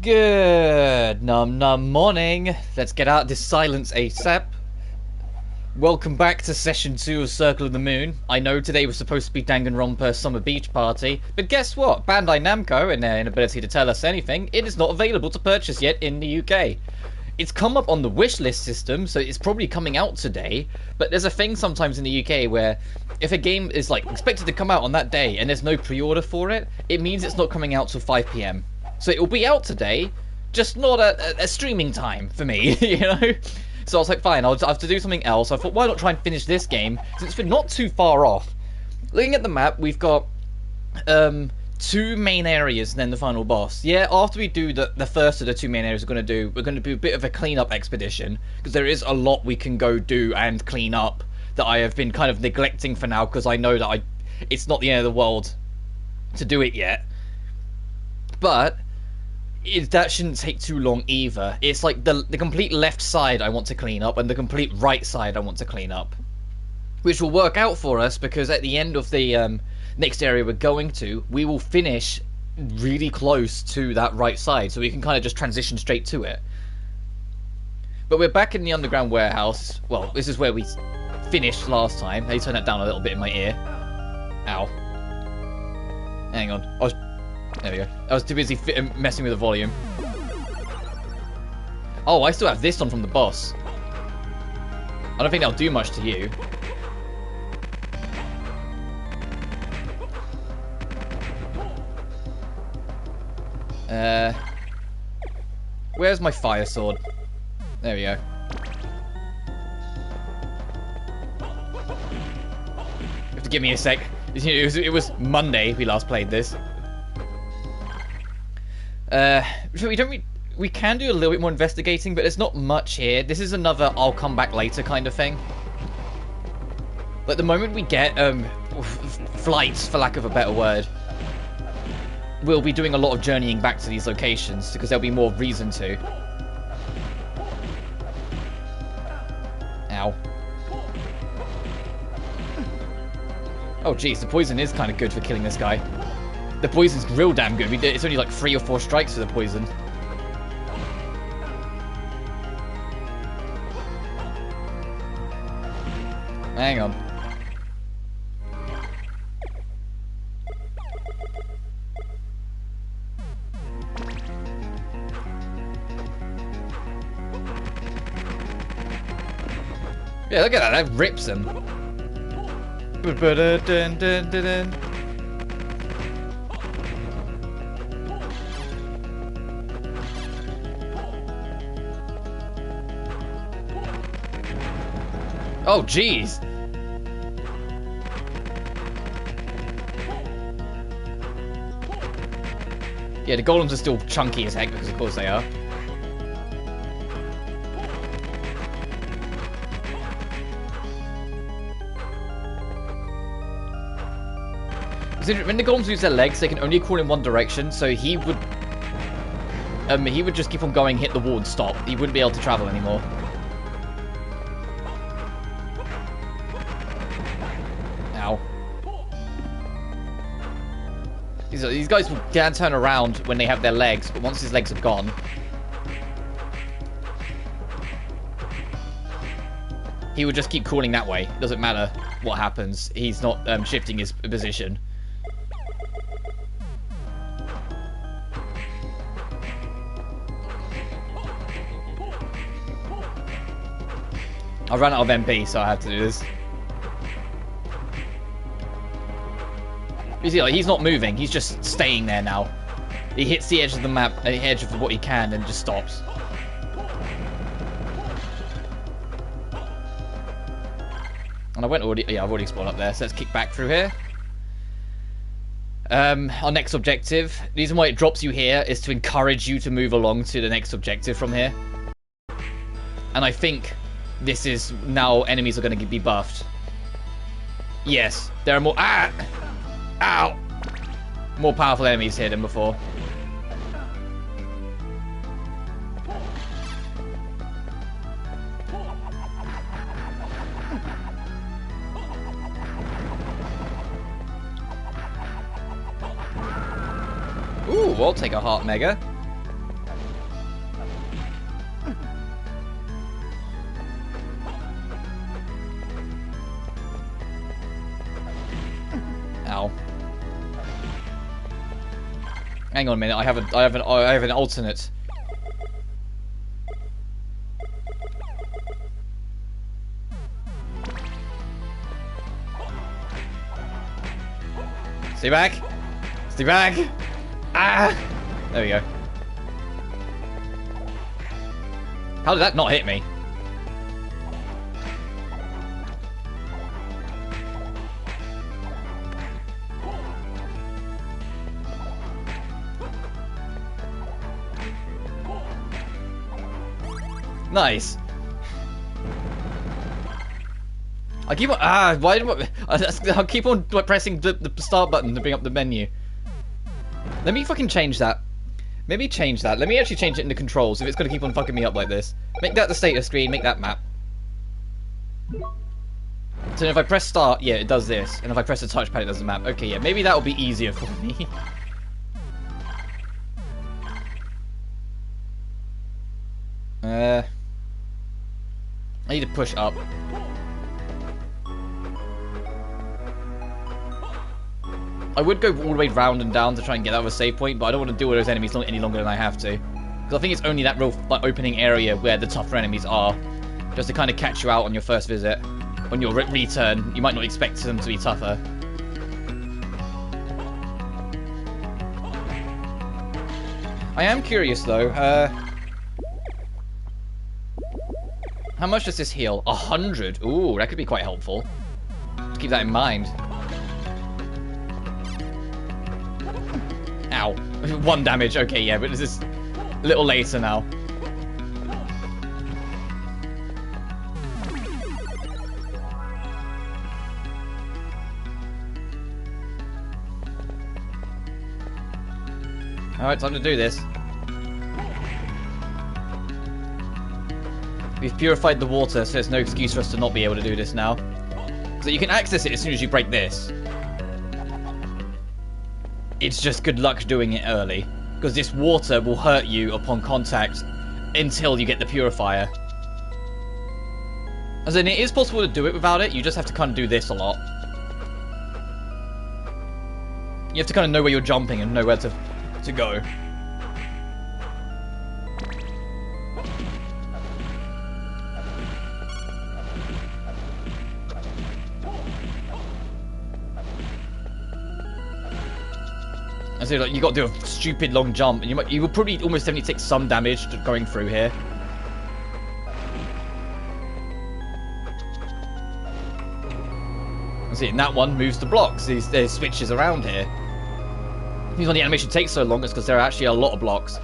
Good num morning. Let's get out this silence ASAP. Welcome back to session 2 of Circle of the Moon. I know today was supposed to be Danganronpa's Summer Beach Party, but guess what? Bandai Namco, in their inability to tell us anything, it is not available to purchase yet in the UK. It's come up on the wishlist system, so it's probably coming out today, but there's a thing sometimes in the UK where if a game is like expected to come out on that day and there's no pre-order for it, it means it's not coming out till 5 PM. So it will be out today, just not a streaming time for me, you know? So I was like, fine, I'll have to do something else. I thought, why not try and finish this game, since we're not too far off. Looking at the map, we've got 2 main areas and then the final boss. Yeah, after we do the first of the 2 main areas we're going to do a bit of a cleanup expedition, because there is a lot we can go do and clean up that I have been kind of neglecting for now, because I know that it's not the end of the world to do it yet. But that shouldn't take too long either. It's like the complete left side I want to clean up and the complete right side I want to clean up, which will work out for us because at the end of the next area we're going to, we will finish really close to that right side, so we can kind of just transition straight to it. But we're back in the underground warehouse. Well, this is where we finished last time. Let me turn that down a little bit in my ear. Ow. Hang on. There we go. I was too busy messing with the volume. Oh, I still have this on from the boss. I don't think that'll do much to you. Where's my fire sword? There we go. You have to give me a sec. It was Monday we last played this. We can do a little bit more investigating, but there's not much here. This is another I'll come back later kind of thing. Like the moment we get flights, for lack of a better word, we'll be doing a lot of journeying back to these locations because there'll be more reason to. Ow. Oh jeez, the poison is kind of good for killing this guy. The poison's real damn good. It's only like 3 or 4 strikes for the poison. Hang on. Yeah, look at that. That rips him. Oh, jeez. Yeah, the golems are still chunky as heck, because of course they are. When the golems use their legs, they can only crawl in one direction, so he would just keep on going, hit the wall, and stop. He wouldn't be able to travel anymore. These guys can turn around when they have their legs, but once his legs are gone, he would just keep crawling that way. It doesn't matter what happens. He's not shifting his position. I ran out of MP, so I had to do this. You see, like, he's not moving. He's just staying there now. He hits the edge of the map, the edge of what he can, and just stops. And I've already explored up there, so let's kick back through here. Our next objective. The reason why it drops you here is to encourage you to move along to the next objective from here. And I think this is now enemies are going to be buffed. Yes, there are more. Ah! Ow! More powerful enemies here than before. Ooh, I'll take a heart mega. Ow. Hang on a minute, I have an alternate. Stay back! Stay back! Ah! There we go. How did that not hit me? Nice. I keep on I keep on pressing the start button to bring up the menu. Let me fucking change that. Maybe change that. Let me actually change it in the controls if it's gonna keep on fucking me up like this. Make that the status screen. Make that map. So if I press start, yeah, it does this, and if I press the touchpad, it does the map. Okay, yeah, maybe that will be easier for me. I need to push up. I would go all the way round and down to try and get out of a save point, but I don't want to deal with those enemies any longer than I have to. Because I think it's only that real opening area where the tougher enemies are. Just to kind of catch you out on your first visit. On your return, you might not expect them to be tougher. I am curious though, how much does this heal? 100. Ooh, that could be quite helpful. Just keep that in mind. Ow. 1 damage. Okay, yeah, but this is a little later now. Alright, time to do this. We've purified the water, so there's no excuse for us to not be able to do this now. So you can access it as soon as you break this. It's just good luck doing it early, because this water will hurt you upon contact until you get the purifier. As in, it is possible to do it without it, you just have to kind of do this a lot. You have to kind of know where you're jumping and know where to go. So like, you got to do a stupid long jump, and you will probably almost definitely take some damage going through here. See, and that one moves the blocks. There's switches around here. The reason why the animation takes so long is because there are actually a lot of blocks.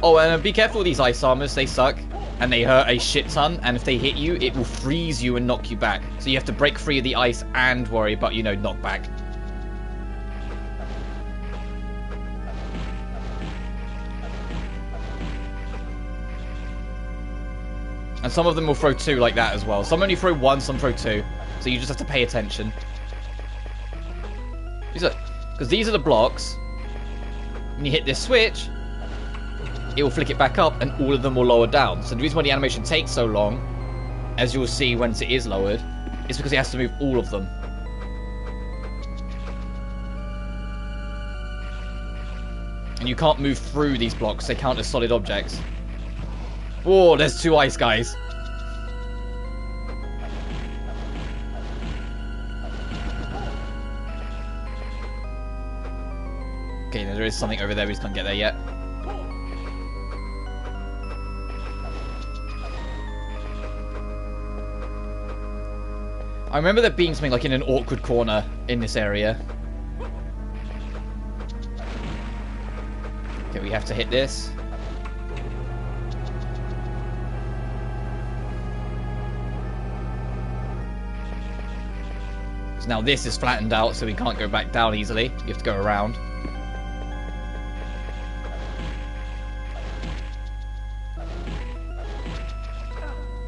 Oh, and be careful with these ice armors. They suck, and they hurt a shit ton. And if they hit you, it will freeze you and knock you back. So you have to break free of the ice and worry about, you know, knockback. And some of them will throw 2 like that as well. Some only throw 1, some throw 2. So you just have to pay attention. Because these are the blocks. When you hit this switch, it will flick it back up and all of them will lower down. So the reason why the animation takes so long, as you'll see once it is lowered, is because it has to move all of them. And you can't move through these blocks. They count as solid objects. Whoa, there's 2 ice guys. Okay, there is something over there, we just can't get there yet. I remember there being something like in an awkward corner in this area. Okay, we have to hit this. Now this is flattened out, so we can't go back down easily. You have to go around.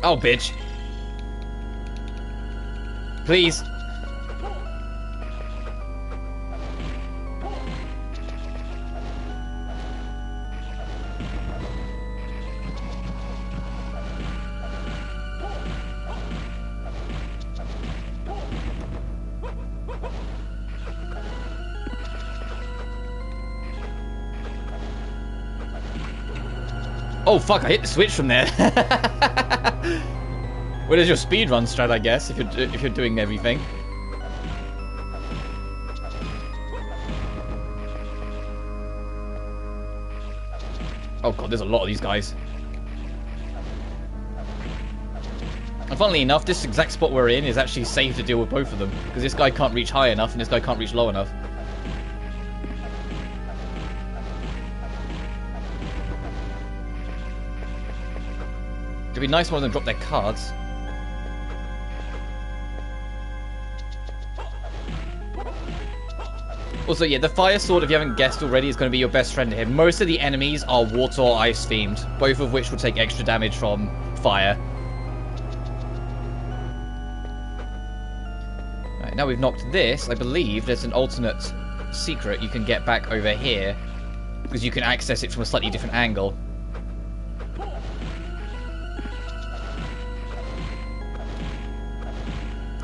Oh, bitch. Please. Oh fuck! I hit the switch from there. Well, there's your speedrun strat, I guess, if you're doing everything. Oh god, there's a lot of these guys. And funnily enough, this exact spot we're in is actually safe to deal with both of them, because this guy can't reach high enough and this guy can't reach low enough. It'd be nice more than drop their cards. Also, yeah, the fire sword, if you haven't guessed already, is going to be your best friend here. Most of the enemies are water or ice themed, both of which will take extra damage from fire. Right, now we've knocked this, I believe there's an alternate secret you can get back over here, because you can access it from a slightly different angle.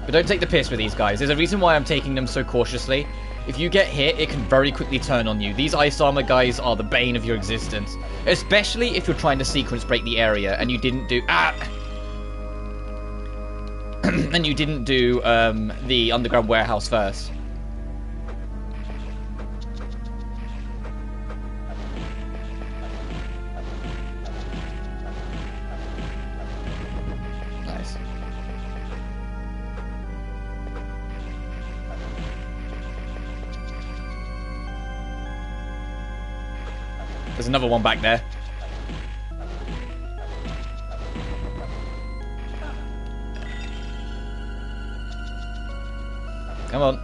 But don't take the piss with these guys. There's a reason why I'm taking them so cautiously. If you get hit, it can very quickly turn on you. These ice armor guys are the bane of your existence. Especially if you're trying to sequence break the area and you didn't do... and you didn't do the underground warehouse first. Nice. There's another one back there. Come on.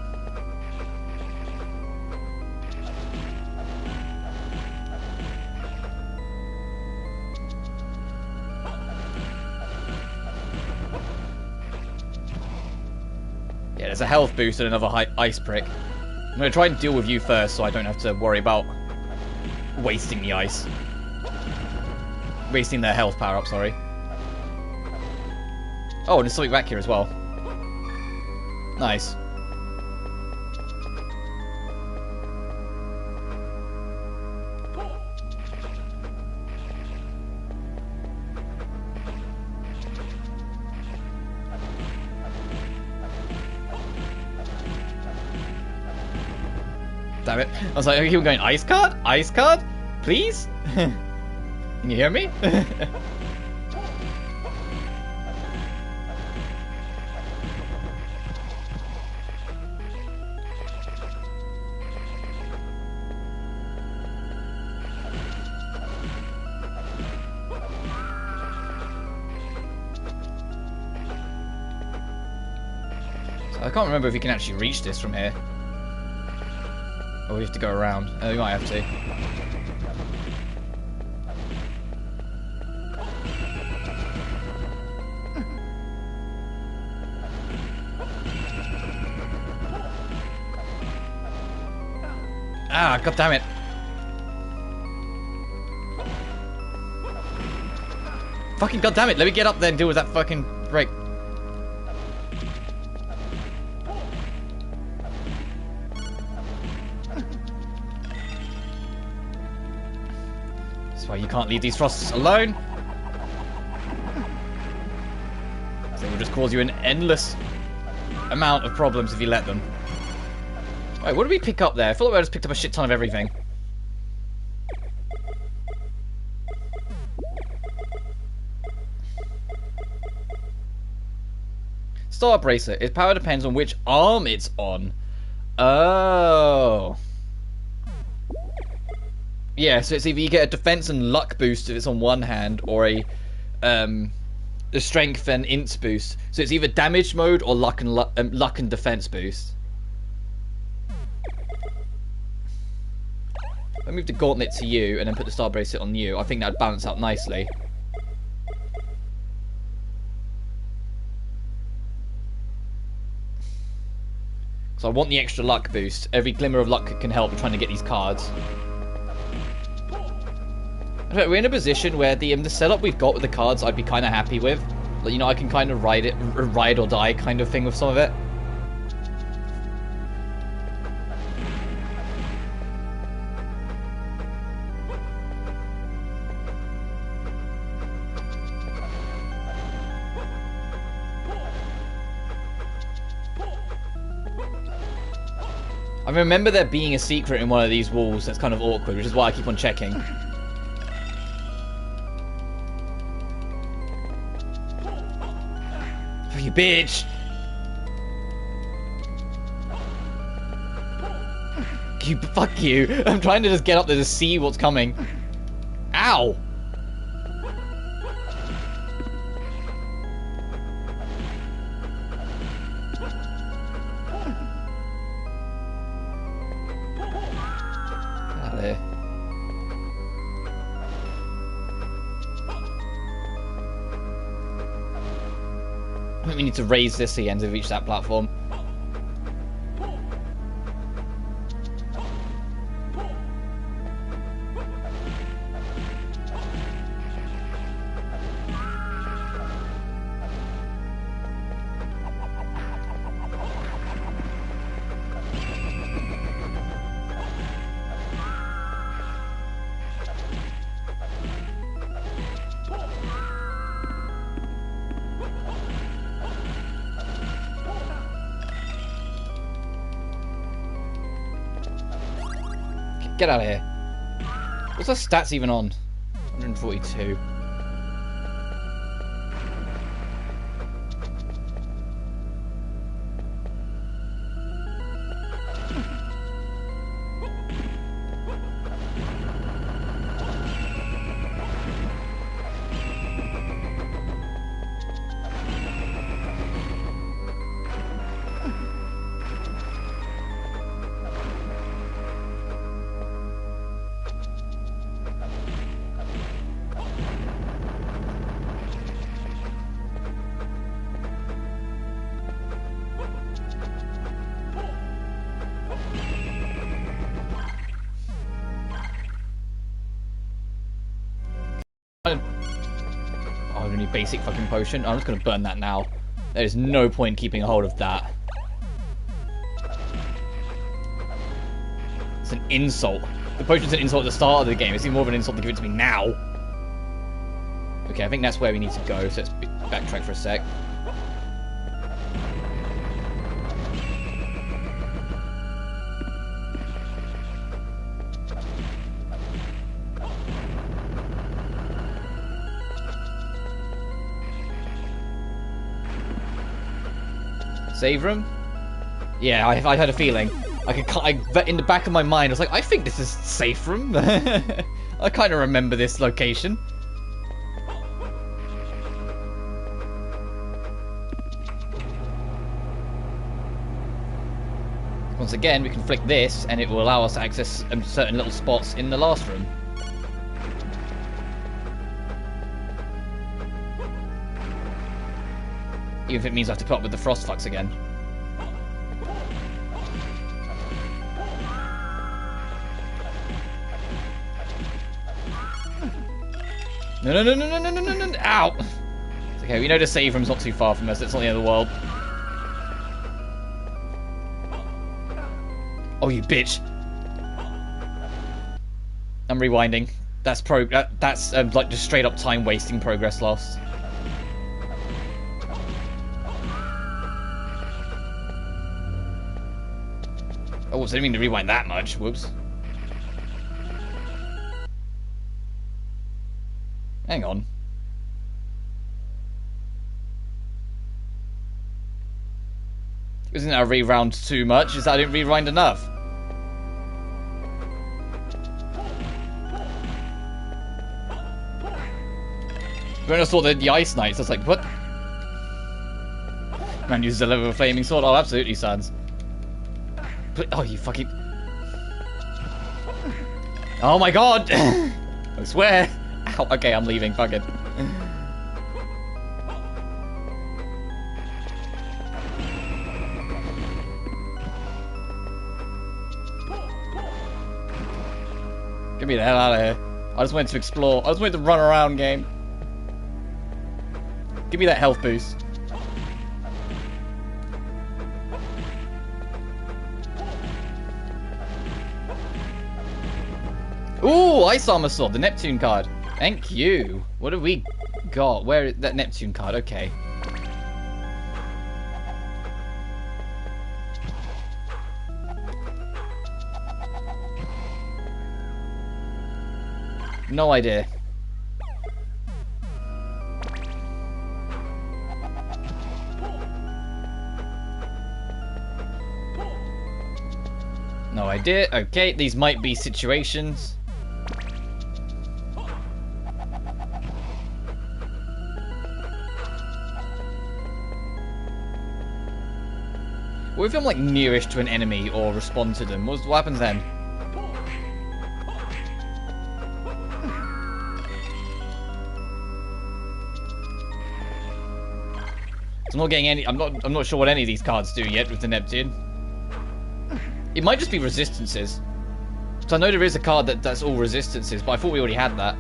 Yeah, there's a health boost and another ice prick. I'm going to try and deal with you first so I don't have to worry about wasting the ice. Wasting their health power up, sorry. Oh, and there's something back here as well. Nice. Damn it. I was like, I keep going, ice card? Ice card? Please? Can you hear me? So I can't remember if we can actually reach this from here. Or we have to go around. Oh, we might have to. Ah, god damn it. Fucking god damn it, let me get up there and deal with that fucking break. That's why you can't leave these frosts alone. They will just cause you an endless amount of problems if you let them. Wait, what did we pick up there? I feel like we just picked up a shit ton of everything. Star Bracelet. Its power depends on which arm it's on. Oh. Yeah, so it's either you get a defense and luck boost if it's on one hand, or a strength and ints boost. So it's either damage mode or luck and defense boost. I move the Gauntlet to you and then put the Star Bracelet on you. I think that'd balance out nicely. So I want the extra luck boost. Every glimmer of luck can help trying to get these cards. We're in a position where the setup we've got with the cards I'd be kind of happy with. Like, you know, I can kind of ride or die kind of thing with some of it. I remember there being a secret in one of these walls that's kind of awkward, which is why I keep on checking. Oh, you bitch! Fuck you! I'm trying to just get up there to see what's coming. Ow! Get out of there. I think we need to raise this again to reach that platform. Get out of here. What's our stats even on? 142. Oh, only basic fucking potion. I'm just gonna burn that now. There is no point keeping a hold of that. It's an insult. The potion's an insult at the start of the game. It's even more of an insult to give it to me now. Okay, I think that's where we need to go, so let's backtrack for a sec. Save room? Yeah, I had a feeling. In the back of my mind, I was like, I think this is safe room. I kind of remember this location. Once again, we can flick this, and it will allow us to access certain little spots in the last room. Even if it means I have to put up with the frost flux again. No, no, no, no, no, no, no, no, no, ow! It's okay, we know the save room's not too far from us, it's not the end of the world. Oh, you bitch! I'm rewinding. That's like just straight up time wasting progress lost. Oh, so I didn't mean to rewind that much. Whoops. Hang on. Isn't that a rewound too much? Is that I didn't rewind enough? When I saw the Ice Knights, I was like, what? Man uses a level of flaming sword. Oh, absolutely, Sans. Oh, you fucking... Oh my god! I swear! Ow, okay, I'm leaving, fuck it. Get me the hell out of here. I just wanted to explore. I just wanted to run around, game. Give me that health boost. Ooh, Ice Armor Sword, the Neptune card. Thank you. What have we got? Where is that Neptune card? Okay. No idea. No idea. Okay, these might be situations. What if I'm like nearest to an enemy or respond to them? What happens then? I'm not getting any. I'm not sure what any of these cards do yet with the Neptune. It might just be resistances. So I know there is a card that's all resistances, but I thought we already had that.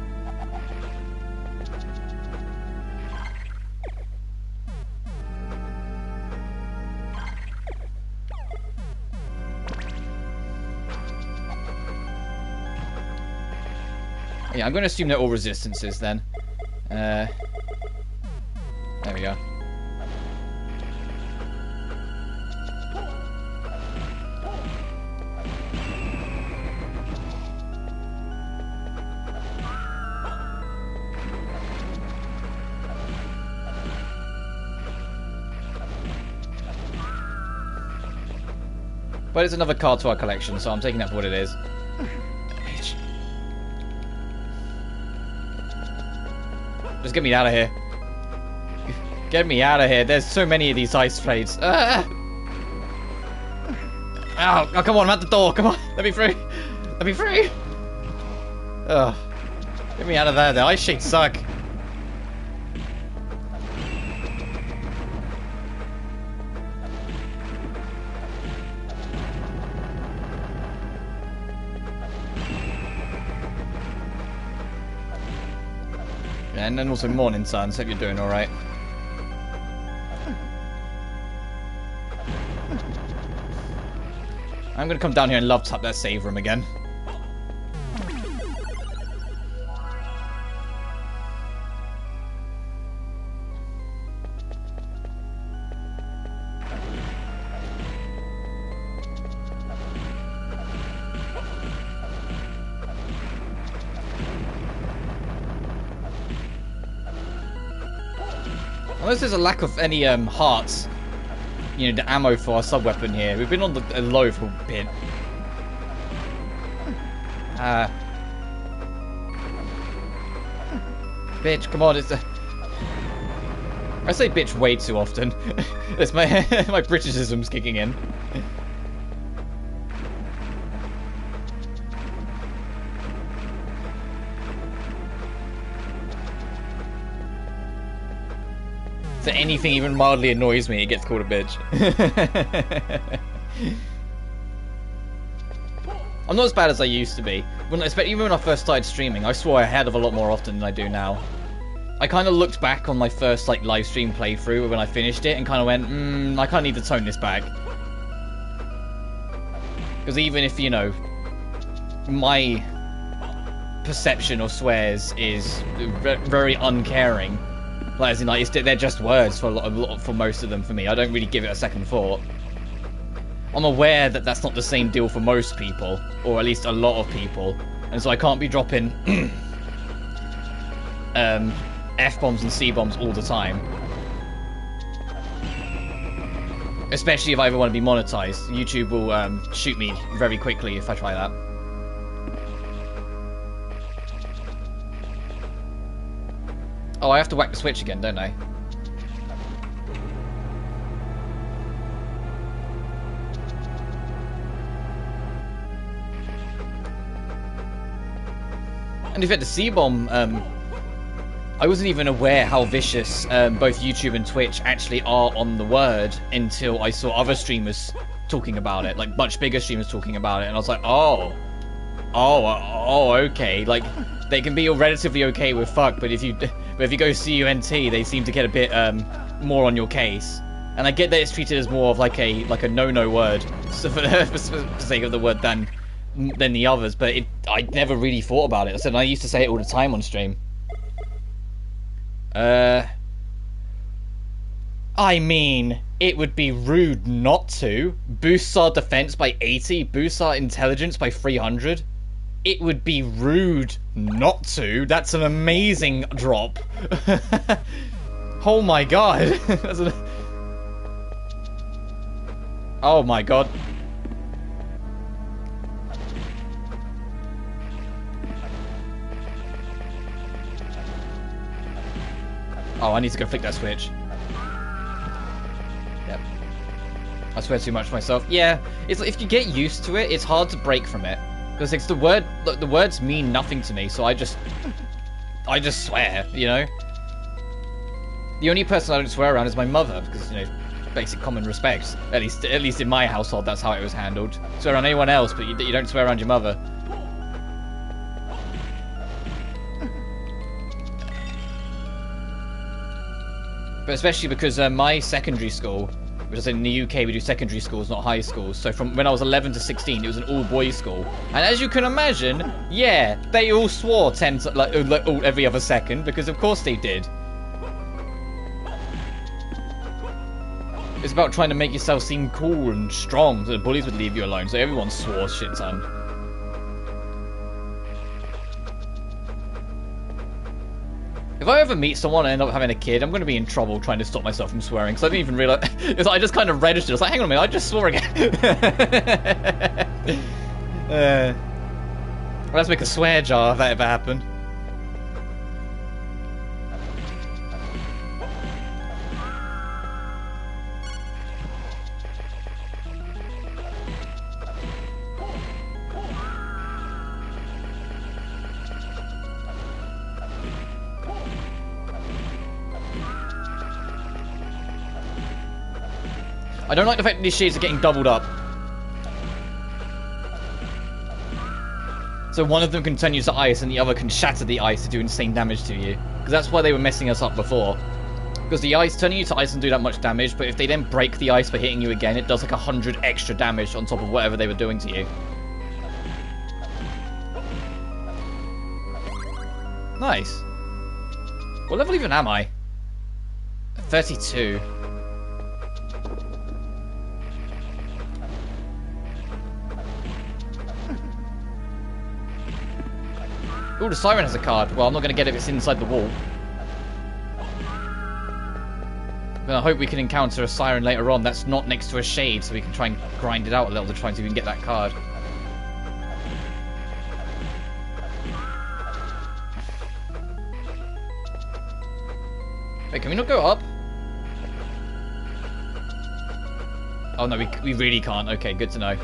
Yeah, I'm going to assume they're all resistances then. There we go. But it's another card to our collection, so I'm taking that for what it is. Just get me out of here. Get me out of here. There's so many of these ice blades. Ah! Oh, come on, I'm at the door. Come on. Let me through. Let me through. Ugh. Get me out of there. The ice shades suck. And then also morning sun, so hope you're doing alright. I'm gonna come down here and love tap that save room again. Unless there's a lack of any hearts, you know, the ammo for our sub-weapon here. We've been on the low for a bit. Bitch, come on, it's a... I say bitch way too often. It's my my Britishism's kicking in. So anything even mildly annoys me, it gets called a bitch. I'm not as bad as I used to be. Even when I first started streaming, I swore I had of a lot more often than I do now. I kind of looked back on my first like live stream playthrough when I finished it and kind of went, I kind of need to tone this back. Because even if, you know, my perception of swears is very uncaring, like, as in, like, they're just words for most of them for me. I don't really give it a second thought. I'm aware that that's not the same deal for most people, or at least a lot of people, and so I can't be dropping F-bombs and C-bombs all the time. Especially if I ever want to be monetized. YouTube will shoot me very quickly if I try that. Oh, I have to whack the switch again, don't I? And if you had the C-bomb, I wasn't even aware how vicious both YouTube and Twitch actually are on the word until I saw other streamers talking about it, like much bigger streamers talking about it, and I was like, oh, okay, like they can be relatively okay with fuck, but if you go CUNT, they seem to get a bit more on your case. And I get that it's treated as more of like a no-no word, so for the sake of the word than the others, but I never really thought about it. I used to say it all the time on stream. I mean, it would be rude not to. Boosts our defense by 80, boosts our intelligence by 300. it would be rude not to. That's an amazing drop. Oh my god. Oh my god. Oh, I need to go flick that switch. Yep. I swear too much myself. Yeah, it's if you get used to it, it's hard to break from it. Because it's the words mean nothing to me, so I just swear, you know? The only person I don't swear around is my mother, because, you know, basic common respect. At least in my household, that's how it was handled. Swear around anyone else, but you don't swear around your mother. But especially because my secondary school, which is in the UK, we do secondary schools, not high schools. So from when I was 11 to 16, it was an all-boys school. And as you can imagine, yeah, they all swore every other second, because of course they did. It's about trying to make yourself seem cool and strong, so the bullies would leave you alone. So everyone swore shit ton. If I ever meet someone and end up having a kid, I'm going to be in trouble trying to stop myself from swearing. Because I didn't even realize. I just kind of registered. I was like, hang on a minute, I just swore again. Let's make a swear jar if that ever happened. I don't like the fact that these shades are getting doubled up. So one of them can turn you to ice and the other can shatter the ice to do insane damage to you. Because that's why they were messing us up before. Because the ice, turning you to ice doesn't do that much damage, but if they then break the ice by hitting you again, it does like 100 extra damage on top of whatever they were doing to you. Nice. What level even am I? 32. Ooh, the siren has a card. Well, I'm not going to get it if it's inside the wall. But I hope we can encounter a siren later on that's not next to a shade, so we can try and grind it out a little to try and see if we can get that card. Wait, can we not go up? Oh no, we really can't. Okay, good to know.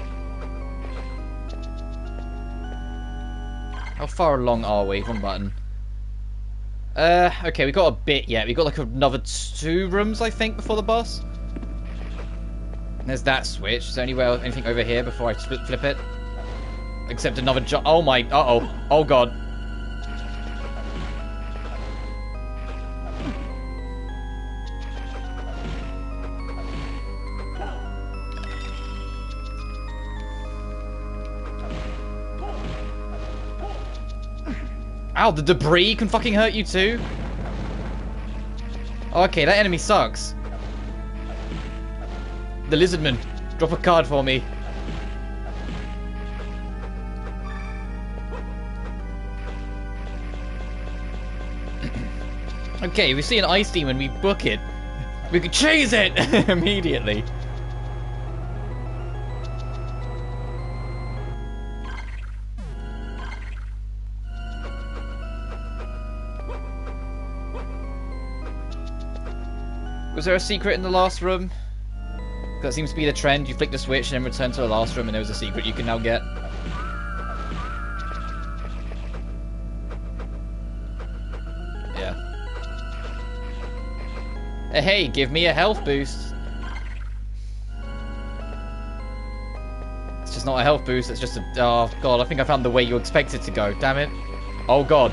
How far along are we? Wrong button. Okay, we got a bit yet. We got like another 2 rooms, I think, before the boss. And there's that switch. Is there anything over here before I flip it? Except another jump. Oh my. Uh-oh. Oh god. Ow, the debris can fucking hurt you too? Okay, that enemy sucks. The lizardman, drop a card for me. Okay, we see an ice demon, we book it. We can chase it immediately. Was there a secret in the last room? That seems to be the trend. You flick the switch and then return to the last room and there was a secret you can now get. Yeah. Hey, give me a health boost. It's just not a health boost, it's just a... Oh god, I think I found the way you expect it to go. Damn it. Oh god.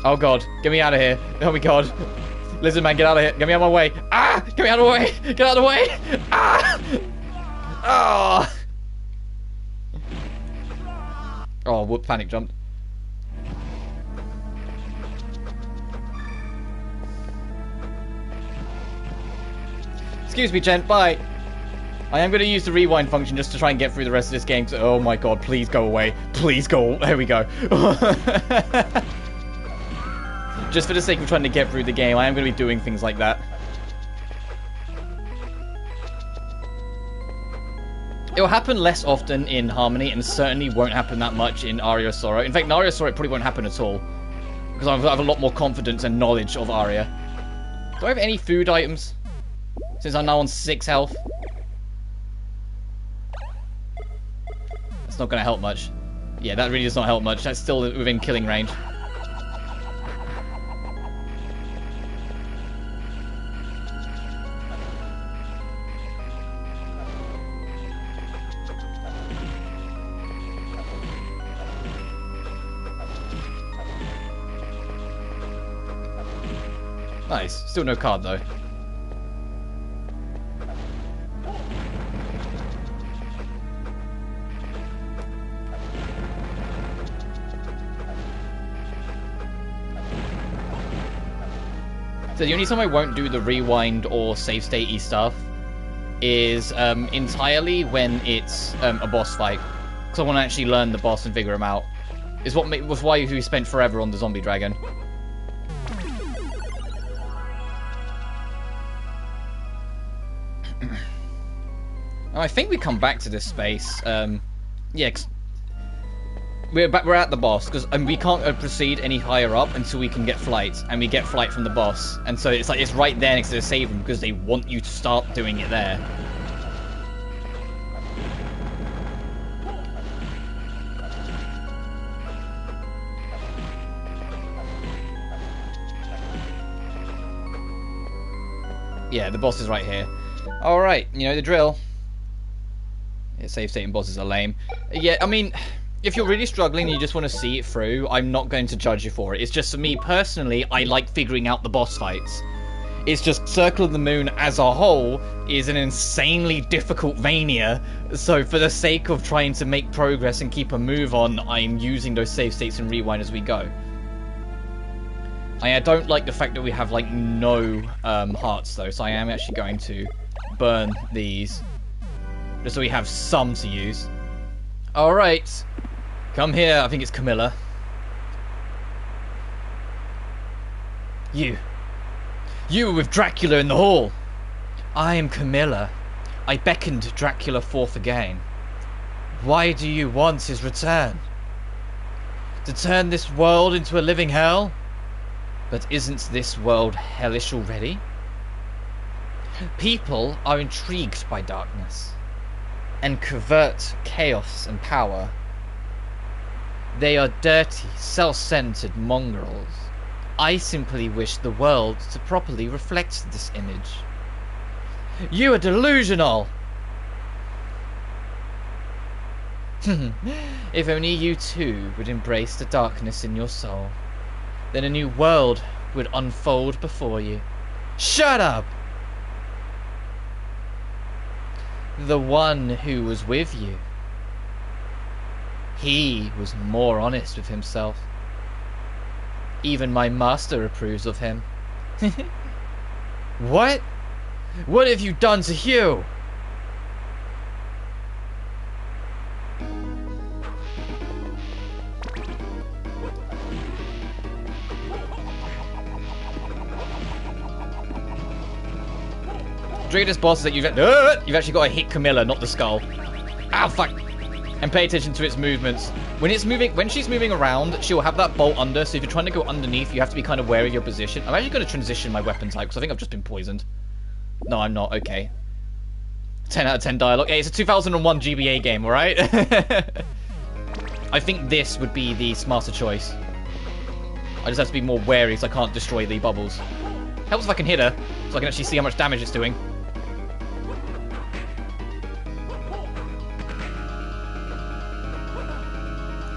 Oh god, get me out of here. Oh my god. Lizard man, get out of here. Get me out of my way. Ah! Get me out of the way. Get out of the way. Ah! Oh! Oh, whoop, panic jumped. Excuse me, gent. Bye. I am going to use the rewind function just to try and get through the rest of this game. Oh my god, please go away. Please go. There we go. Just for the sake of trying to get through the game, I am going to be doing things like that. It will happen less often in Harmony, and certainly won't happen that much in Aria of Sorrow. In fact, in Aria of Sorrow it probably won't happen at all. Because I have a lot more confidence and knowledge of Aria. Do I have any food items? Since I'm now on 6 health. That's not going to help much. Yeah, that really does not help much. That's still within killing range. Nice. Still no card, though. So the only time I won't do the rewind or save statey stuff is entirely when it's a boss fight. Because I want to actually learn the boss and figure him out. Is what was why we spent forever on the zombie dragon. I think we come back to this space. Yeah, we're at the boss because we can't proceed any higher up until we can get flight, and we get flight from the boss. And so it's like it's right there next to the save room because they want you to start doing it there. Yeah, the boss is right here. All right, you know the drill. Yeah, save state and bosses are lame. Yeah, I mean, if you're really struggling and you just want to see it through, I'm not going to judge you for it. It's just for me personally, I like figuring out the boss fights. It's just Circle of the Moon as a whole is an insanely difficult Vania. So for the sake of trying to make progress and keep a move on, I'm using those save states and rewind as we go. I don't like the fact that we have like no hearts though, so I am actually going to burn these. Just so we have some to use. Alright. Come here. I think it's Camilla. You were with Dracula in the hall. I am Camilla. I beckoned Dracula forth again. Why do you want his return? To turn this world into a living hell? But isn't this world hellish already? People are intrigued by darkness and covert chaos and power. They are dirty, self-centered mongrels. I simply wish the world to properly reflect this image. You are delusional! If only you too would embrace the darkness in your soul, then a new world would unfold before you. Shut up! The one who was with you, he was more honest with himself. Even my master approves of him. What? What have you done to Hugh? Greatest boss is that you've actually got to hit Camilla, not the skull. Ow, fuck! And pay attention to its movements. When she's moving around, she'll have that bolt under. So if you're trying to go underneath, you have to be kind of wary of your position. I'm actually going to transition my weapon type because I think I've just been poisoned. No, I'm not. Okay. 10 out of 10 dialogue. Hey, it's a 2001 GBA game, all right? I think this would be the smarter choice. I just have to be more wary so I can't destroy the bubbles. Helps if I can hit her, so I can actually see how much damage it's doing.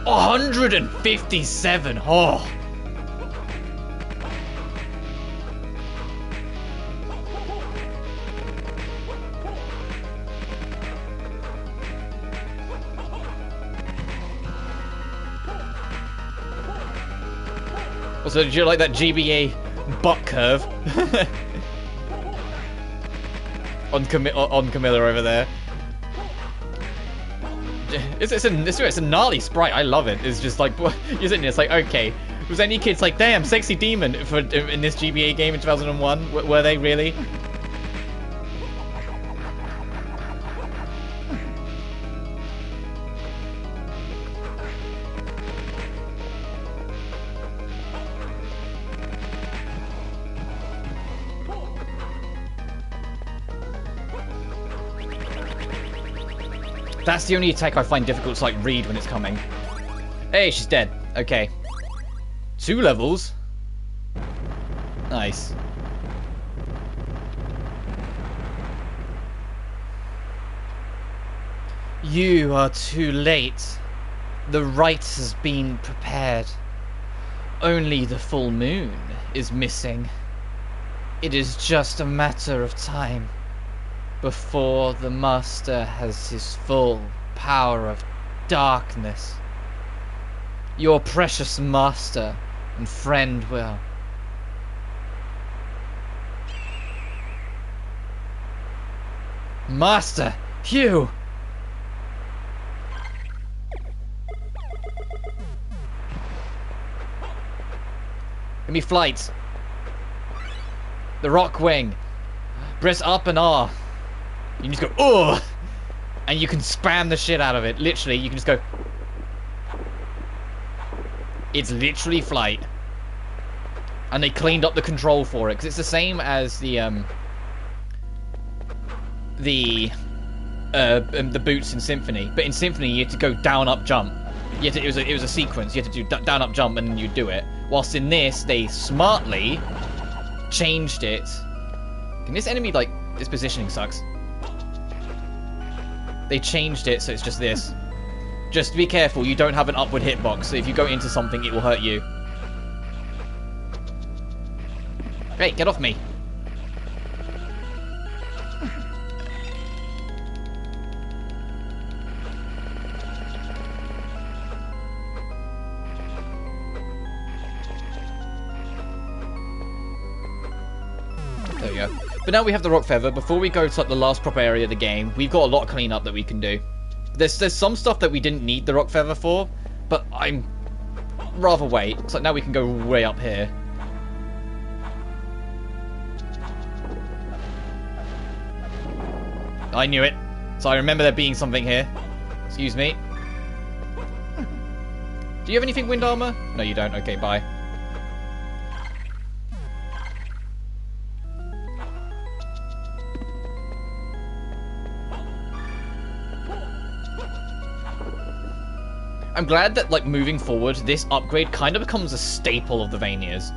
157. Oh. Also, did you like that GBA butt curve on Camilla over there? it's a gnarly sprite. I love it. It's just like, you're sitting there, it's like, okay, was any kids like, damn, sexy demon in this GBA game in 2001? Were they really? That's the only attack I find difficult to like read when it's coming. Hey, she's dead. Okay. 2 levels. Nice. You are too late. The rite has been prepared. Only the full moon is missing. It is just a matter of time before the master has his full power of darkness. Your precious master and friend will. Master Hugh! Give me flight. The rock wing. Press up and R. You can just go, oh! And you can spam the shit out of it. Literally, you can just go. It's literally flight. And they cleaned up the control for it. Because it's the same as the boots in Symphony. But in Symphony, you had to go down, up, jump. You had to, it was a sequence. You had to do down, up, jump, and then you do it. Whilst in this, they smartly changed it. And this enemy, like, this positioning sucks. They changed it so it's just this. Just be careful, you don't have an upward hitbox, so if you go into something, it will hurt you. Hey, get off me. There we go. But now we have the rock feather. Before we go to like the last proper area of the game, we've got a lot of cleanup that we can do. There's some stuff that we didn't need the rock feather for, but I'm rather wait. So now we can go way up here. I knew it. So I remember there being something here. Excuse me. Do you have anything wind armor? No, you don't. Okay, bye. I'm glad that, like, moving forward, this upgrade kind of becomes a staple of the Vanias.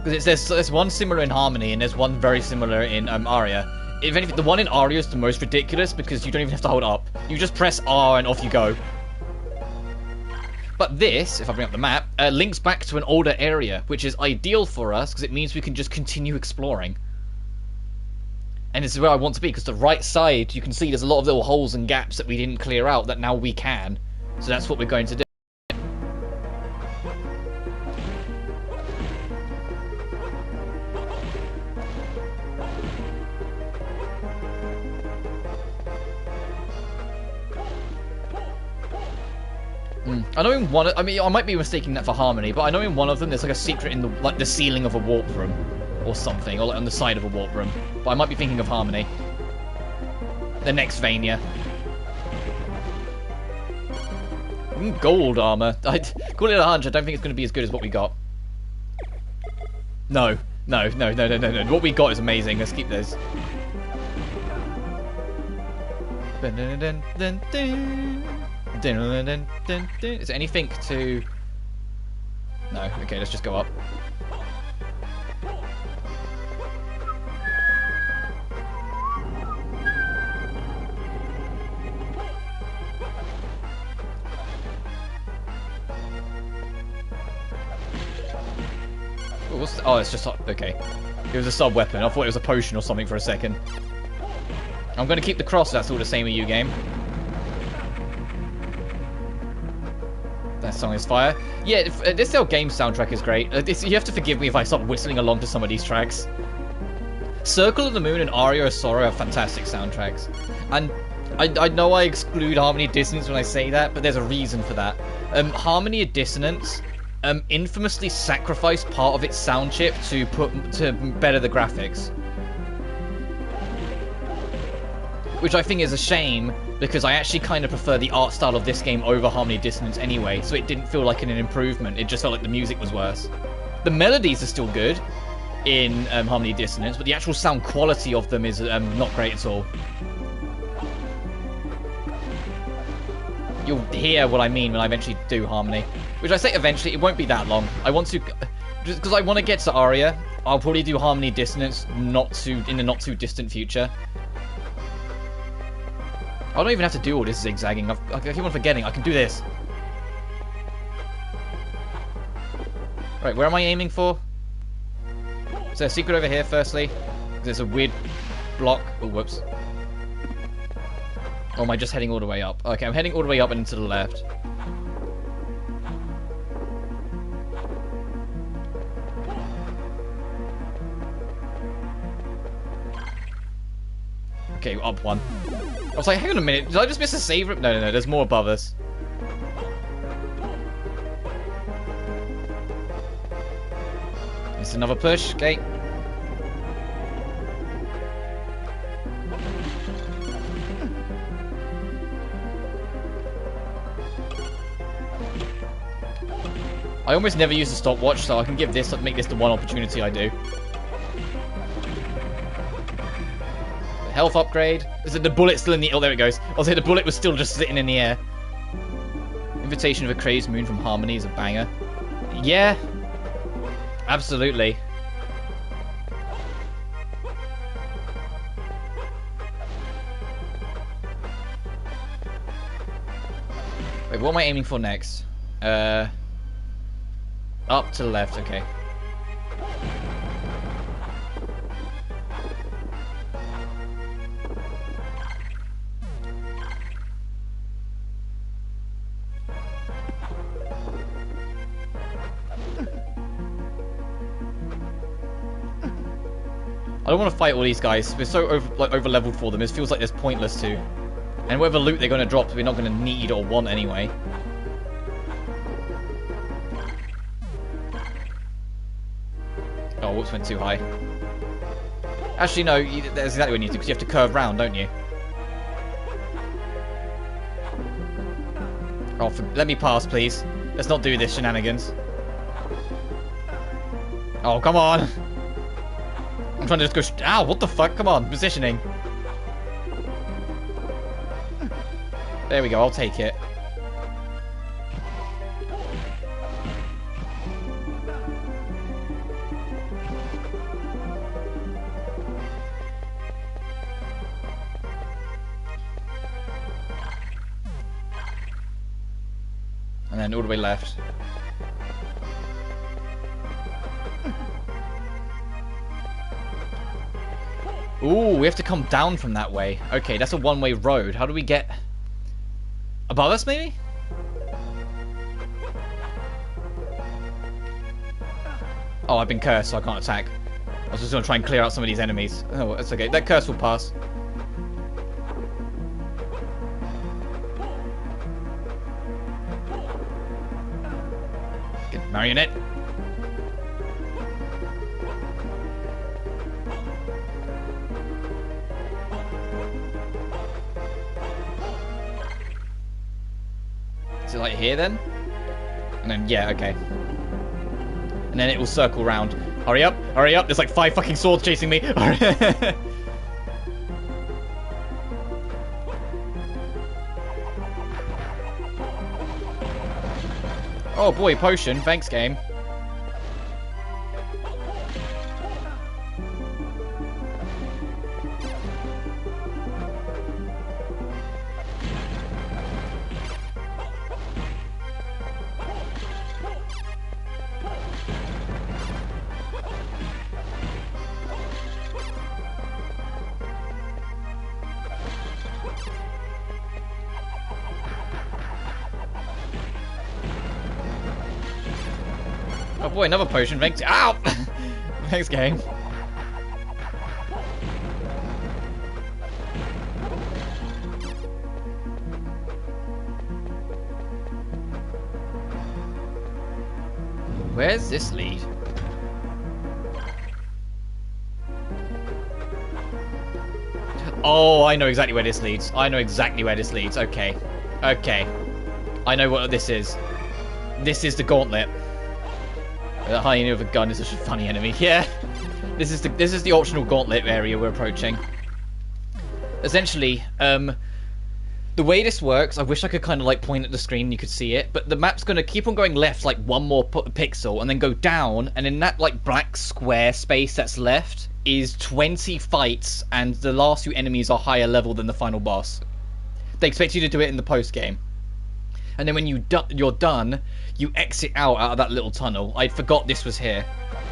Because there's one similar in Harmony, and there's one very similar in Aria. If anything, the one in Aria is the most ridiculous, because you don't even have to hold up. You just press R and off you go. But this, if I bring up the map, links back to an older area, which is ideal for us, because it means we can just continue exploring. And this is where I want to be, because the right side, you can see there's a lot of little holes and gaps that we didn't clear out, that now we can. So that's what we're going to do. I know in one, I mean, I might be mistaking that for Harmony, but I know in one of them there's like a secret in the like the ceiling of a warp room, or something, or like on the side of a warp room. But I might be thinking of Harmony. The next Vania. Gold armor. I'd call it 100. I don't think it's going to be as good as what we got. No. No. What we got is amazing. Let's keep this. Is there anything to... No. Okay, let's just go up. Oh, it's just... Okay. It was a sub-weapon. I thought it was a potion or something for a second. I'm going to keep the cross. That's all the same with you, game. That song is fire. Yeah, this whole game soundtrack is great. You have to forgive me if I start whistling along to some of these tracks. Circle of the Moon and Aria of Sorrow have fantastic soundtracks. And I know I exclude Harmony and Dissonance when I say that, but there's a reason for that. Harmony and Dissonance infamously sacrificed part of its sound chip to better the graphics. Which I think is a shame, because I actually kind of prefer the art style of this game over Harmony and Dissonance anyway, so it didn't feel like an improvement, it just felt like the music was worse. The melodies are still good in Harmony and Dissonance, but the actual sound quality of them is not great at all. You'll hear what I mean when I eventually do Harmony. Which I say eventually, it won't be that long. I want to, just because I want to get to Aria, I'll probably do Harmony and Dissonance in the not too distant future. I don't even have to do all this zigzagging. I keep on forgetting. I can do this. Right, where am I aiming for? Is there a secret over here, firstly? There's a weird block. Oh, whoops. Or am I just heading all the way up? Okay, I'm heading all the way up and to the left. Okay, up one. I was like, hang on a minute, did I just miss a save room? No, there's more above us. It's another push, okay. I almost never use the stopwatch, so I can make this the one opportunity I do. Health upgrade. Is it the bullet still in the... Oh, there it goes. I was saying the bullet was still just sitting in the air. Invitation of a Crazed Moon from Harmony is a banger. Yeah. Absolutely. Wait, what am I aiming for next? Up to the left, okay. I don't want to fight all these guys. We're so over leveled for them. It feels like it's pointless to. And whatever loot they're going to drop, we're not going to need or want anyway. Oh, whoops, went too high. Actually, no, that's exactly what you need to, because you have to curve round, don't you? Oh, let me pass, please. Let's not do this shenanigans. Oh, come on. I'm trying to just go... Ow, what the fuck? Come on, positioning. There we go, I'll take it. And then all the way left. Ooh, we have to come down from that way. Okay, that's a one-way road. How do we get... Above us, maybe? Oh, I've been cursed, so I can't attack. I was just going to try and clear out some of these enemies. Oh, that's okay. That curse will pass. Good marionette. Is it like here then? And then, yeah, okay. And then it will circle round. Hurry up, hurry up. There's like 5 fucking swords chasing me. Oh boy, potion. Thanks, game. Oh boy, another potion. Thanks. Ow! Thanks, game. Where's this lead? Oh, I know exactly where this leads. I know exactly where this leads. Okay. Okay. I know what this is. This is the Gauntlet. The hyena with a gun is such a funny enemy. Yeah. This is the optional Gauntlet area we're approaching. Essentially, the way this works, I wish I could kind of like point at the screen and you could see it, but the map's going to keep on going left like one more pixel and then go down, and in that like black square space that's left is 20 fights, and the last few enemies are higher level than the final boss. They expect you to do it in the post game. And then when you're done, you exit out of that little tunnel. I forgot this was here.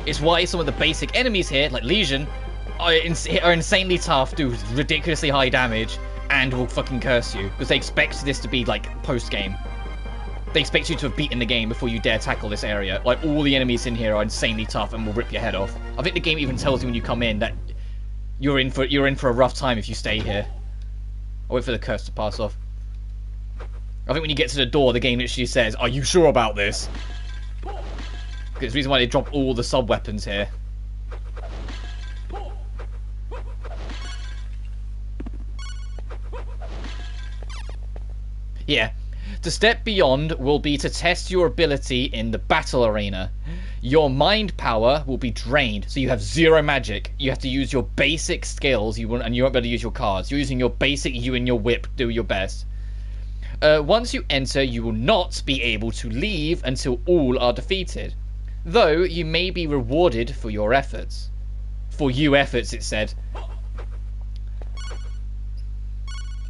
It's why some of the basic enemies here, like Legion, are insanely tough, do ridiculously high damage, and will fucking curse you. Because they expect this to be, like, post-game. They expect you to have beaten the game before you dare tackle this area. Like, all the enemies in here are insanely tough and will rip your head off. I think the game even tells you when you come in that you're in for a rough time if you stay here. I'll wait for the curse to pass off. I think when you get to the door, the game literally says, "Are you sure about this?" Because it's the reason why they drop all the sub-weapons here. Yeah. To step beyond will be to test your ability in the battle arena. Your mind power will be drained, so you have zero magic. You have to use your basic skills, and you won't be able to use your cards. You're using your basic, you and your whip, do your best. Once you enter, you will not be able to leave until all are defeated. Though, you may be rewarded for your efforts. For you efforts, it said.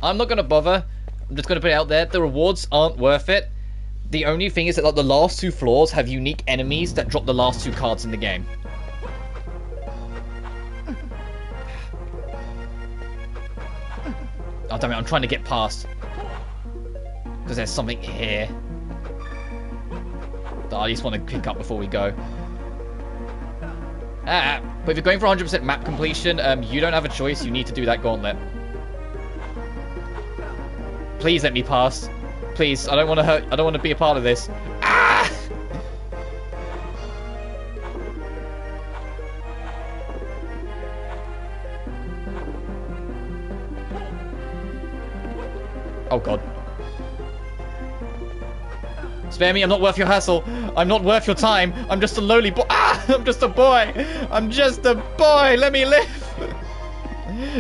I'm not going to bother. I'm just going to put it out there. The rewards aren't worth it. The only thing is that like, the last two floors have unique enemies that drop the last two cards in the game. Oh, damn it. I'm trying to get past. Because there's something here that I just want to pick up before we go. But if you're going for 100% map completion, you don't have a choice. You need to do that Gauntlet. Please let me pass. Please, I don't want to hurt. I don't want to be a part of this. Ah! Oh god. Spare me, I'm not worth your hassle. I'm not worth your time. I'm just a lowly boy. Ah! I'm just a boy. I'm just a boy. Let me live.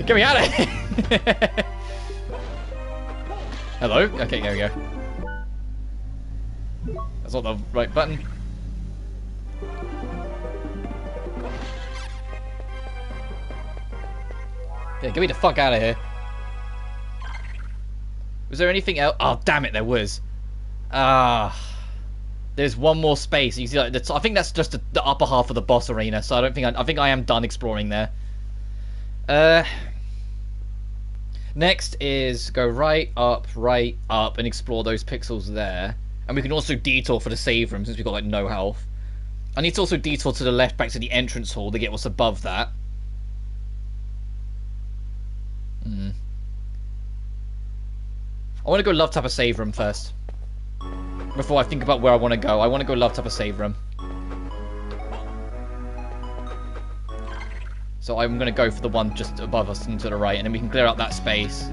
Get me out of here. Hello? Okay, there we go. That's not the right button. Yeah, get me the fuck out of here. Was there anything else? Oh, damn it, there was. There's one more space. You see, like, I think that's just the upper half of the boss arena, so I think I am done exploring there. Next is go right up, and explore those pixels there. And we can also detour for the save room since we've got like no health. I need to also detour to the left back to the entrance hall to get what's above that. I want to go love tap a save room first. Before I think about where I want to go. I want to go love tap a save room. So I'm going to go for the one just above us and to the right, and then we can clear out that space.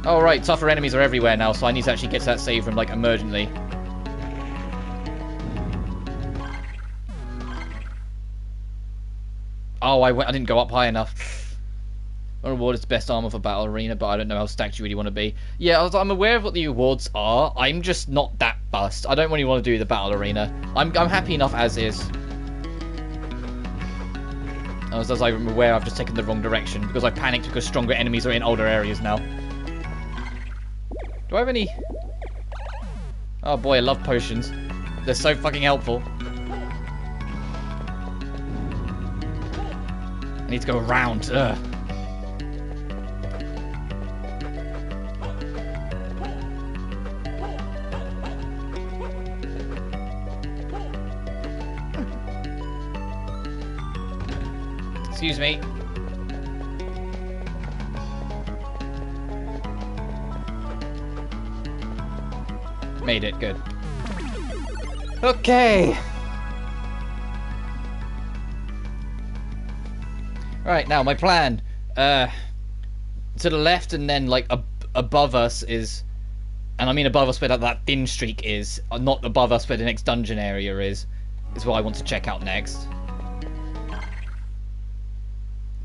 Oh right, tougher enemies are everywhere now, so I need to actually get to that save room, like, emergently. Oh, I didn't go up high enough. Reward is best armor for battle arena, but I don't know how stacked you really want to be. Yeah, I'm aware of what the awards are. I'm just not that buzzed. I don't really want to do the battle arena. I'm happy enough as is. As I'm aware, I've just taken the wrong direction because I panicked because stronger enemies are in older areas now. Do I have any? Oh boy, I love potions. They're so fucking helpful. I need to go around. Ugh. Excuse me. Made it, good. Okay. Right, now my plan. To the left and then like above us is, and I mean above us where that thin streak is, not above us where the next dungeon area is what I want to check out next.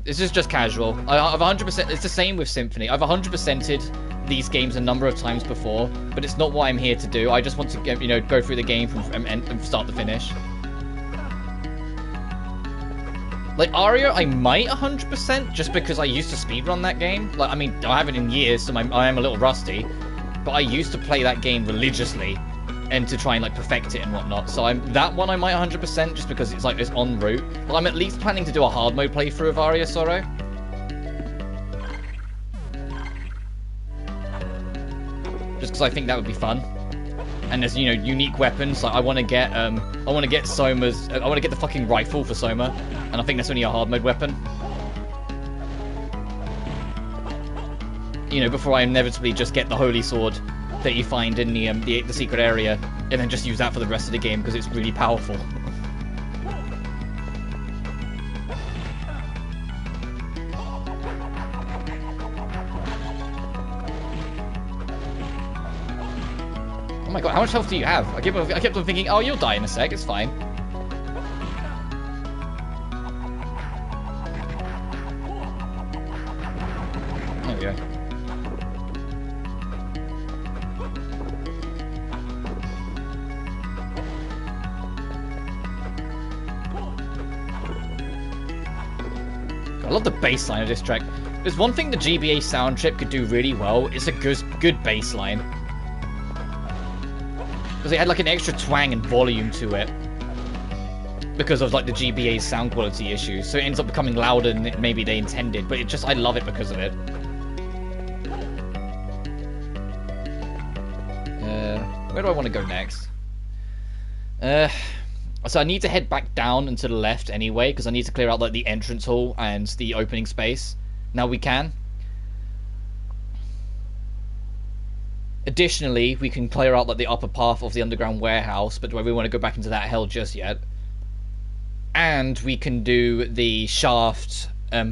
This is just casual. I've 100%. It's the same with Symphony. I've 100%ed these games a number of times before, but it's not what I'm here to do. I just want to get, go through the game from start to finish. Like Aria, I might 100% just because I used to speedrun that game. Like, I mean, I haven't in years, so I am a little rusty. But I used to play that game religiously, and to try and like perfect it and whatnot. So that one I might 100% just because it's like it's en route. But I'm at least planning to do a hard mode playthrough of Aria Sorrow. Just because I think that would be fun. And there's unique weapons. Like I want to get Soma's. I want to get the fucking rifle for Soma, and I think that's only a hard mode weapon. Before I inevitably just get the holy sword that you find in the secret area, and then just use that for the rest of the game because it's really powerful. Oh my god, how much health do you have? I kept on thinking, oh, you'll die in a sec, it's fine. There we go. I love the bass line of this track. There's one thing the GBA sound chip could do really well. It's a good bass line. Because it had like an extra twang and volume to it. Because of like the GBA's sound quality issues. So it ends up becoming louder than maybe they intended. But I love it because of it. Where do I want to go next? So I need to head back down and to the left anyway, because I need to clear out like the entrance hall and the opening space. Now we can. Additionally, we can clear out like the upper path of the underground warehouse, but do we want to go back into that hell just yet? And we can do the shaft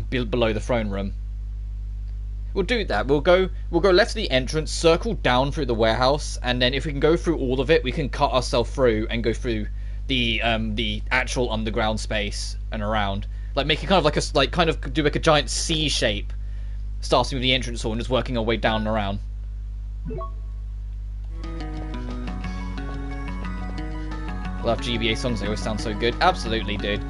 below the throne room. We'll do that. We'll go left to the entrance, circle down through the warehouse, and then if we can go through all of it, we can cut ourselves through and go through the actual underground space and around, like making kind of like kind of do like a giant C shape, starting with the entrance hall and just working our way down and around. Love GBA songs, they always sound so good. Absolutely, dude.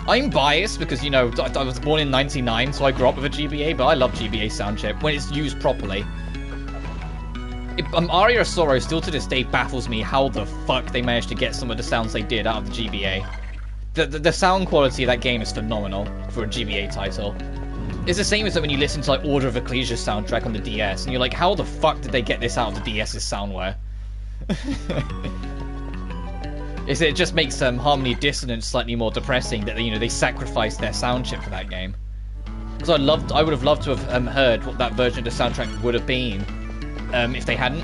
I'm biased because, I was born in '99, so I grew up with a GBA, but I love GBA sound chip when it's used properly. Aria Sorrow still to this day baffles me how the fuck they managed to get some of the sounds they did out of the GBA. The sound quality of that game is phenomenal for a GBA title. It's the same as when you listen to like Order of Ecclesia's soundtrack on the DS, and you're like, how the fuck did they get this out of the DS's soundware? It just makes Harmony Dissonance slightly more depressing that they sacrificed their sound chip for that game. Because I would have loved to have heard what that version of the soundtrack would have been if they hadn't.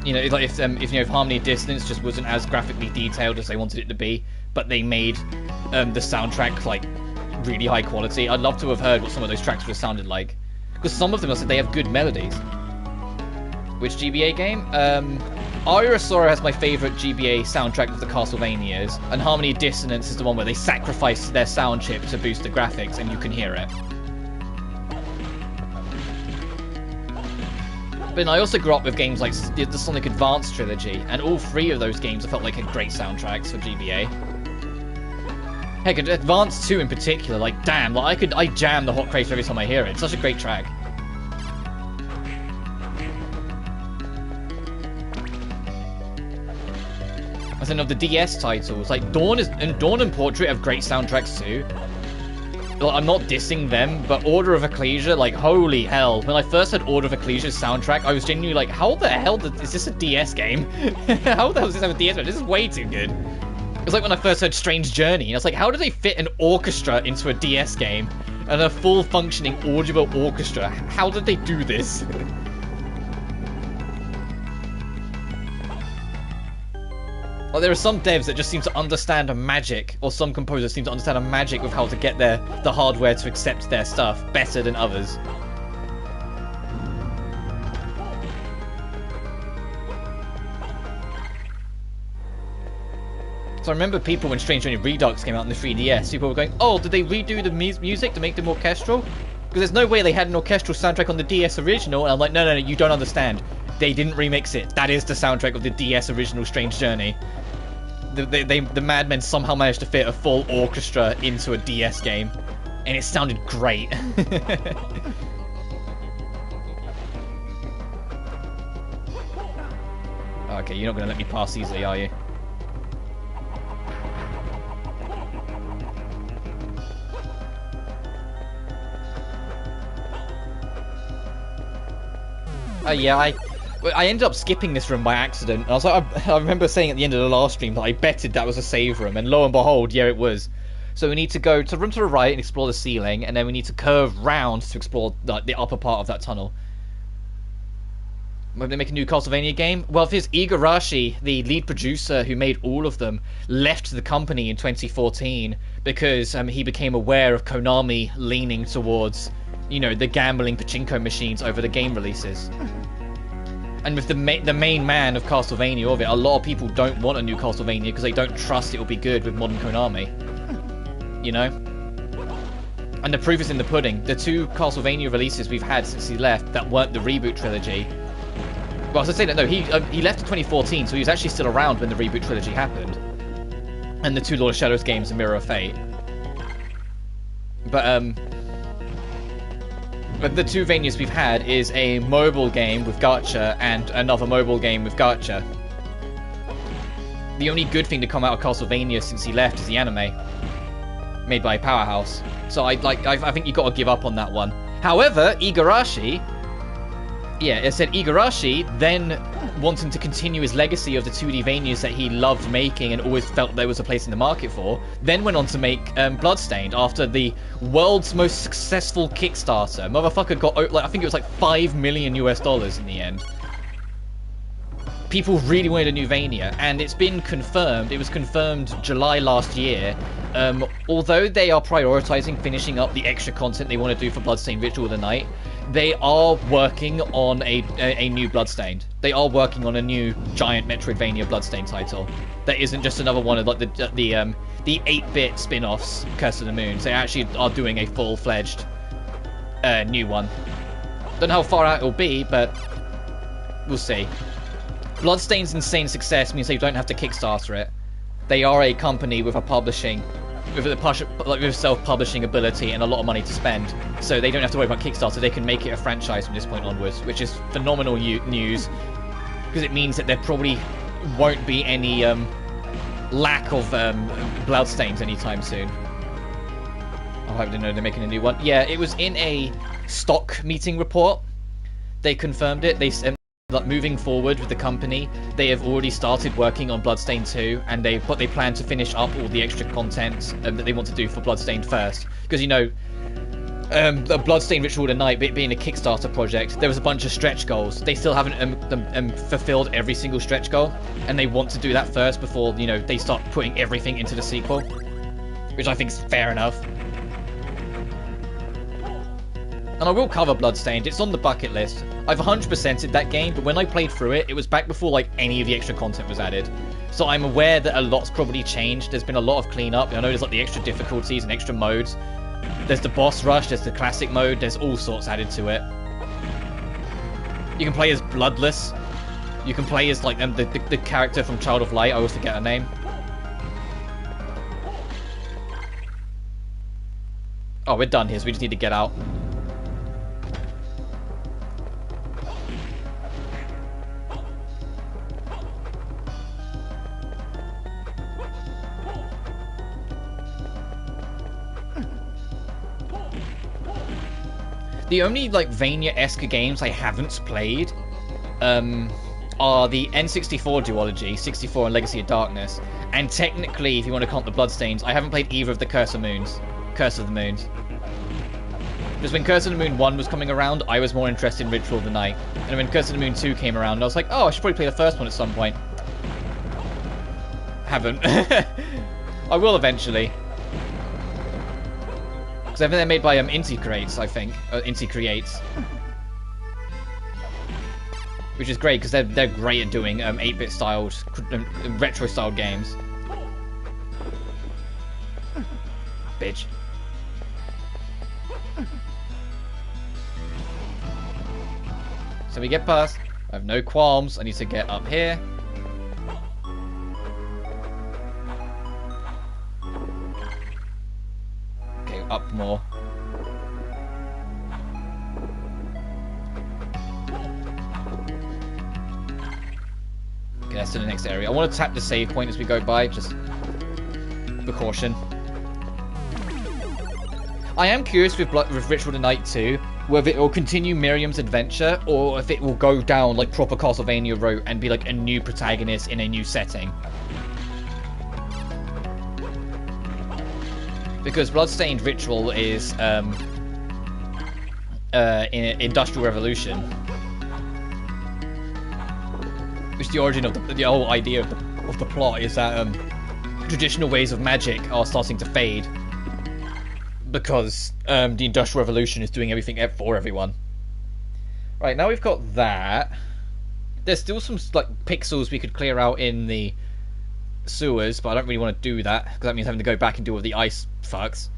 If Harmony Dissonance just wasn't as graphically detailed as they wanted it to be, but they made the soundtrack like really high quality. I'd love to have heard what some of those tracks would have sounded like, because some of them I said they have good melodies. Which GBA game? Aria Sorrow has my favourite GBA soundtrack of the Castlevanias, and Harmony Dissonance is the one where they sacrifice their sound chip to boost the graphics, and you can hear it. But I also grew up with games like the Sonic Advance trilogy, and all three of those games I felt like had great soundtracks for GBA. Heck, Advance 2 in particular, like damn, like I jam the Hot Crater every time I hear it. It's such a great track. As in of the DS titles, like Dawn and Portrait have great soundtracks too. Like, I'm not dissing them, but Order of Ecclesia, like holy hell! When I first heard Order of Ecclesia's soundtrack, I was genuinely like, how the hell is this a DS game? How the hell does this have a DS game? This is way too good. It was like when I first heard Strange Journey, and I was like, how do they fit an orchestra into a DS game? And a full functioning audible orchestra? How did they do this? Like, there are some devs that just seem to understand a magic, or some composers seem to understand a magic with how to get the hardware to accept their stuff better than others. So I remember people when Strange Journey Redux came out on the 3DS, people were going, oh, did they redo the music to make them orchestral? Because there's no way they had an orchestral soundtrack on the DS original, and I'm like, no, you don't understand. They didn't remix it. That is the soundtrack of the DS original Strange Journey. The madmen somehow managed to fit a full orchestra into a DS game, and it sounded great. Okay, you're not going to let me pass easily, are you? Yeah, I ended up skipping this room by accident. I was like, I remember saying at the end of the last stream that I betted that was a save room, and lo and behold, yeah, it was. So we need to go to the room to the right and explore the ceiling, and then we need to curve round to explore the upper part of that tunnel. When they make a new Castlevania game? Well, if it's Igarashi, the lead producer who made all of them, left the company in 2014 because he became aware of Konami leaning towards, you know, the gambling pachinko machines over the game releases. And with the main man of Castlevania of it, a lot of people don't want a new Castlevania because they don't trust it will be good with modern Konami. You know? And the proof is in the pudding. The two Castlevania releases we've had since he left that weren't the reboot trilogy. Well, as I say that, no, he left in 2014, so he was actually still around when the reboot trilogy happened. And the two Lord of Shadows games, and Mirror of Fate. But the two Vanias we've had is a mobile game with gacha and another mobile game with gacha. The only good thing to come out of Castlevania since he left is the anime, made by Powerhouse. So I think you got to give up on that one. However, Igarashi, yeah, it said Igarashi then wanting to continue his legacy of the 2D Vanias that he loved making and always felt there was a place in the market for, then went on to make Bloodstained after the world's most successful Kickstarter. Motherfucker got, like, I think it was like $5 million in the end. People really wanted a new Vania, and it's been confirmed. It was confirmed July last year. Although they are prioritizing finishing up the extra content they want to do for Bloodstained Ritual of the Night, they are working on a new Bloodstained. They are working on a new giant Metroidvania Bloodstained title. That isn't just another one of like the 8-bit spin-offs, Curse of the Moon. They actually are doing a full-fledged new one. Don't know how far out it'll be, but we'll see. Bloodstained's insane success means they don't have to Kickstarter it. They are a company with a publishing, with a self-publishing ability and a lot of money to spend, so they don't have to worry about Kickstarter. They can make it a franchise from this point onwards, which is phenomenal news, because it means that there probably won't be any lack of Bloodstains anytime soon. Oh, I didn't know they're making a new one. Yeah, it was in a stock meeting report. They confirmed it. They that moving forward with the company, they have already started working on Bloodstained 2, and they plan to finish up all the extra content that they want to do for Bloodstained first. Because, you know, the Bloodstained Ritual of the Night being a Kickstarter project, there was a bunch of stretch goals. They still haven't fulfilled every single stretch goal, and they want to do that first before, you know, they start putting everything into the sequel, which I think is fair enough. And I will cover Bloodstained. It's on the bucket list. I've 100%ed that game, but when I played through it, it was back before like any of the extra content was added. So I'm aware that a lot's probably changed. There's been a lot of cleanup. I know there's like the extra difficulties and extra modes. There's the boss rush, there's the classic mode, there's all sorts added to it. You can play as Bloodless. You can play as like the character from Child of Light. I always forget her name. Oh, we're done here, so we just need to get out. The only, like, Vania-esque games I haven't played are the N64 duology, 64 and Legacy of Darkness, and technically, if you want to count the Bloodstains, I haven't played either of the Curse of the Moons. Because when Curse of the Moon 1 was coming around, I was more interested in Ritual of the Night. And when Curse of the Moon 2 came around, I was like, oh, I should probably play the first one at some point. haven't. I will eventually. Because I think they're made by Inti Creates, I think. Inti Creates. Which is great, because they're great at doing 8-bit styled, retro styled games. Bitch. So we get past. I have no qualms. I need to get up here. Okay, up more. Okay, that's to the next area. I want to tap the save point as we go by, just for caution. I am curious with Ritual of the Night 2, whether it will continue Miriam's adventure, or if it will go down like proper Castlevania route and be like a new protagonist in a new setting. Because Bloodstained Ritual is in Industrial Revolution, which the origin of the whole idea of the plot is that traditional ways of magic are starting to fade. Because the Industrial Revolution is doing everything for everyone. Right, now we've got that. There's still some like pixels we could clear out in the sewers, but I don't really want to do that, because that means having to go back and deal with the ice fucks.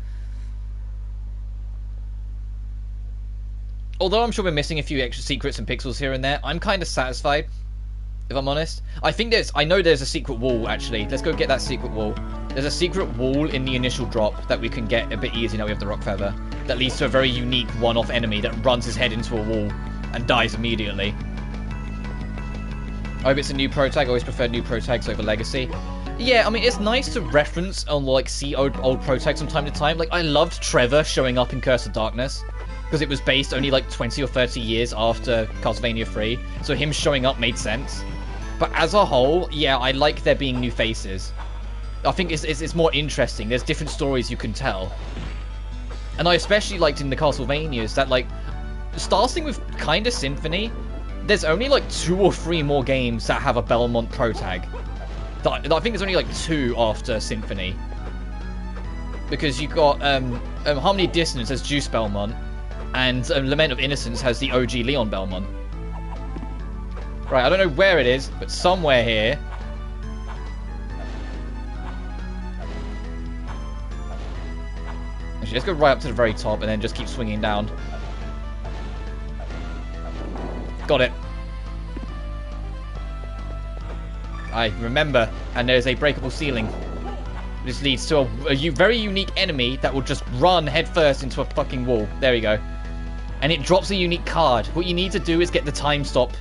Although I'm sure we're missing a few extra secrets and pixels here and there, I'm kind of satisfied, if I'm honest. I know there's a secret wall, actually. Let's go get that secret wall. There's a secret wall in the initial drop that we can get a bit easy now we have the rock feather. That leads to a very unique one-off enemy that runs his head into a wall and dies immediately. I hope it's a new protag. I always prefer new protags over legacy. Yeah, I mean, it's nice to reference and like see old protags from time to time. Like, I loved Trevor showing up in Curse of Darkness, because it was based only like 20 or 30 years after Castlevania 3, so him showing up made sense. But as a whole, yeah, I like there being new faces. I think it's more interesting. There's different stories you can tell. And I especially liked in the Castlevanias that, like, starting with kind of Symphony, there's only like 2 or 3 more games that have a Belmont protag. I think there's only like 2 after Symphony. Because you got Harmony of Dissonance has Juice Belmont, and Lament of Innocence has the OG Leon Belmont. Right, I don't know where it is, but somewhere here. Actually, let's go right up to the very top and then just keep swinging down. Got it. I remember, and there's a breakable ceiling. This leads to a very unique enemy that will just run headfirst into a fucking wall. There we go. And it drops a unique card. What you need to do is get the time stop.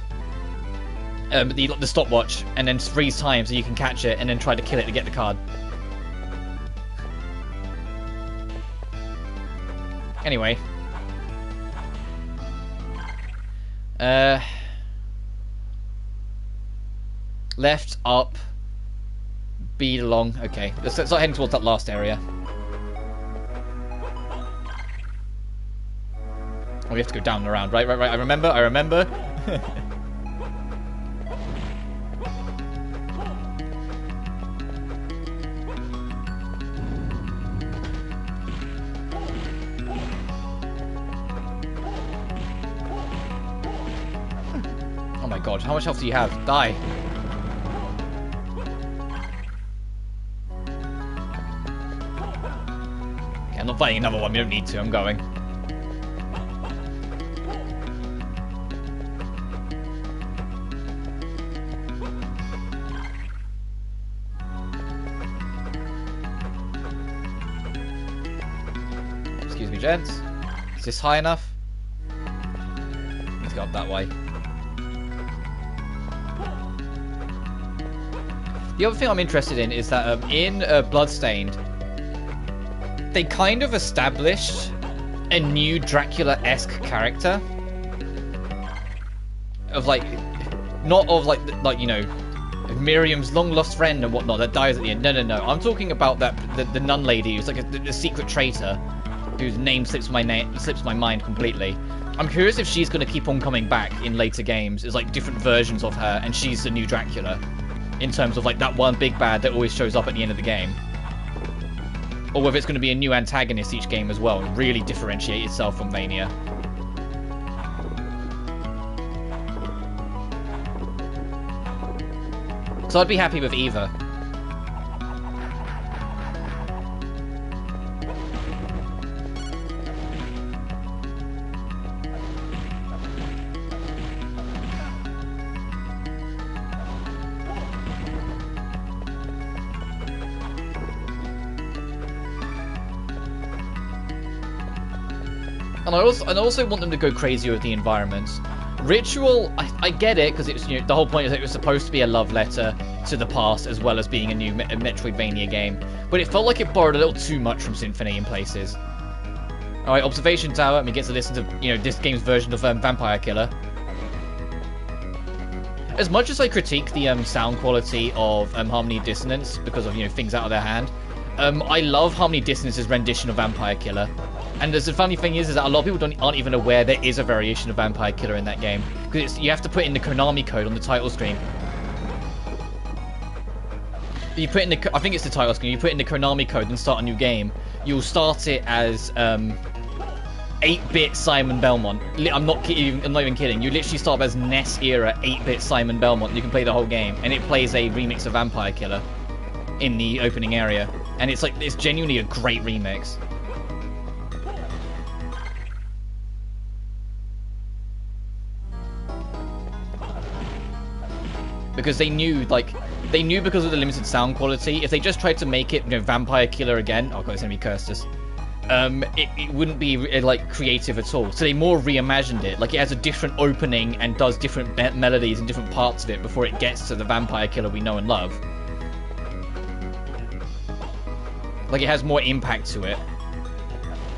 The stopwatch, and then freeze time so you can catch it and then try to kill it to get the card. Anyway. Left, up, bead along. Okay, let's start heading towards that last area. Oh, we have to go down and around. Right. I remember. Oh my god, how much health do you have? Die. Okay, I'm not fighting another one, we don't need to, I'm going. Excuse me, gents. Is this high enough? Let's go up that way. The other thing I'm interested in is that in Bloodstained, they kind of established a new Dracula-esque character. Of like, not of like you know, Miriam's long-lost friend and whatnot that dies at the end. No. I'm talking about the nun lady who's like a secret traitor, whose name slips my mind completely. I'm curious if she's going to keep on coming back in later games as like different versions of her, and she's the new Dracula. in terms of like that one big bad that always shows up at the end of the game. Or whether it's going to be a new antagonist each game as well and really differentiate itself from Vania. So I'd be happy with either. And I also want them to go crazier with the environments. Ritual, I get it, because it's, you know, the whole point is that it was supposed to be a love letter to the past as well as being a new Metroidvania game. But it felt like it borrowed a little too much from Symphony in places. Alright, Observation Tower, and we get to listen to, you know, this game's version of Vampire Killer. As much as I critique the sound quality of Harmony Dissonance because of, you know, things out of their hand, I love Harmony Dissonance's rendition of Vampire Killer. And the funny thing is that a lot of people aren't even aware there is a variation of Vampire Killer in that game. Because you have to put in the Konami code on the title screen. You put in the, I think it's the title screen, you put in the Konami code and start a new game. You'll start it as 8-bit Simon Belmont. I'm not even kidding. You literally start as NES era 8-bit Simon Belmont. You can play the whole game. And it plays a remix of Vampire Killer in the opening area. And it's like, it's genuinely a great remix. Because they knew because of the limited sound quality, if they just tried to make it, you know, Vampire Killer again, oh god, it's gonna be Cursed. It wouldn't be like creative at all. So they more reimagined it. Like it has a different opening and does different melodies and different parts of it before it gets to the Vampire Killer we know and love. Like it has more impact to it.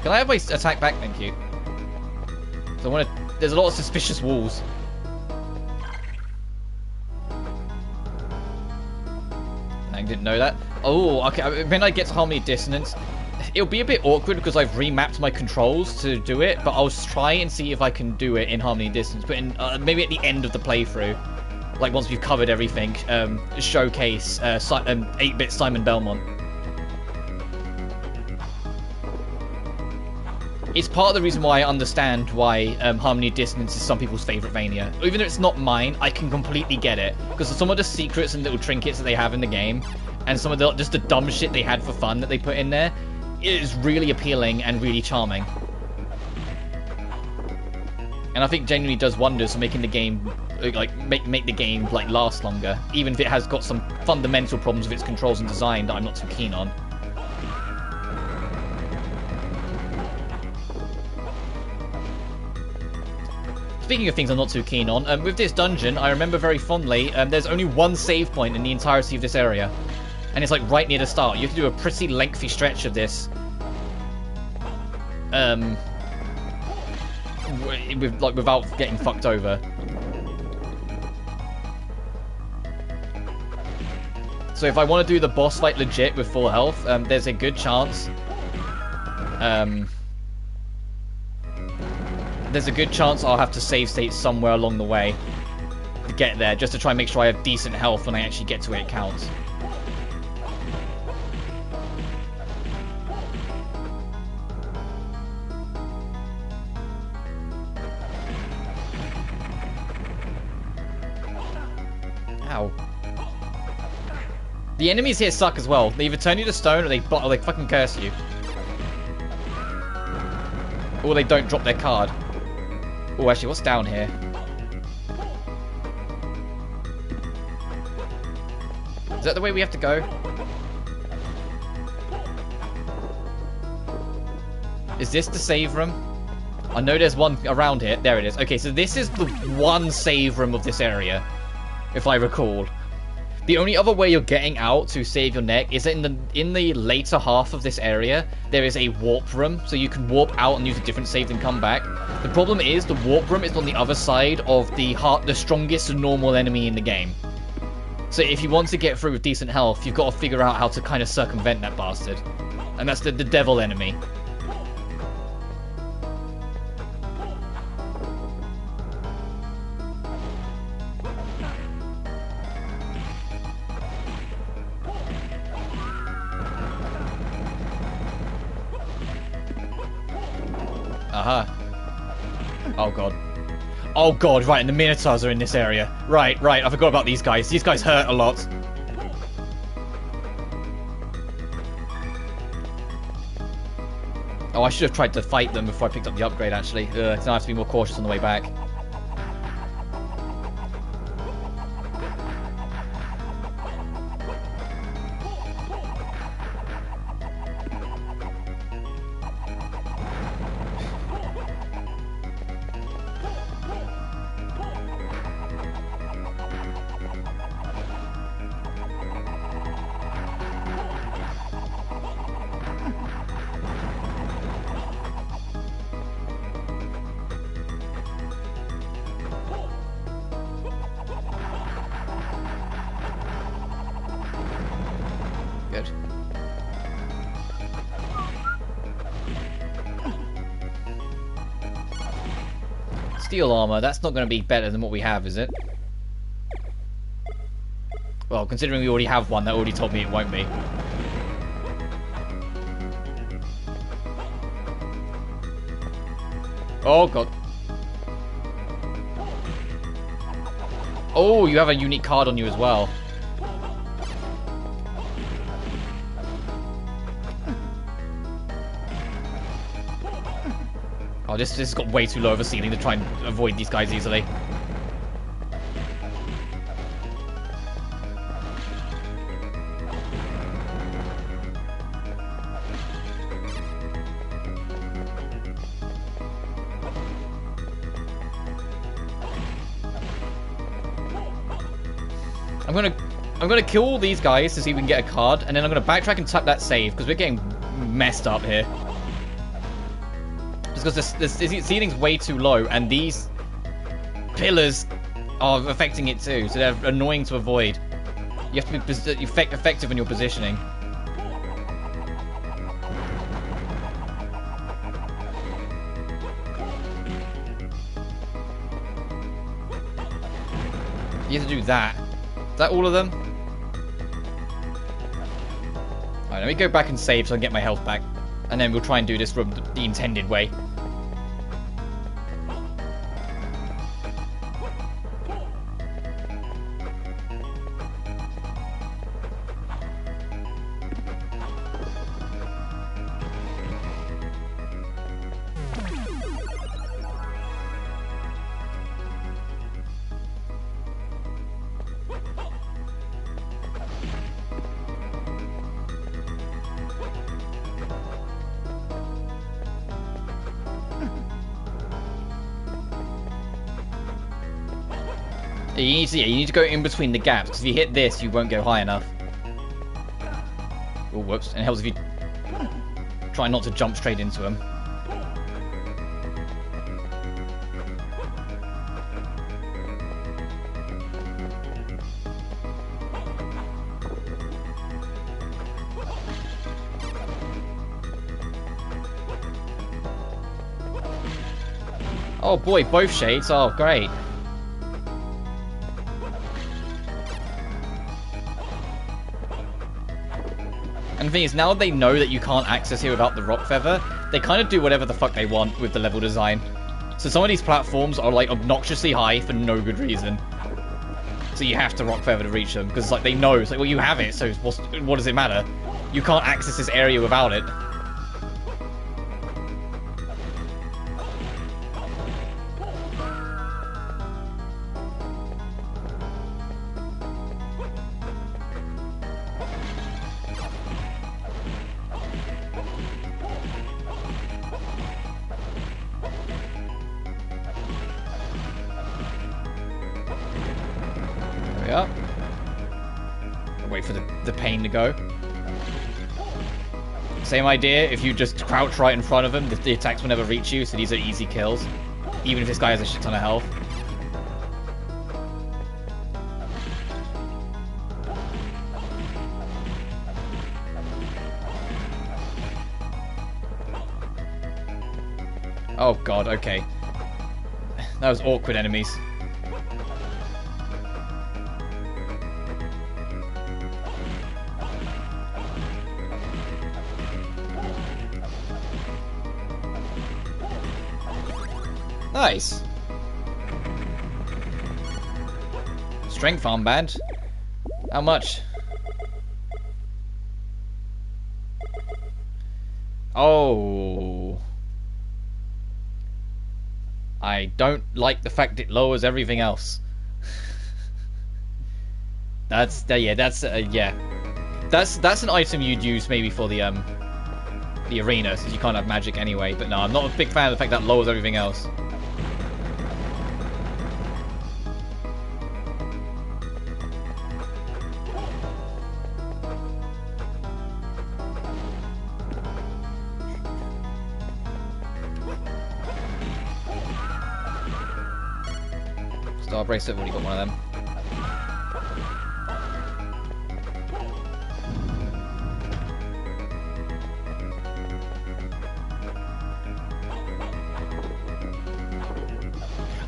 Can I have my attack back? Thank you. So I want to. There's a lot of suspicious walls. I didn't know that. Oh, okay. When I get to Harmony Dissonance, it'll be a bit awkward because I've remapped my controls to do it, but I'll try and see if I can do it in Harmony Dissonance, but in, maybe at the end of the playthrough, like once we've covered everything, showcase 8-bit Simon Belmont. It's part of the reason why I understand why Harmony Dissonance is some people's favourite Vania. Even though it's not mine, I can completely get it. Because of some of the secrets and little trinkets that they have in the game, and some of the just the dumb shit they had for fun that they put in there, it is really appealing and really charming. And I think genuinely does wonders for making the game, like, make the game, like, last longer. Even if it has got some fundamental problems with its controls and design that I'm not too keen on. Speaking of things I'm not too keen on, with this dungeon, I remember very fondly, there's only one save point in the entirety of this area. And it's like right near the start. You have to do a pretty lengthy stretch of this. Without getting fucked over. So if I want to do the boss fight legit with full health, there's a good chance. There's a good chance I'll have to save state somewhere along the way to get there, just to try and make sure I have decent health when I actually get to where it counts. Ow. The enemies here suck as well. They either turn you to stone or they fucking curse you. Or they don't drop their card. Oh, actually, what's down here? Is that the way we have to go? Is this the save room? I know there's one around here. There it is. Okay, so this is the one save room of this area, if I recall. The only other way you're getting out to save your neck is that in the later half of this area, there is a warp room, so you can warp out and use a different save and come back. The problem is the warp room is on the other side of the strongest normal enemy in the game. So if you want to get through with decent health, you've got to figure out how to kind of circumvent that bastard. And that's the devil enemy. Uh-huh. Oh, God. Oh, God, right, and the Minotaurs are in this area. Right, I forgot about these guys. These guys hurt a lot. Oh, I should have tried to fight them before I picked up the upgrade, actually. Now I have to be more cautious on the way back. Good. Steel armor, that's not going to be better than what we have, is it? Well, considering we already have one, that already told me it won't be. Oh, God. Oh, you have a unique card on you as well. Oh, this has got way too low of a ceiling to try and avoid these guys easily. I'm gonna kill all these guys to see if we can get a card, and then I'm gonna backtrack and tap that save because we're getting messed up here. Because the ceiling's way too low, and these pillars are affecting it too, so they're annoying to avoid. You have to be effective in your positioning. You have to do that. Is that all of them? Alright, let me go back and save so I can get my health back. And then we'll try and do this from the intended way. You need to go in between the gaps, because if you hit this, you won't go high enough. Oh, whoops. And it helps if you try not to jump straight into him. Oh boy, both shades. Oh, great. And the thing is, now they know that you can't access here without the rock feather, they kind of do whatever the fuck they want with the level design. So some of these platforms are like obnoxiously high for no good reason. So you have to rock feather to reach them, because like they know, it's like, well, you have it, so what does it matter? You can't access this area without it. Up. Wait for the pain to go. Same idea, if you just crouch right in front of him, the attacks will never reach you, so these are easy kills. Even if this guy has a shit ton of health. Oh god, okay. That was awkward enemies. Nice. Strength armband. How much? Oh. I don't like the fact it lowers everything else. That's yeah. That's an item you'd use maybe for the arena, since you can't have magic anyway. But no, I'm not a big fan of the fact that lowers everything else. Star bracelet, already got one of them.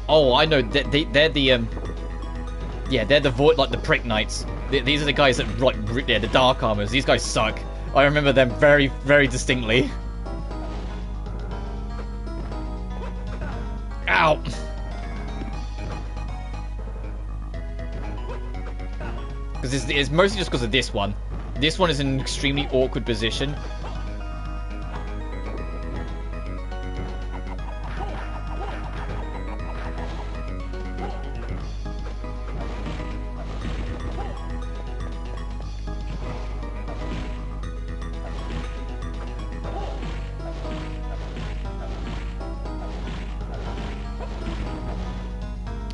Oh, I know. They're the yeah, they're the void, like the prick knights. These are the guys that yeah, the dark armors. These guys suck. I remember them very, very distinctly. Ow. Because it's mostly just because of this one. This one is in an extremely awkward position.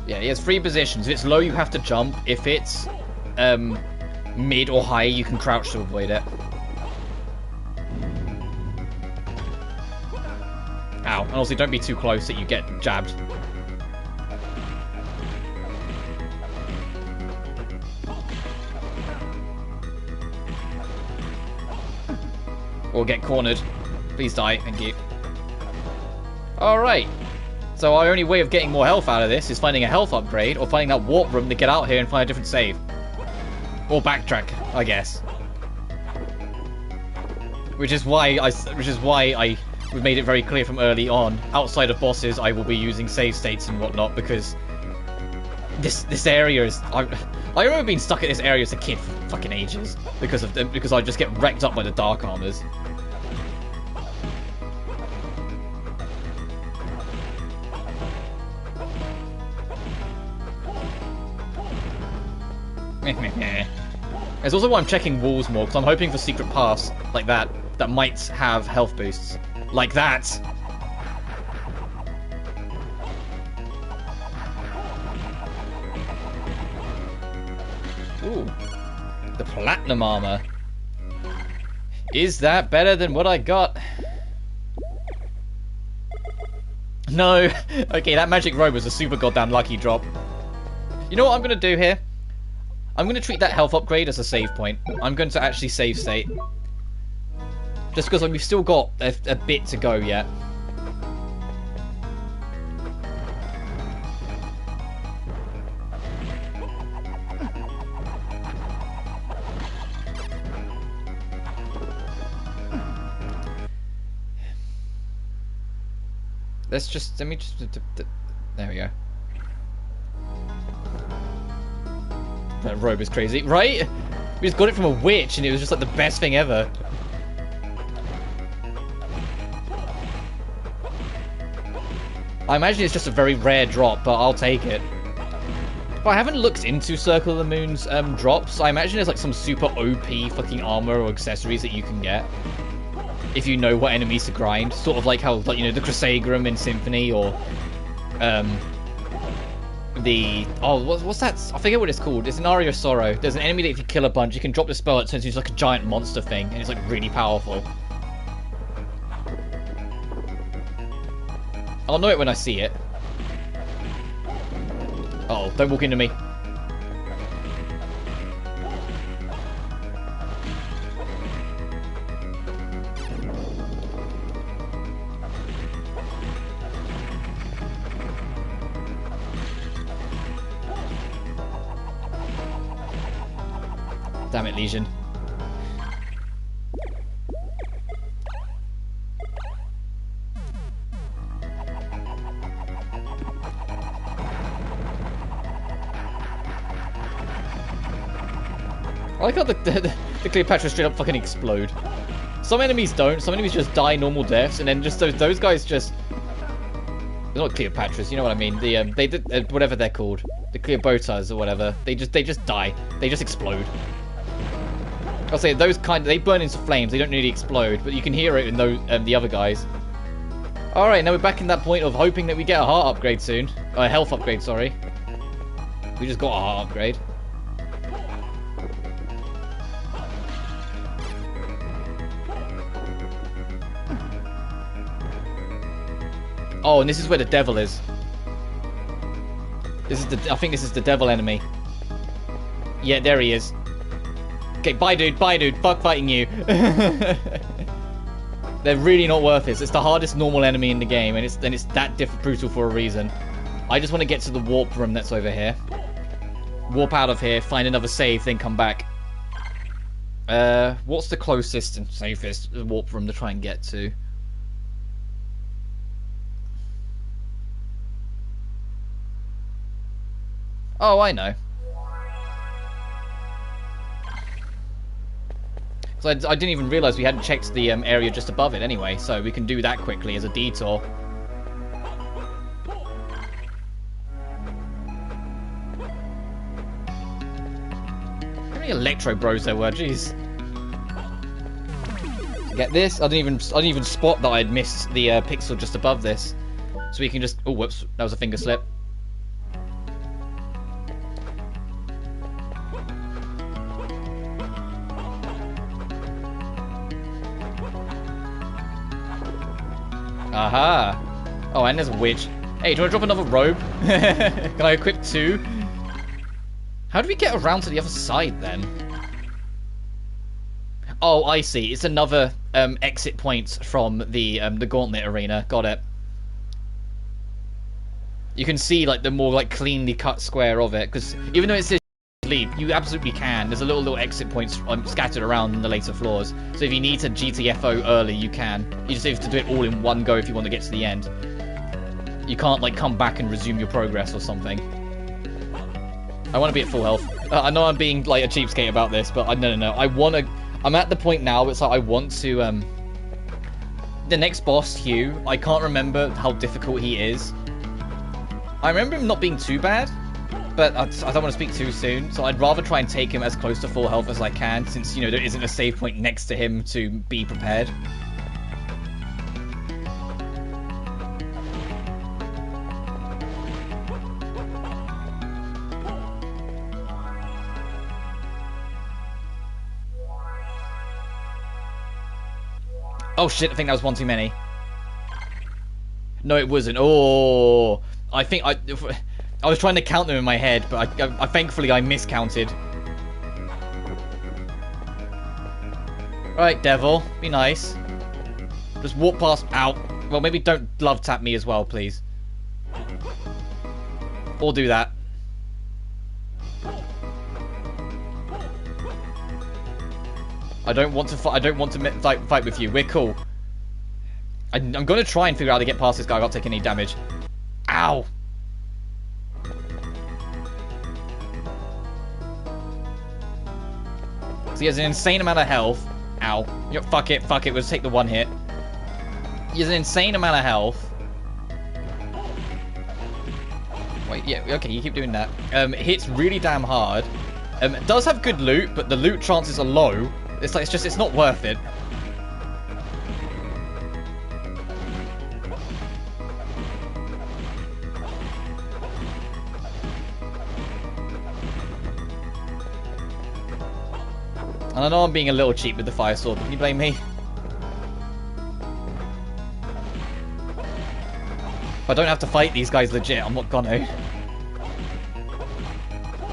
Yeah, he has 3 positions. If it's low, you have to jump. If it's mid or high, you can crouch to avoid it. Ow. And also, don't be too close that you get jabbed. Or get cornered. Please die. Thank you. Alright. So our only way of getting more health out of this is finding a health upgrade or finding that warp room to get out here and find a different save. Or backtrack, I guess. Which is why we made it very clear from early on. Outside of bosses, I will be using save states and whatnot because this area is. I remember being stuck at this area as a kid for fucking ages because I just get wrecked up by the dark armors. It's also why I'm checking walls more, because I'm hoping for secret paths like that might have health boosts. Like that! Ooh. The platinum armor. Is that better than what I got? No! Okay, that magic robe was a super goddamn lucky drop. You know what I'm gonna do here? I'm going to treat that health upgrade as a save point. I'm going to actually save state. Just because we've still got a bit to go yet. Let me just... There we go. That robe is crazy, right? We just got it from a witch and it was just like the best thing ever. I imagine it's just a very rare drop, but I'll take it. But I haven't looked into Circle of the Moon's drops. I imagine there's like some super OP fucking armor or accessories that you can get if you know what enemies to grind. Sort of like how, like, you know, the Crusagram in Symphony, or what's that? I forget what it's called. It's an Aria of Sorrow. There's an enemy that if you kill a bunch, you can drop the spell. It turns into like a giant monster thing, and it's like really powerful. I'll know it when I see it. Uh oh, don't walk into me. Damn it, Legion. I like how the Cleopatra straight up fucking explode. Some enemies don't. Some enemies just die normal deaths, and then just those guys just... They're not Cleopatras, you know what I mean. The whatever they're called, the Cleobotas or whatever. They just die. They just explode. I'll say those they burn into flames. They don't really explode, but you can hear it in those the other guys. All right, now we're back in that point of hoping that we get a heart upgrade soon. A health upgrade, sorry. We just got a heart upgrade. Oh, and this is where the devil is. I think this is the devil enemy. Yeah, there he is. Okay, bye dude, fuck fighting you. They're really not worth it. It's the hardest normal enemy in the game, and it's that brutal for a reason. I just want to get to the warp room that's over here. Warp out of here, find another save, then come back. What's the closest and safest warp room to try and get to? Oh, I know. So I didn't even realise we hadn't checked the area just above it anyway, so we can do that quickly as a detour. How many Electro Bros there were? Jeez. Get this? I didn't even spot that I'd missed the pixel just above this, so we can just. Oh, whoops! That was a finger slip. Aha! Oh, and there's a witch. Hey, do you want to drop another robe? Can I equip 2? How do we get around to the other side, then? Oh, I see. It's another exit point from the Gauntlet arena. Got it. You can see, like, the more, like, cleanly cut square of it. Because even though it says leap, you absolutely can. There's a little exit points scattered around in the later floors. So if you need to GTFO early, you can. You just have to do it all in one go if you want to get to the end. You can't, like, come back and resume your progress or something. I want to be at full health. I know I'm being, like, a cheapskate about this, but no. I want to... I'm at the point now, it's like I want to... The next boss, Hugh, I can't remember how difficult he is. I remember him not being too bad, but I don't want to speak too soon, so I'd rather try and take him as close to full health as I can, since, you know, there isn't a save point next to him to be prepared. Oh shit, I think that was one too many. No, it wasn't. Oh, I think I was trying to count them in my head, but I thankfully I miscounted. Right, devil, be nice. Just walk past. Ow. Well, maybe don't love tap me as well, please. Or do that. I don't want to fight. I don't want to fight with you. We're cool. I'm gonna try and figure out how to get past this guy without taking any damage. Ow! So he has an insane amount of health. Ow! You know, fuck it. We'll just take the one hit. He has an insane amount of health. Wait, yeah, okay, you keep doing that. It hits really damn hard. It does have good loot, but the loot chances are low. It's like it's not worth it. And I know I'm being a little cheap with the fire sword, but can you blame me? If I don't have to fight these guys legit, I'm not gonna.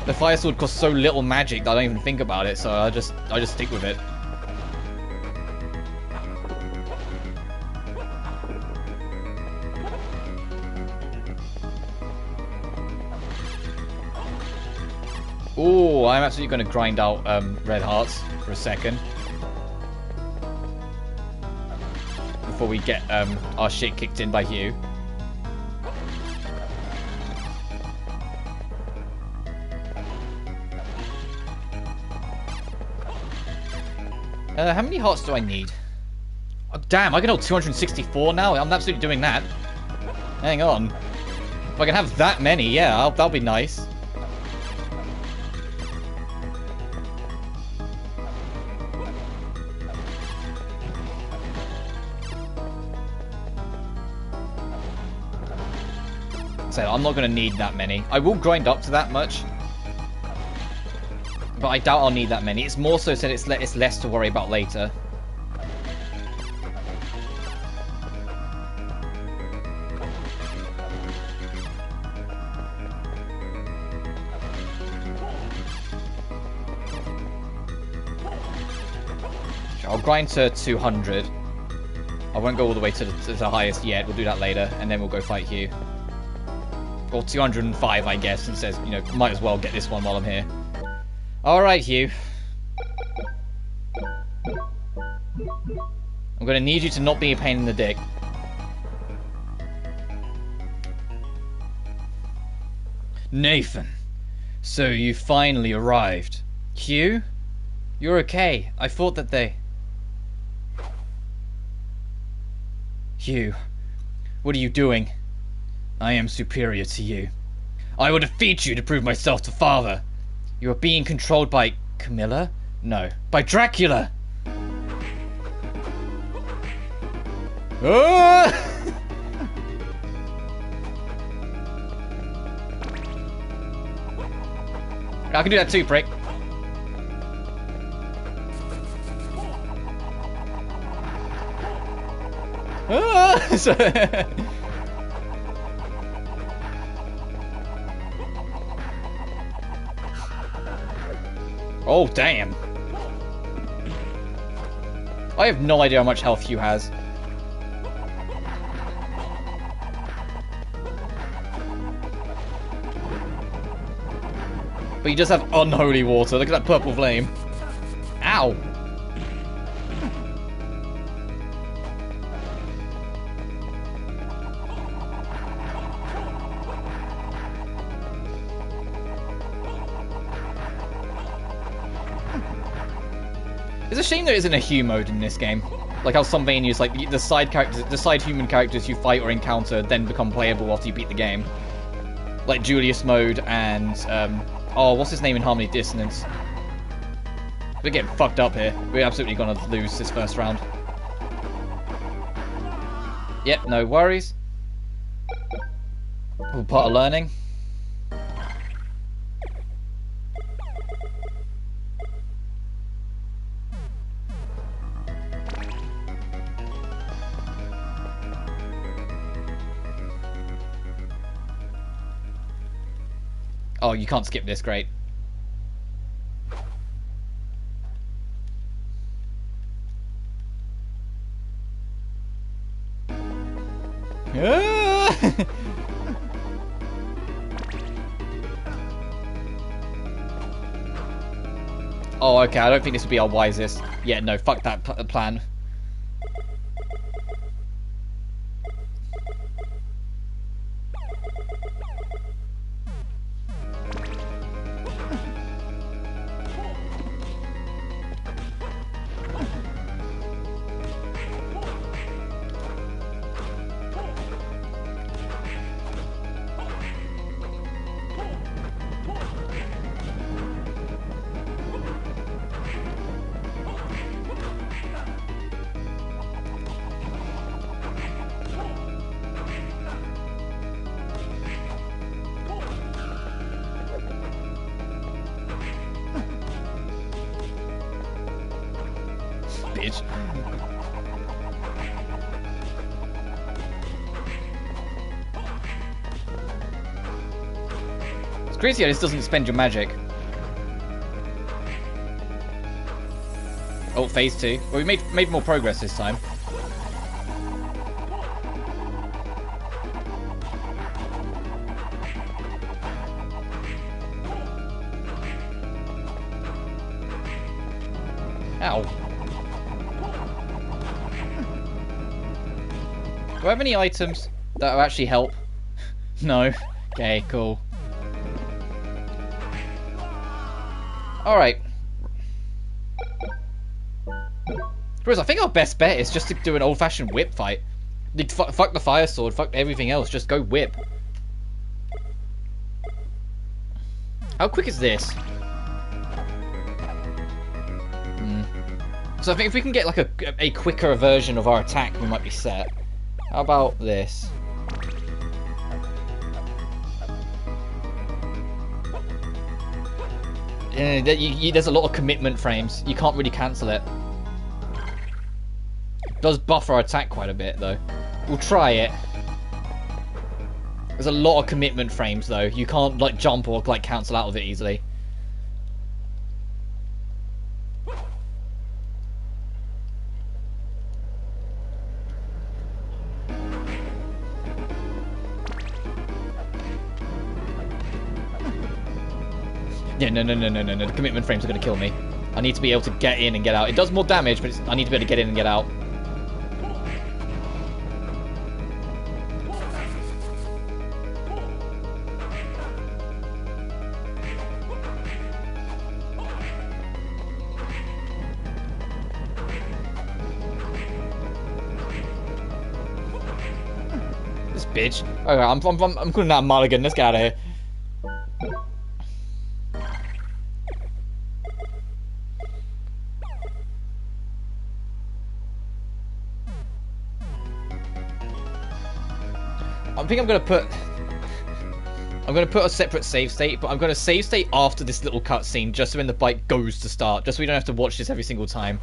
The fire sword costs so little magic that I don't even think about it, so I just stick with it. Ooh, I'm absolutely going to grind out red hearts for a second before we get our shit kicked in by Hugh. How many hearts do I need? Oh, damn, I can hold 264 now? I'm absolutely doing that. Hang on. If I can have that many, yeah, that'll be nice. So I'm not going to need that many. I will grind up to that much. But I doubt I'll need that many. It's more so that it's less to worry about later. I'll grind to 200. I won't go all the way to the highest yet. We'll do that later, and then we'll go fight Hugh. Or 205, I guess, and says, you know, might as well get this one while I'm here. Alright, Hugh. I'm gonna need you to not be a pain in the dick. Nathan. So you finally arrived. Hugh? You're okay. I thought that they... Hugh. What are you doing? I am superior to you. I will defeat you to prove myself to father. You are being controlled by Camilla? No, by Dracula! Ah! I can do that too, prick. Ah! Oh, damn. I have no idea how much health Hugh has. But he does have unholy water. Look at that purple flame. Ow. It's a shame there isn't a Hugh mode in this game. Like how some Vanias, like the side characters, the side human characters you fight or encounter then become playable after you beat the game. Like Julius mode and oh, what's his name in Harmony Dissonance? We're getting fucked up here. We're absolutely gonna lose this first round. Yep, no worries. All part of learning. Oh, you can't skip this, great. Oh, okay, I don't think this would be our wisest. Yeah, no, fuck that plan. Bitch. It's crazy how this doesn't spend your magic. Oh, phase 2. Well, we made more progress this time. Ow. Do I have any items that will actually help? No. Okay, cool. Alright. Bruce, I think our best bet is just to do an old-fashioned whip fight. Fuck the fire sword, fuck everything else, just go whip. How quick is this? So I think if we can get like a quicker version of our attack, we might be set. How about this? Yeah, there's a lot of commitment frames. You can't really cancel it. It does buff our attack quite a bit, though. We'll try it. There's a lot of commitment frames, though. You can't like jump or like cancel out of it easily. Yeah, no. The commitment frames are going to kill me. I need to be able to get in and get out. It does more damage, but I need to be able to get in and get out. This bitch. Okay, I'm calling that a mulligan. Let's get out of here. I think I'm gonna put a separate save state, but I'm gonna save state after this little cutscene, just so when the bike goes to start, just so we don't have to watch this every single time.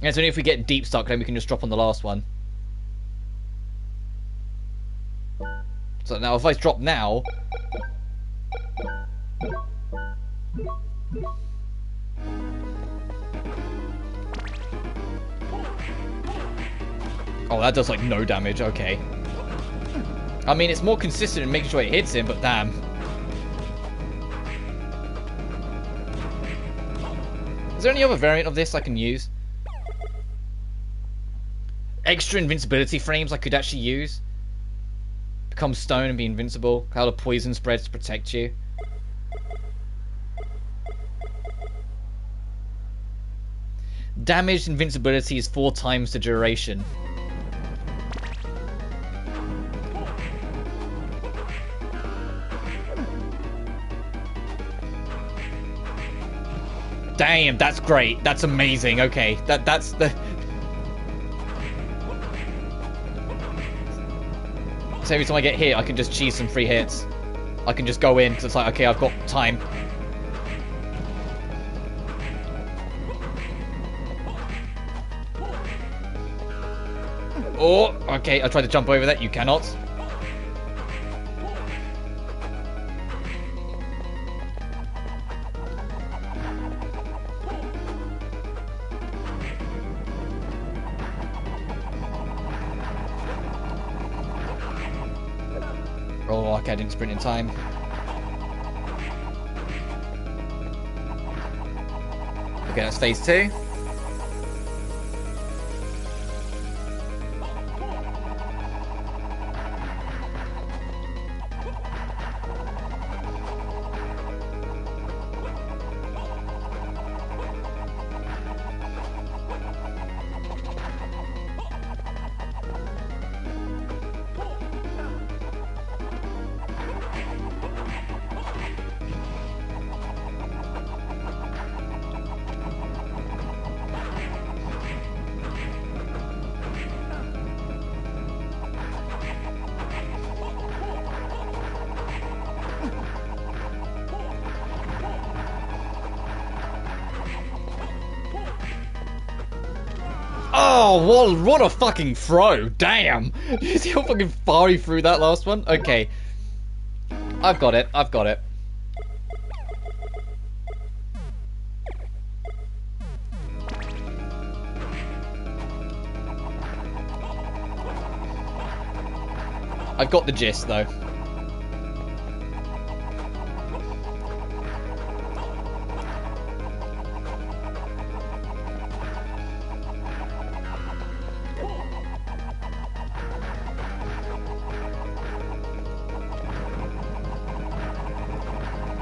And it's only if we get deep stuck, then we can just drop on the last one. So now, if I drop now, oh, that does like no damage. Okay. I mean, it's more consistent in making sure it hits him, but damn. Is there any other variant of this I can use? Extra invincibility frames I could actually use? Become stone and be invincible. How the poison spreads to protect you. Damaged invincibility is 4 times the duration. Damn, that's great. That's amazing. Okay, that's the. So every time I get hit, I can just cheese some free hits. I can just go in because it's like, okay, I've got time. Oh, okay. I tried to jump over that. You cannot. Oh, okay, I didn't sprint in time. Okay, that's phase 2. Oh, what a fucking throw. Damn. You see how fucking far he threw that last one? Okay. I've got it. I've got it. I've got the gist, though.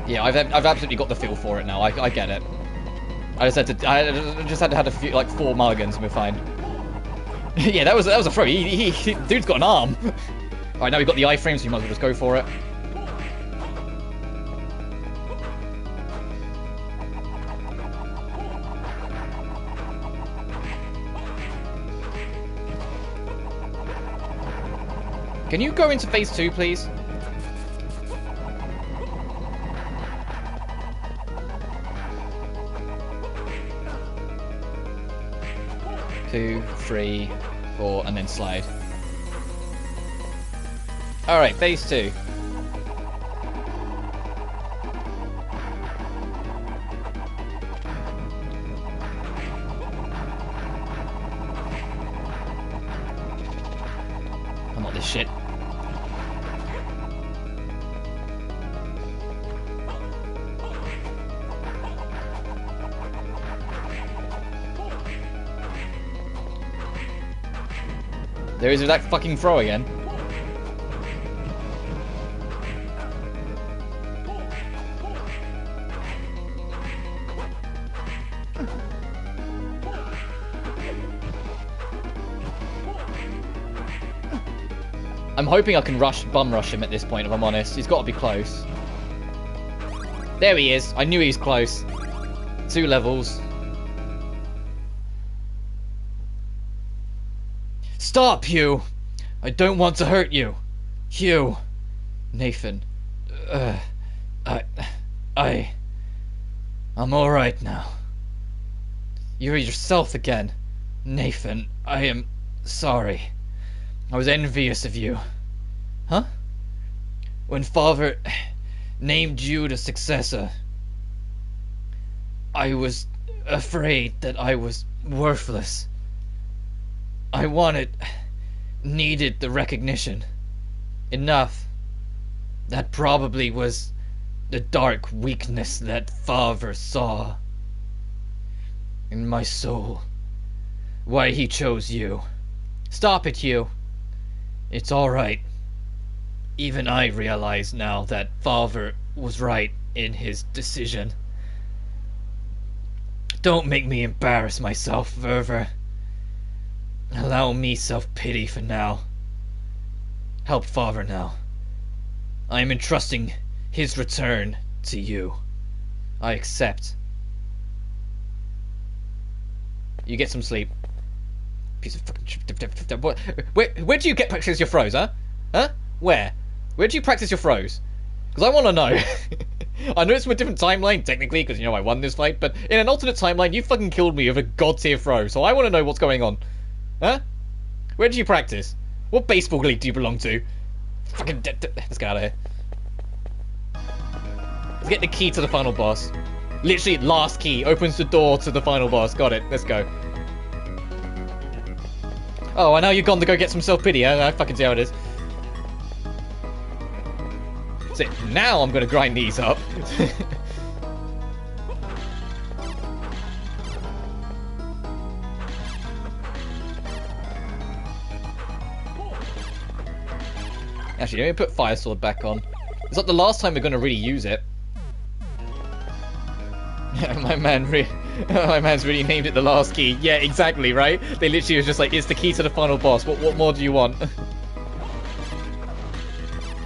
Yeah, I've absolutely got the feel for it now. I get it. I just had to have a few, like 4 mulligans and we're fine. Yeah, that was a throw. Dude's got an arm. All right, now we've got the iframe, so you might as well just go for it. Can you go into phase 2, please? Two, 3, 4, and then slide. Alright, phase 2. I'm not this shit. There is that fucking throw again. I'm hoping I can bum rush him at this point, if I'm honest. He's got to be close. There he is. I knew he was close. 2 levels. Stop, Hugh! I don't want to hurt you. Hugh. Nathan. I'm alright now. You're yourself again. Nathan, I am sorry. I was envious of you. Huh? When Father named you the successor, I was afraid that I was worthless. I needed the recognition. Enough. That probably was the dark weakness that Father saw in my soul. Why he chose you. Stop it, Hugh. It's alright. Even I realize now that Father was right in his decision. Don't make me embarrass myself further. Allow me self-pity for now. Help Father now. I am entrusting his return to you. I accept. You get some sleep. Piece of fucking... Where do you get practice your throws, huh? Huh? Where? Where do you practice your throws? Because I want to know. I know it's from a different timeline, technically, because, you know, I won this fight, but in an alternate timeline, you fucking killed me with a god-tier throw, so I want to know what's going on. Huh? Where do you practice? What baseball league do you belong to? Fucking... Let's get out of here. Let's get the key to the final boss. Literally, last key opens the door to the final boss. Got it. Let's go. Oh, I know you've gone to go get some self-pity. I fucking see how it is. So now I'm going to grind these up. Actually, let me put Fire Sword back on. It's like the last time we're going to really use it. My man's really named it the last key. Yeah, exactly, right? They literally was just like, it's the key to the final boss. What more do you want?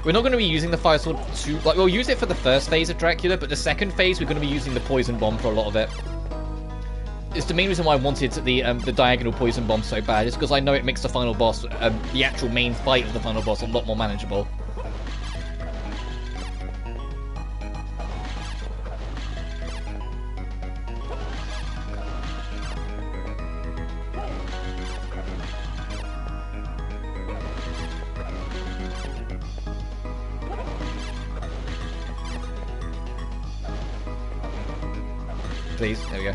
We're not going to be using the Fire Sword to... Like, we'll use it for the first phase of Dracula, but the second phase, we're going to be using the Poison Bomb for a lot of it. It's the main reason why I wanted the diagonal Poison Bomb so bad. It's because I know it makes the final boss, the actual main fight of the final boss, a lot more manageable. Please, there we go.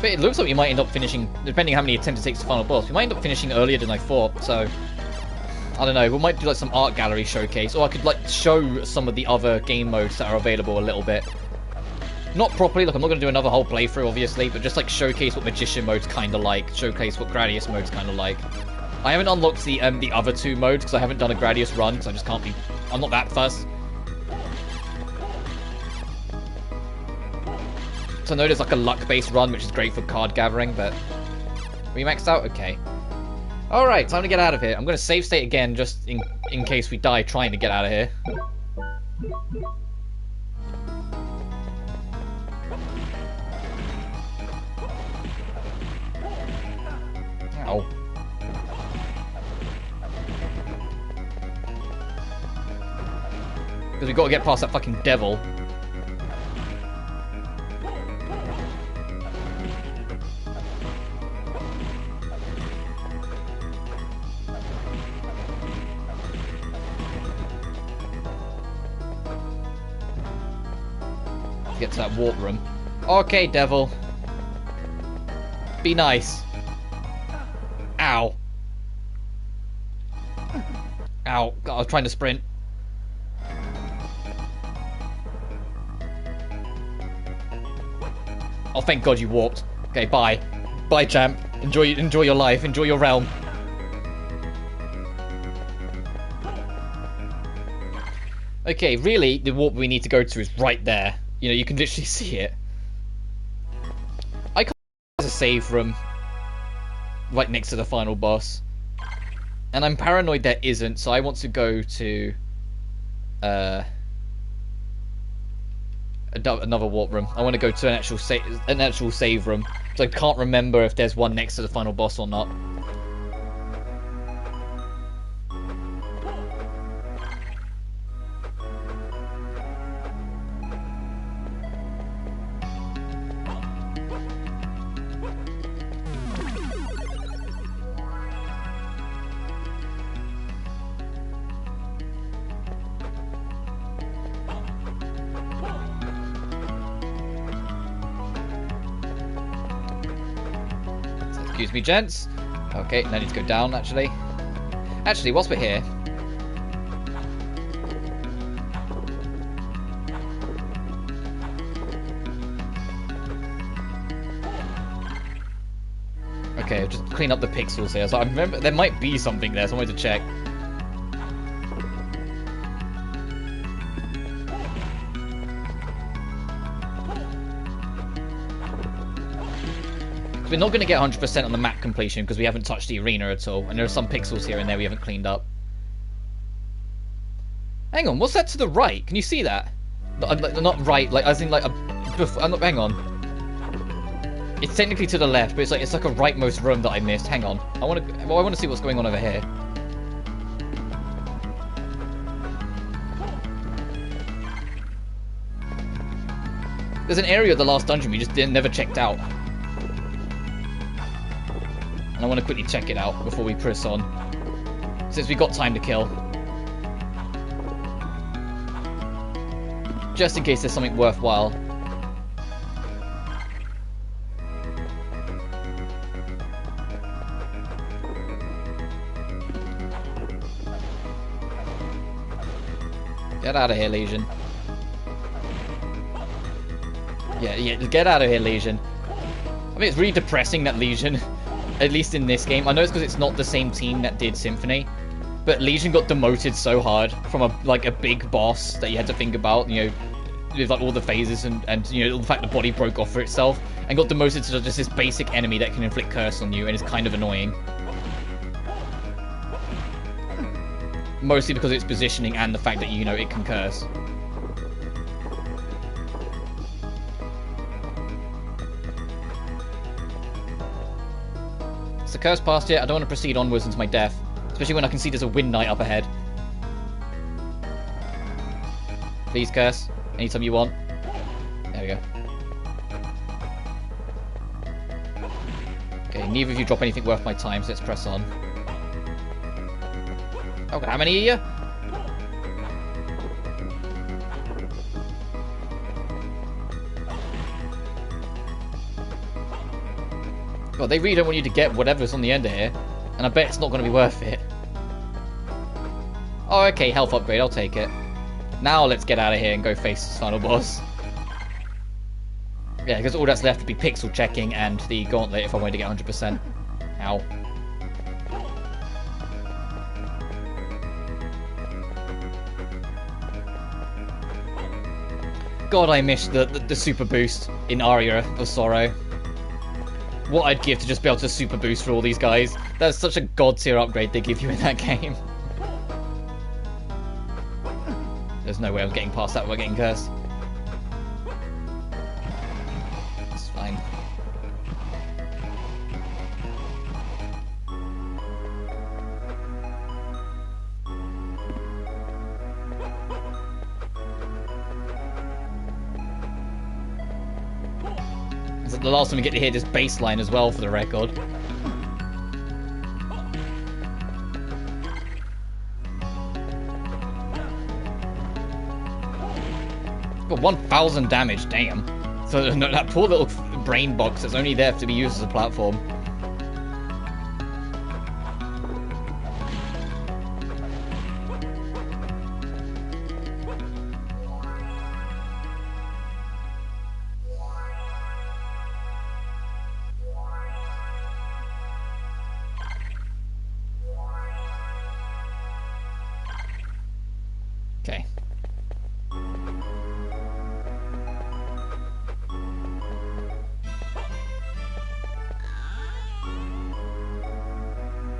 But it looks like we might end up finishing, depending how many attempts it takes to final boss, we might end up finishing earlier than I thought, so... I don't know, we might do like some art gallery showcase, or I could like show some of the other game modes that are available a little bit. Not properly, like I'm not going to do another whole playthrough obviously, but just like showcase what Magician mode's kind of like, showcase what Gradius mode's kind of like. I haven't unlocked the other 2 modes, because I haven't done a Gradius run, because I just can't be... I'm not that fussed. So I know there's like a luck-based run, which is great for card gathering, but... Are we maxed out? Okay. Alright, time to get out of here. I'm going to save state again, just in case we die trying to get out of here. Ow. Because we've got to get past that fucking devil. Get to that warp room. Okay, devil. Be nice. Ow. Ow. God, I was trying to sprint. Oh, thank God you warped. Okay, bye. Bye, champ. Enjoy your life. Enjoy your realm. Okay, really, the warp we need to go to is right there. You know, you can literally see it. I can't there's a save room right next to the final boss. And I'm paranoid there isn't, so I want to go to another warp room. I want to go to an actual save room. So I can't remember if there's one next to the final boss or not. Excuse me, gents. Okay, no need to go down, actually. Actually, whilst we're here... Okay, I'll just clean up the pixels here. So I remember there might be something there, so I wanted to check. We're not going to get 100% on the map completion because we haven't touched the arena at all, and there are some pixels here and there we haven't cleaned up. Hang on, what's that to the right? Can you see that? Not right, like as in like a. Hang on. It's technically to the left, but it's like a rightmost room that I missed. Hang on, I want to see what's going on over here. There's an area of the last dungeon we just never checked out. I want to quickly check it out before we press on, since we've got time to kill. Just in case there's something worthwhile. Get out of here, Legion. Yeah, get out of here, Legion. I mean, it's really depressing that Legion... At least in this game. I know it's because it's not the same team that did Symphony, but Legion got demoted so hard from a big boss that you had to think about, you know, with like all the phases and you know, the fact the body broke off for itself, and got demoted to just this basic enemy that can inflict curse on you, and is kind of annoying. Mostly because of its positioning and the fact that, you know, it can curse. The curse past yet. I don't want to proceed onwards into my death, especially when I can see there's a Wind Knight up ahead. Please curse anytime you want. There we go. Okay, neither of you drop anything worth my time, so let's press on. Okay, how many are you? God, they really don't want you to get whatever's on the end of here, and I bet it's not going to be worth it. Oh, okay, health upgrade, I'll take it. Now let's get out of here and go face this final boss. Yeah, because all that's left would be pixel checking and the Gauntlet if I wanted to get 100%. Ow. God, I miss the super boost in Aria of Sorrow. What I'd give to just be able to super boost for all these guys. That's such a god tier upgrade they give you in that game. There's no way I'm getting past that without getting cursed. It's fine. It's the last time we get to hear this bass line as well, for the record. Got 1,000 damage, damn. So that poor little brain box that's only there to be used as a platform. Okay.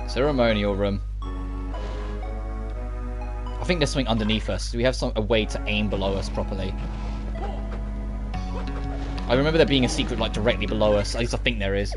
Ceremonial room. I think there's something underneath us. Do we have a way to aim below us properly? I remember there being a secret like directly below us. At least I think there is.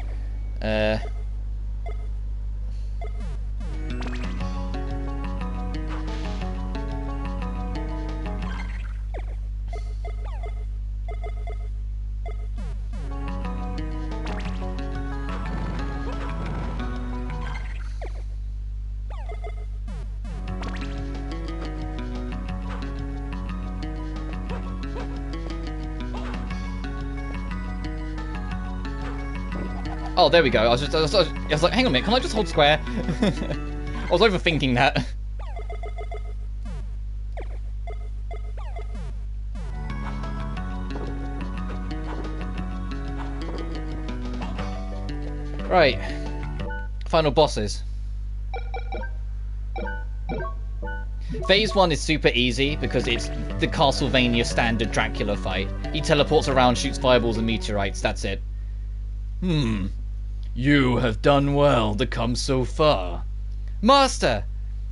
Oh, there we go. I was like, hang on a minute, can I just hold square? I was overthinking that. Right. Final bosses. Phase 1 is super easy because it's the Castlevania standard Dracula fight. He teleports around, shoots fireballs and meteorites, that's it. You have done well to come so far. Master!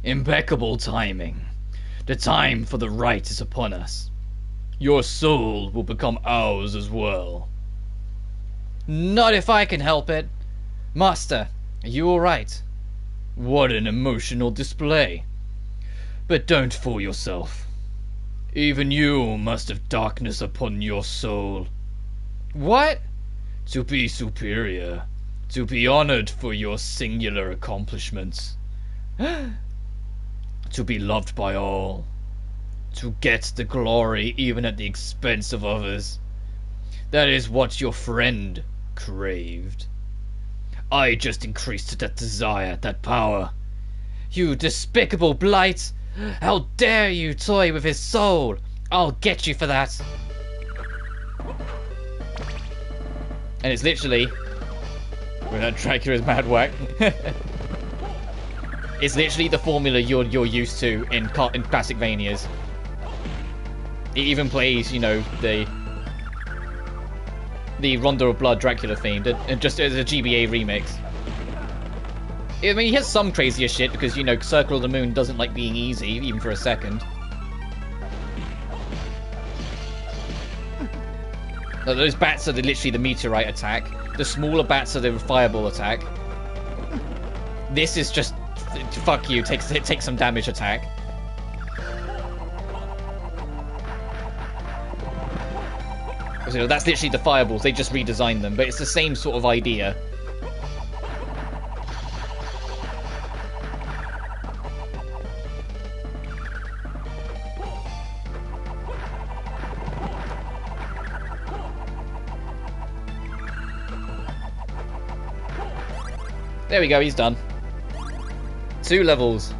Impeccable timing. The time for the rite is upon us. Your soul will become ours as well. Not if I can help it. Master, are you alright? What an emotional display. But don't fool yourself. Even you must have darkness upon your soul. What? To be superior. To be honored for your singular accomplishments. To be loved by all. To get the glory even at the expense of others. That is what your friend craved. I just increased that desire, that power. You despicable blight! How dare you toy with his soul! I'll get you for that! And it's literally... when that Dracula's mad whack. It's literally the formula you're used to in Castlevanias. It even plays, you know, the Rondo of Blood Dracula theme, just as a GBA remix. I mean, he has some crazier shit because, you know, Circle of the Moon doesn't like being easy, even for a second. No, those bats are literally the meteorite attack. The smaller bats are the fireball attack. This is just fuck you, take some damage attack. So, you know, that's literally the fireballs. They just redesigned them, but it's the same sort of idea. There we go, he's done. 2 levels.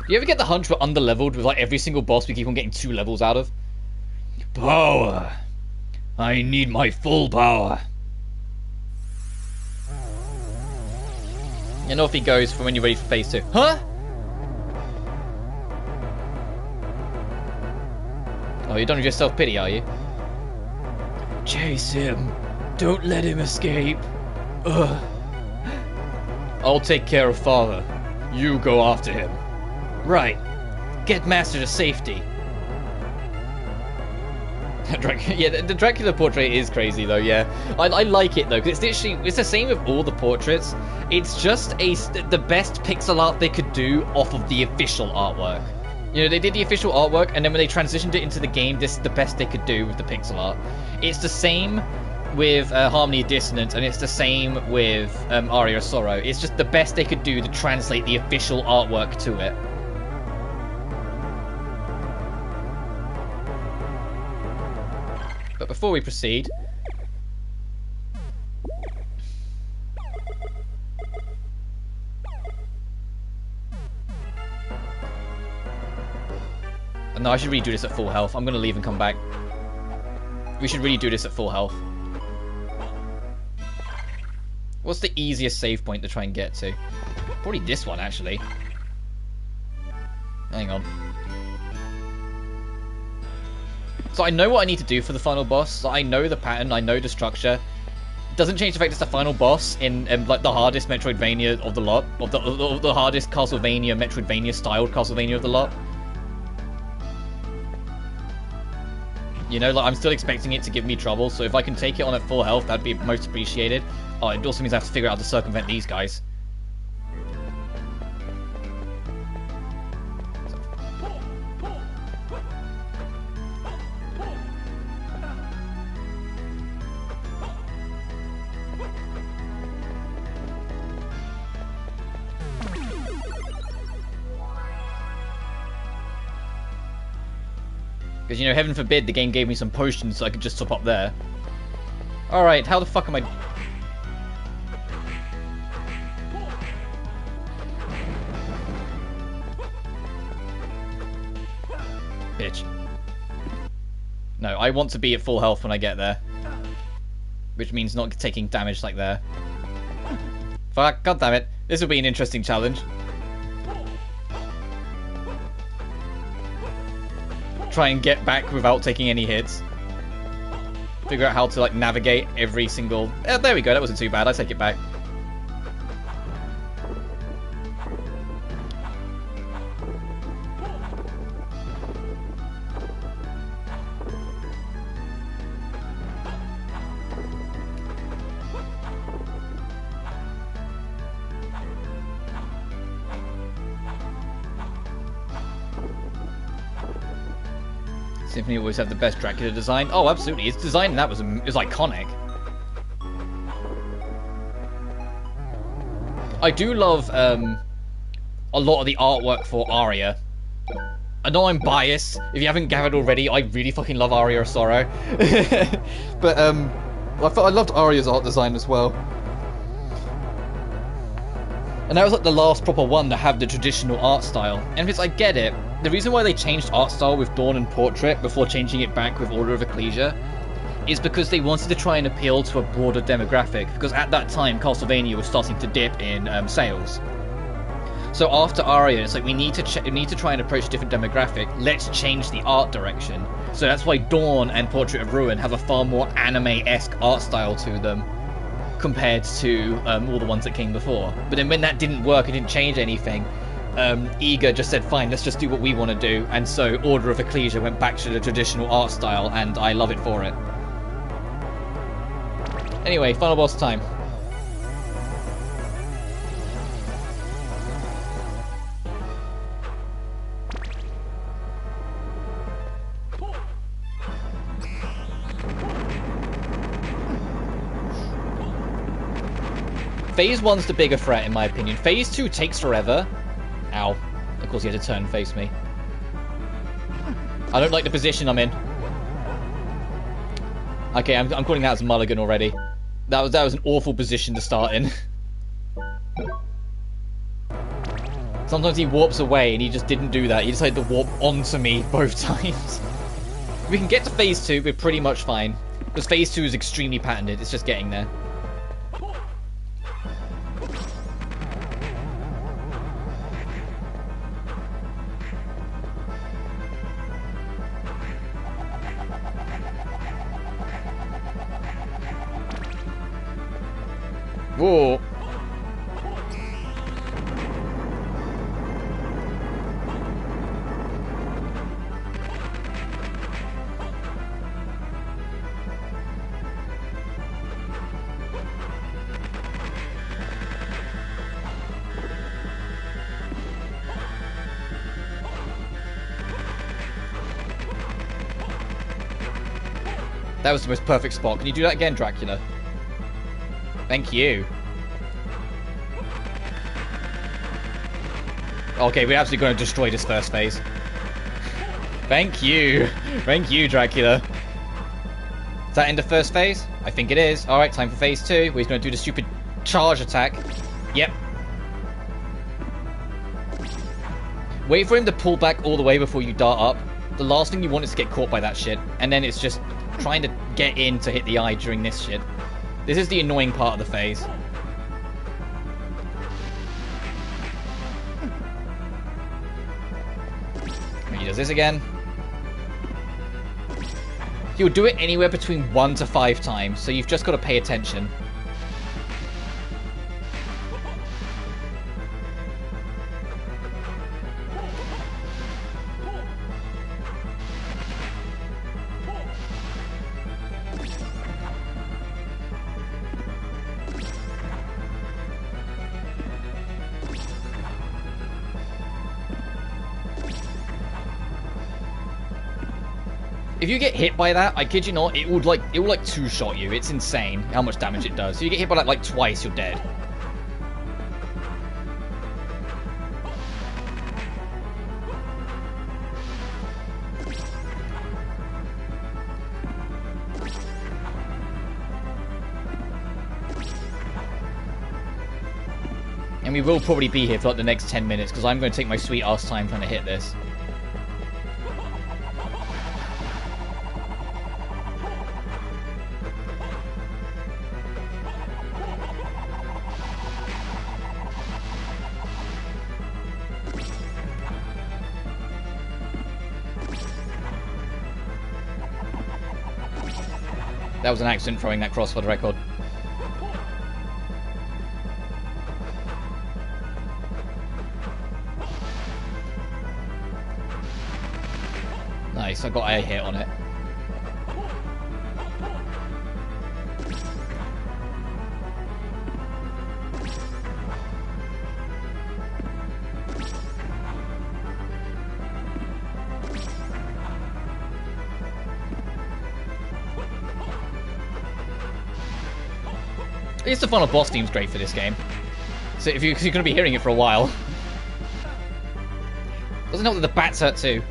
You ever get the hunch we're under-leveled with like every single boss we keep on getting 2 levels out of? Power! I need my full power. And off he goes for when you're ready for phase 2. Huh? Oh, you're done with your self-pity, are you? Chase him. Don't let him escape. Ugh. I'll take care of father. You go after him. Right. Get Master to safety. Yeah, the Dracula portrait is crazy though, yeah. I like it though, because it's the same with all the portraits. It's just the best pixel art they could do off of the official artwork. You know, they did the official artwork, and then when they transitioned it into the game, this is the best they could do with the pixel art. It's the same with Harmony of Dissonance, and it's the same with Aria of Sorrow. It's just the best they could do to translate the official artwork to it. But before we proceed... No, I should really do this at full health. I'm going to leave and come back. We should really do this at full health. What's the easiest save point to try and get to? Probably this one, actually. Hang on. So I know what I need to do for the final boss. So I know the pattern, I know the structure. It doesn't change the fact it's the final boss in like the hardest Metroidvania of the lot. Of the hardest Castlevania, Metroidvania-styled Castlevania of the lot. You know, like, I'm still expecting it to give me trouble, so if I can take it on at full health, that'd be most appreciated. Oh, it also means I have to figure out how to circumvent these guys. Because, you know, heaven forbid the game gave me some potions so I could just top up there. Alright, how the fuck am I... Bitch. No, I want to be at full health when I get there. Which means not taking damage like there. Fuck, goddammit. This will be an interesting challenge. Try and get back without taking any hits. Figure out how to, like, navigate every single... there we go, that wasn't too bad, I take it back. Symphony always have the best Dracula design. Oh, absolutely. Its design in that was iconic. I do love a lot of the artwork for Aria. I know I'm biased. If you haven't gathered already, I really fucking love Aria of Sorrow. But I loved Aria's art design as well. And that was like the last proper one to have the traditional art style. And because I get it, the reason why they changed art style with Dawn and Portrait before changing it back with Order of Ecclesia is because they wanted to try and appeal to a broader demographic. Because at that time, Castlevania was starting to dip in sales. So after Aria, it's like we need to try and approach a different demographic. Let's change the art direction. So that's why Dawn and Portrait of Ruin have a far more anime-esque art style to them compared to all the ones that came before. But then when that didn't work, it didn't change anything, Eager just said, fine, let's just do what we want to do. And so Order of Ecclesia went back to the traditional art style, and I love it for it. Anyway, final boss time. Phase 1's the bigger threat, in my opinion. Phase 2 takes forever. Ow. Of course, he had to turn and face me. I don't like the position I'm in. Okay, I'm calling that as mulligan already. That was an awful position to start in. Sometimes he warps away, and he just didn't do that. He decided to warp onto me both times. If we can get to Phase 2, we're pretty much fine. Because Phase 2 is extremely patented. It's just getting there. That was the most perfect spot. Can you do that again, Dracula? Thank you. Okay, we're absolutely going to destroy this first phase. Thank you. Thank you, Dracula. Is that in the first phase? I think it is. Alright, time for phase 2. We're going to do the stupid charge attack. Yep. Wait for him to pull back all the way before you dart up. The last thing you want is to get caught by that shit. And then it's just trying to get in to hit the eye during this shit. This is the annoying part of the phase. He does this again. He'll do it anywhere between 1 to 5 times, so you've just got to pay attention. If you get hit by that, I kid you not, it would like two-shot you. It's insane how much damage it does. So you get hit by that like twice, you're dead. And we will probably be here for like the next 10 minutes because I'm going to take my sweet ass time trying to hit this. That was an accident throwing that cross for the record. Nice, I got a hit on it. I guess the final boss theme's great for this game. So if you're going to be hearing it for a while. Doesn't help that the bats hurt too.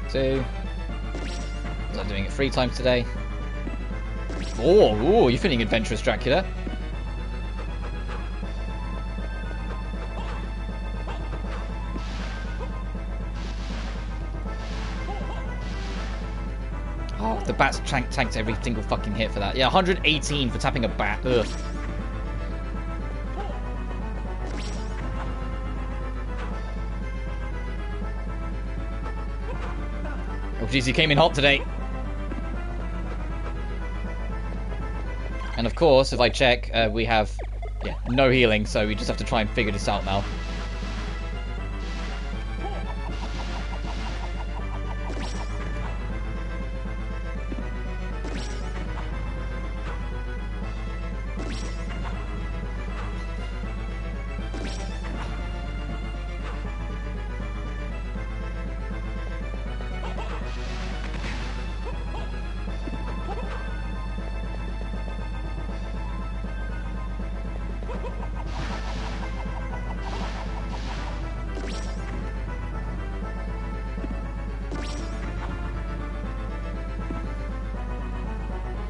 Two. Was I doing it 3 times today? Oh, you're feeling adventurous, Dracula. Oh, the bats tanked every single fucking hit for that. Yeah, 118 for tapping a bat. Ugh. Oh jeez, he came in hot today. And of course, if I check, we have no healing, so we just have to try and figure this out now.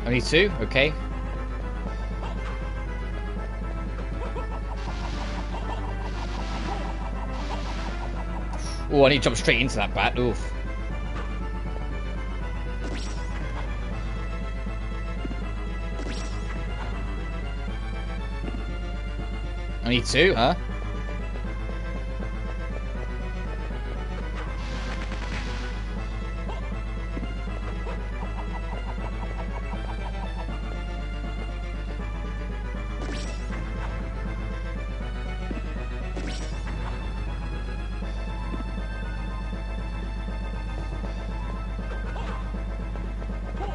Only 2? Okay. Oh, I need to jump straight into that bat. Oof. Only 2, huh?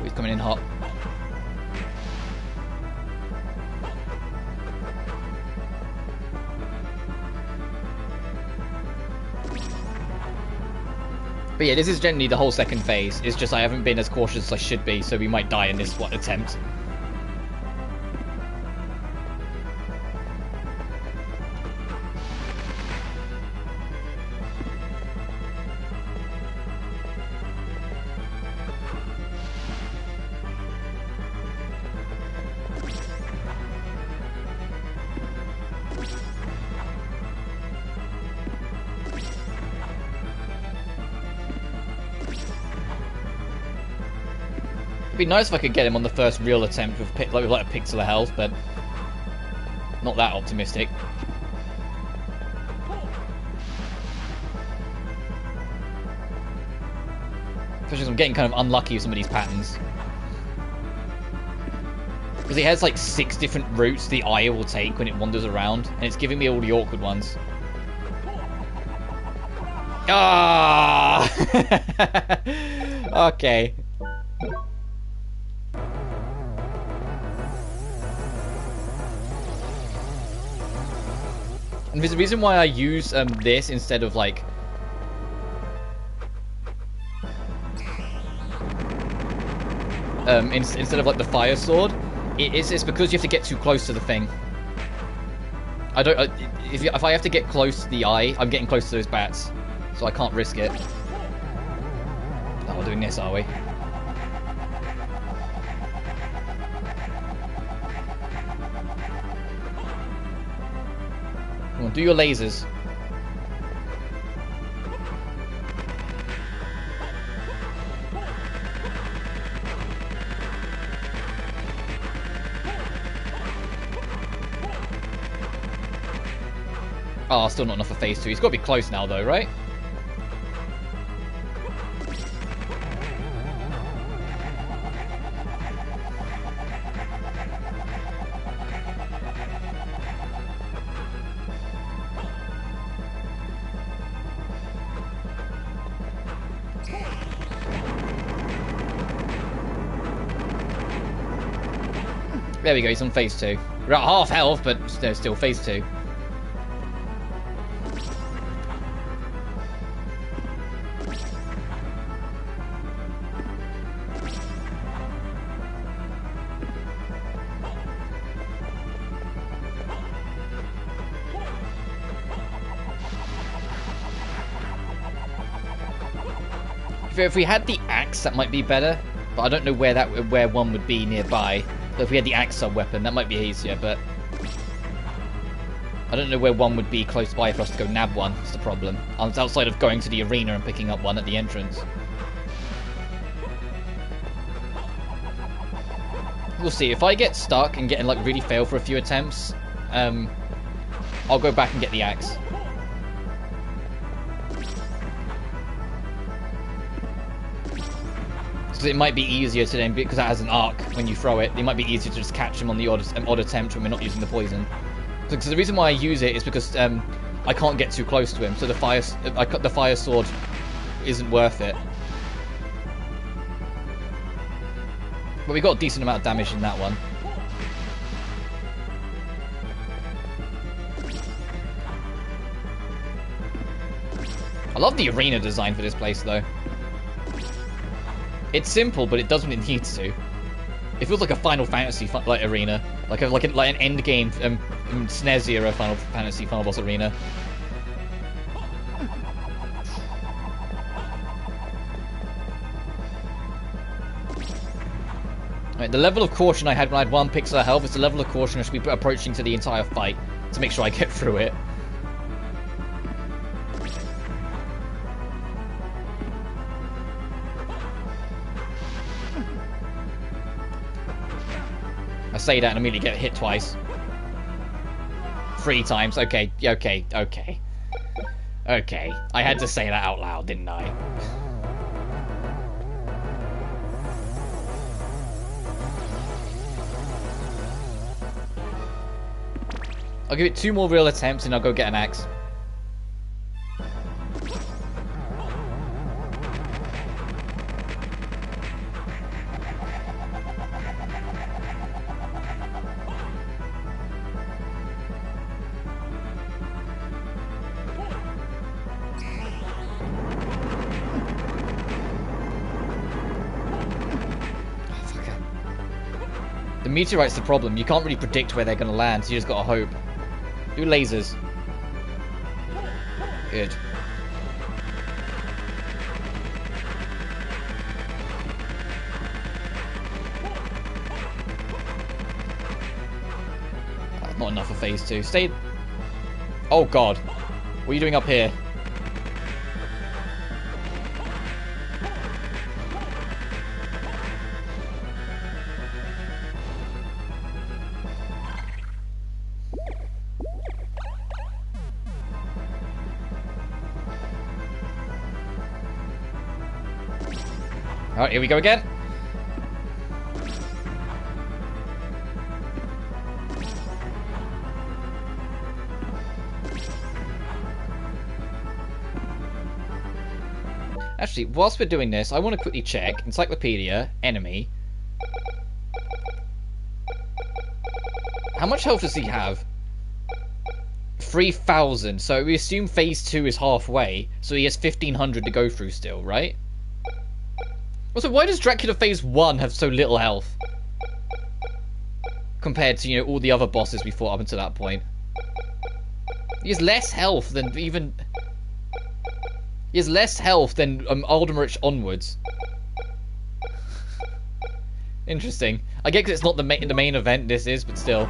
He's coming in hot. But yeah, this is generally the whole second phase. It's just I haven't been as cautious as I should be, so we might die in this attempt. It'd be nice if I could get him on the first real attempt with like a pixel of health, but not that optimistic. Especially as I'm getting kind of unlucky with some of these patterns. Because he has like 6 different routes the eye will take when it wanders around, and it's giving me all the awkward ones. Ah! Okay. And there's a reason why I use this instead of like instead of like the fire sword. It's because you have to get too close to the thing. I don't if I have to get close to the eye, I'm getting close to those bats, so I can't risk it. Oh, we're doing this, are we? Come on, do your lasers. Oh, still not enough for phase 2. He's got to be close now, though, right? There we go, he's on phase 2. We're at half health, but no, still phase 2. If we had the axe, that might be better, but I don't know where one would be nearby. But if we had the axe sub-weapon, that might be easier, but I don't know where one would be close by for us to go nab one. That's the problem. Outside of going to the arena and picking up one at the entrance. We'll see. If I get stuck and like really fail for a few attempts, I'll go back and get the axe. It might be easier to then, because that has an arc when you throw it, it might be easier to just catch him on the odd attempt when we're not using the poison. Because the reason why I use it is because I can't get too close to him, so the fire sword isn't worth it. But we got a decent amount of damage in that one. I love the arena design for this place, though. It's simple, but it does what it needs to. It feels like a Final Fantasy like arena, like an end game SNES era Final Fantasy final boss arena. Right, the level of caution I had when I had 1 pixel of health is the level of caution I should be approaching to the entire fight to make sure I get through it. I say that and immediately get hit twice. 3 times. Okay, okay, okay. Okay. I had to say that out loud, didn't I? I'll give it 2 more real attempts and I'll go get an axe. The meteorite's the problem. You can't really predict where they're going to land, so you just got to hope. Do lasers. Good. Not enough for phase 2. Stay... Oh god. What are you doing up here? Alright, here we go again. Actually, whilst we're doing this, I want to quickly check. Encyclopedia, enemy. How much health does he have? 3,000. So we assume phase 2 is halfway. So he has 1,500 to go through still, right? Also, why does Dracula phase 1 have so little health? Compared to, you know, all the other bosses we fought up until that point. He has less health than even... He has less health than Aldermich onwards. Interesting. I get because it's not the main event this is, but still.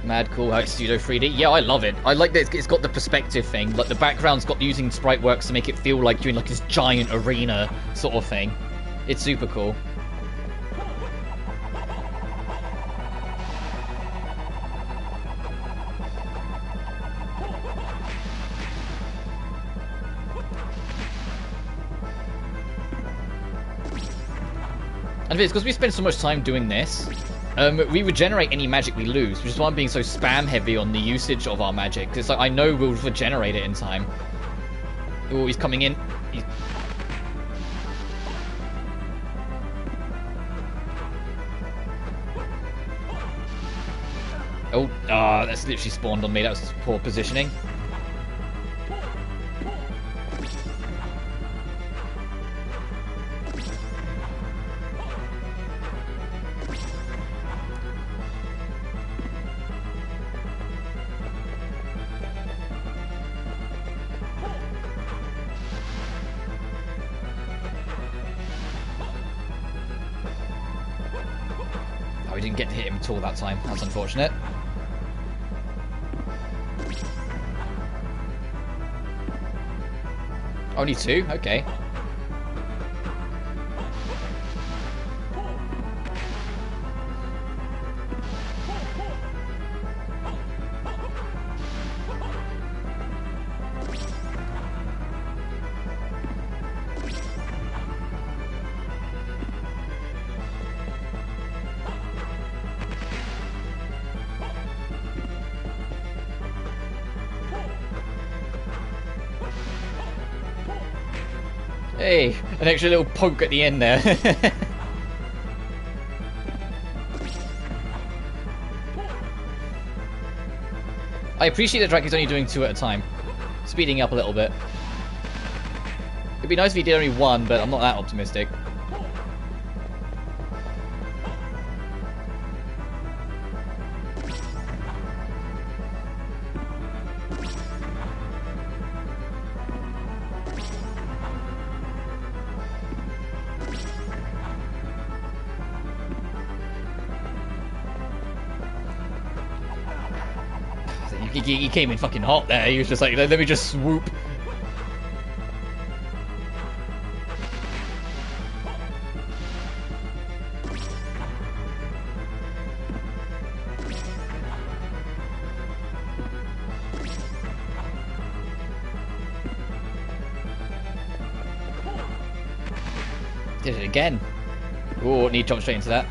Mad cool how it's pseudo 3D. Yeah, I love it. I like that it's got the perspective thing. Like the background's got using sprite works to make it feel like you're in like this giant arena sort of thing. It's super cool. And it's because we spend so much time doing this. We regenerate any magic we lose, which is why I'm being so spam heavy on the usage of our magic. Because like, I know we'll regenerate it in time. Oh, he's coming in. Oh, that's literally spawned on me. That was poor positioning. Didn't get to hit him at all that time. That's unfortunate. Only 2? Okay. Hey, an extra little poke at the end there. I appreciate that Drake's only doing 2 at a time. Speeding up a little bit. It'd be nice if he did only 1, but I'm not that optimistic. He came in fucking hot there. He was just like, let me just swoop. Did it again. Oh, need to jump straight into that.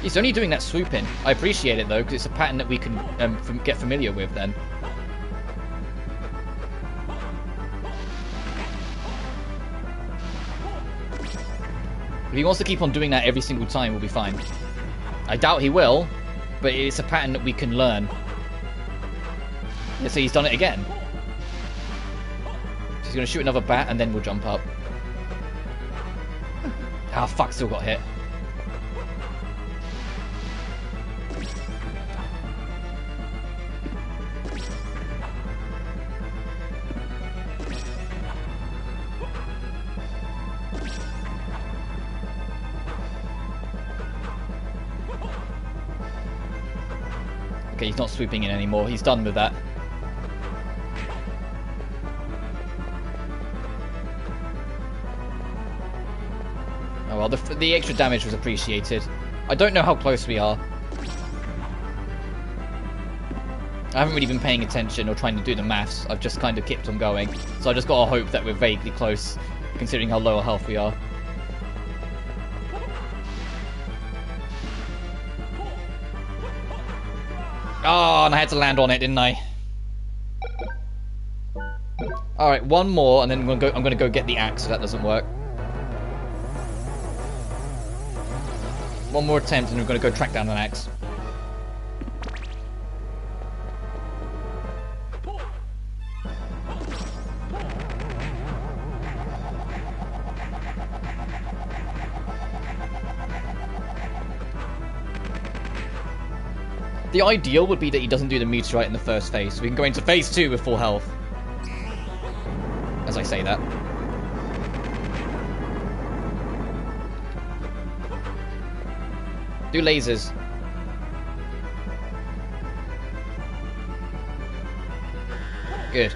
He's only doing that swooping. I appreciate it, though, because it's a pattern that we can get familiar with, then. If he wants to keep on doing that every single time, we'll be fine. I doubt he will, but it's a pattern that we can learn. Let's say he's done it again. So he's going to shoot another bat, and then we'll jump up. Ah, fuck, still got hit. Okay, he's not swooping in anymore. He's done with that. Oh well, the extra damage was appreciated. I don't know how close we are. I haven't really been paying attention or trying to do the maths. I've just kind of kept on going. So I just got to hope that we're vaguely close, considering how low our health we are. Oh, and I had to land on it, didn't I? Alright, one more, and then I'm gonna go get the axe if that doesn't work. One more attempt, and we're gonna go track down an axe. The ideal would be that he doesn't do the meteorite in the first phase, so we can go into phase 2 with full health. As I say that. Do lasers. Good.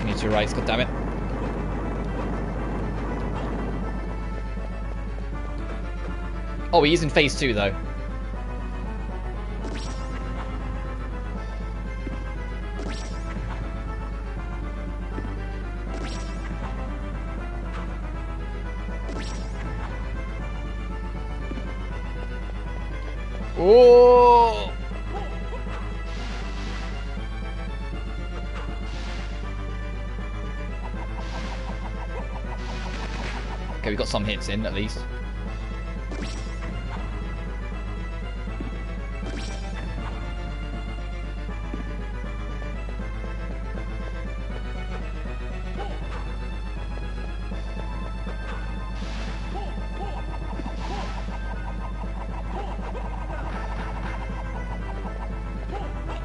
Meteorites, goddammit. Oh, he is in phase 2 though. Oh! Okay, we got some hits in, at least.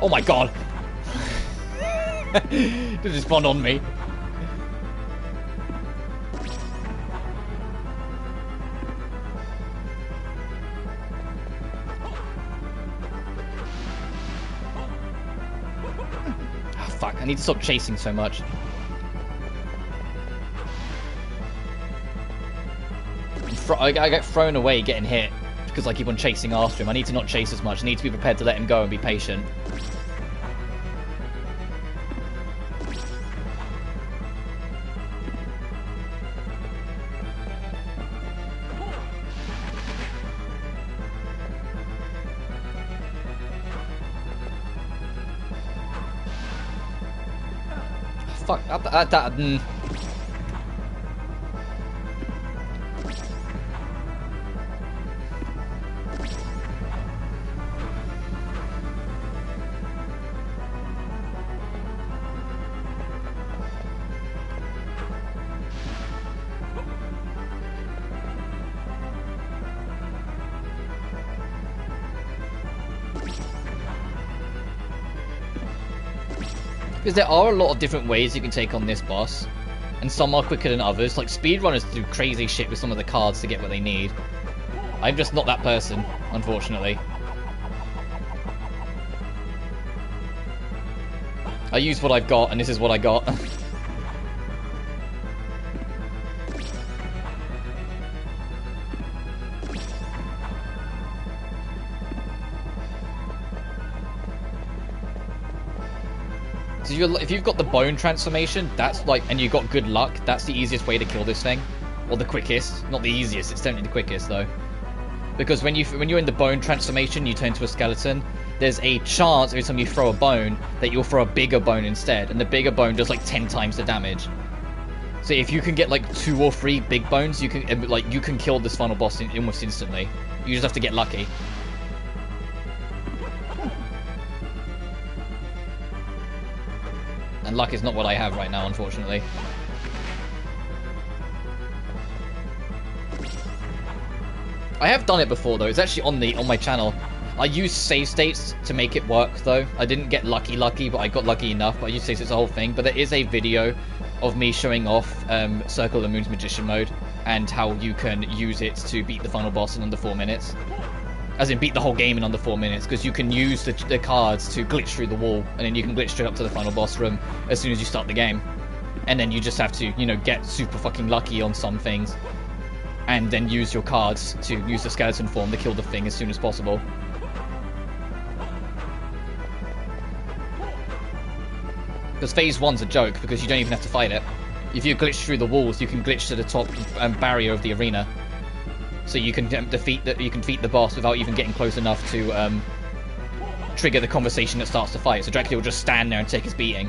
Oh my god! They just spawned on me. Fuck, I need to stop chasing so much. I get thrown away getting hit because I keep on chasing after him. I need to not chase as much. I need to be prepared to let him go and be patient. Fuck, because there are a lot of different ways you can take on this boss, and some are quicker than others. Like speedrunners do crazy shit with some of the cards to get what they need. I'm just not that person. unfortunately. I used what I've got, and this is what I got. So if you've got the bone transformation, that's like, and you've got good luck, that's the easiest way to kill this thing. Or the quickest. Not the easiest, it's definitely the quickest, though. Because when you're in the bone transformation, you turn into a skeleton, there's a chance every time you throw a bone that you'll throw a bigger bone instead, and the bigger bone does like 10 times the damage. So if you can get like 2 or 3 big bones, you can kill this final boss almost instantly. You just have to get lucky. And luck is not what I have right now, unfortunately. I have done it before though. It's actually on my channel. I used save states to make it work though. I didn't get lucky, but I got lucky enough. But I used save states the whole thing. But there is a video of me showing off Circle of the Moon's Magician mode and how you can use it to beat the final boss in under 4 minutes. As in beat the whole game in under 4 minutes, because you can use the cards to glitch through the wall, and then you can glitch straight up to the final boss room as soon as you start the game. And then you just have to, you know, get super fucking lucky on some things, and then use your cards to use the skeleton form to kill the thing as soon as possible. Because phase 1's a joke, because you don't even have to fight it. If you glitch through the walls, you can glitch to the top barrier of the arena. So you can defeat the boss without even getting close enough to trigger the conversation that starts the fight. So Dracula will just stand there and take his beating.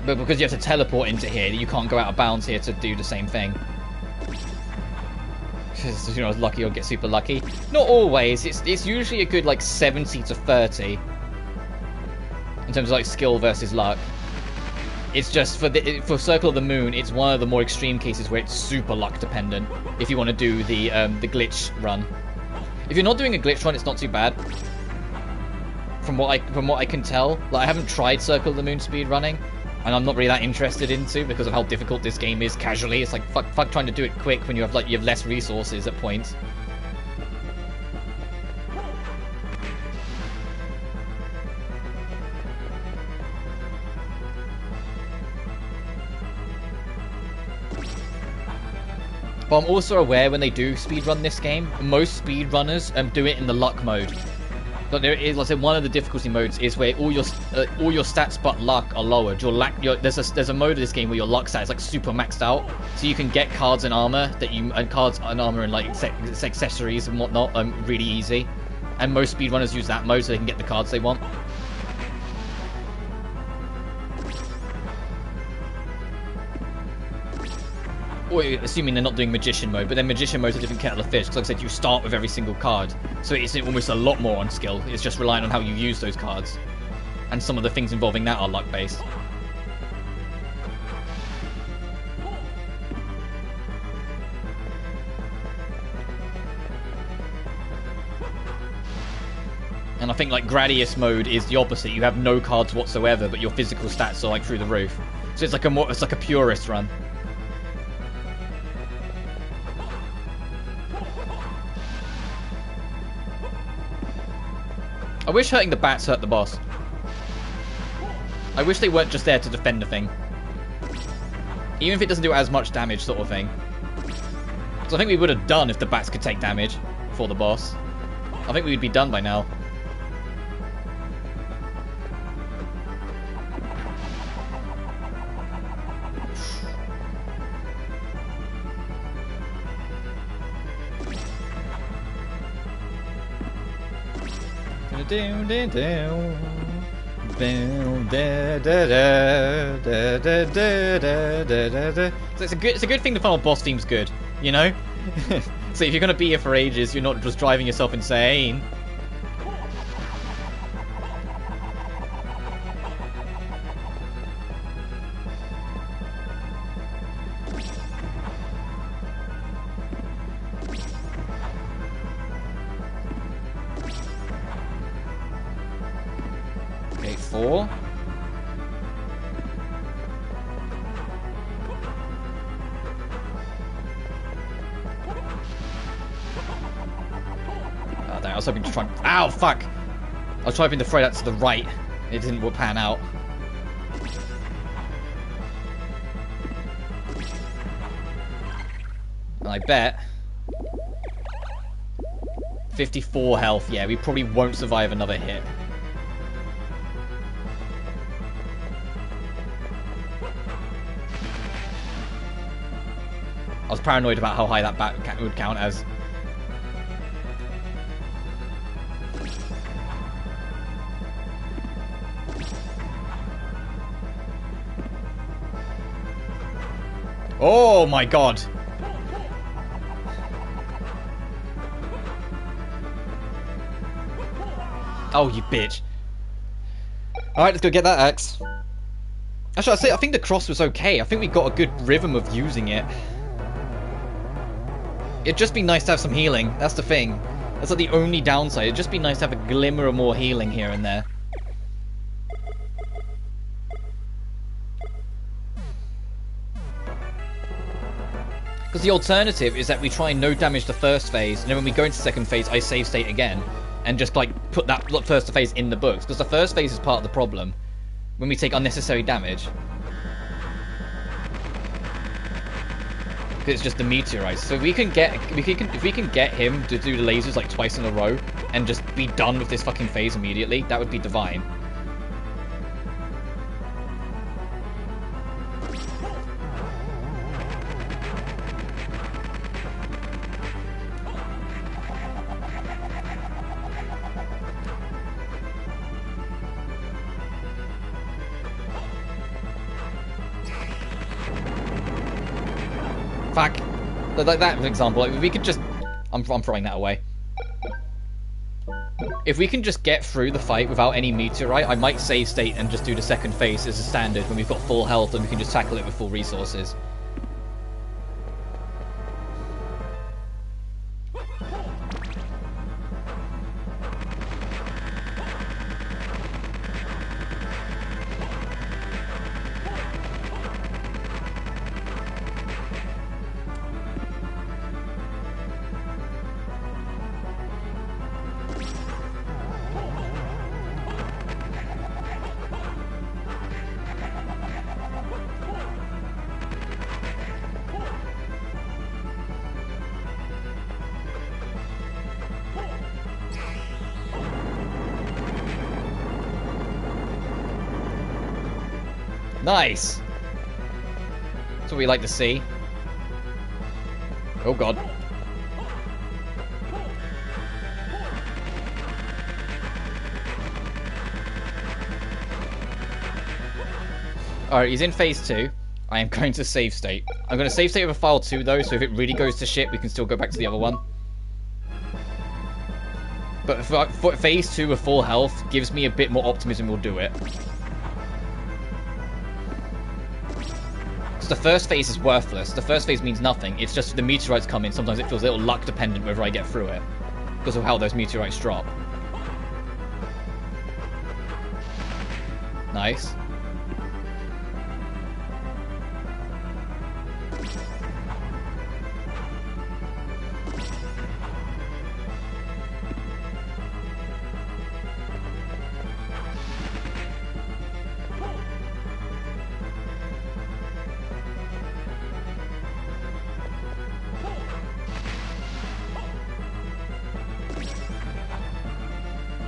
But because you have to teleport into here, you can't go out of bounds here to do the same thing. Because, you know, lucky or get super lucky. Not always. It's usually a good like 70 to 30 in terms of like skill versus luck. It's just for Circle of the Moon, it's one of the more extreme cases where it's super luck dependent. If you want to do the glitch run. If you're not doing a glitch run, it's not too bad. From what I can tell, like I haven't tried Circle of the Moon speed running. And I'm not really that interested into because of how difficult this game is casually. It's like fuck trying to do it quick when you have less resources at points. But I'm also aware when they do speedrun this game, most speedrunners do it in the luck mode. But there is, like I said, one of the difficulty modes is where all your stats but luck are lowered. There's a mode of this game where your luck stat is like super maxed out, so you can get cards and armor and like accessories and whatnot really easy. And most speedrunners use that mode so they can get the cards they want. Or assuming they're not doing Magician mode, but then Magician mode is a different kettle of fish, because like I said, you start with every single card. So it's almost a lot more on skill. It's just relying on how you use those cards. And some of the things involving that are luck-based. And I think like Gradius mode is the opposite. You have no cards whatsoever, but your physical stats are like through the roof. So it's like a purist run. I wish hurting the bats hurt the boss. I wish they weren't just there to defend the thing. Even if it doesn't do as much damage, sort of thing. So I think we would have done if the bats could take damage for the boss. I think we would be done by now. It's a good thing the final boss theme's good, you know? So if you're gonna be here for ages, you're not just driving yourself insane. Okay, 4. was hoping to try... Ow, fuck! I was hoping to throw that to the right. It didn't pan out. And I bet... 54 health. Yeah, we probably won't survive another hit. I was paranoid about how high that bat would count as. Oh my god! Oh, you bitch. Alright, let's go get that axe. Actually, I think the cross was okay. I think we got a good rhythm of using it. It'd just be nice to have some healing. That's the thing. That's like the only downside. It'd just be nice to have a glimmer of more healing here and there. Because the alternative is that we try and no damage the first phase, and then when we go into second phase, I save state again. And just, like, put that first phase in the books. Because the first phase is part of the problem. When we take unnecessary damage. It's just the meteorites. So if we can get him to do the lasers like twice in a row and just be done with this fucking phase immediately, that would be divine. Fuck. Like that, for example, like, we could just... I'm throwing that away. If we can just get through the fight without any meteorite, I might save state and just do the second phase as a standard when we've got full health and we can just tackle it with full resources. Nice! That's what we like to see. Oh god. Alright, he's in phase 2. I am going to save state. I'm going to save state with a file 2 though, so if it really goes to shit, we can still go back to the other one. But for phase 2 with full health gives me a bit more optimism we'll do it. The first phase is worthless. The first phase means nothing. It's just the meteorites come in. Sometimes it feels a little luck dependent whether I get through it. Because of how those meteorites drop. Nice.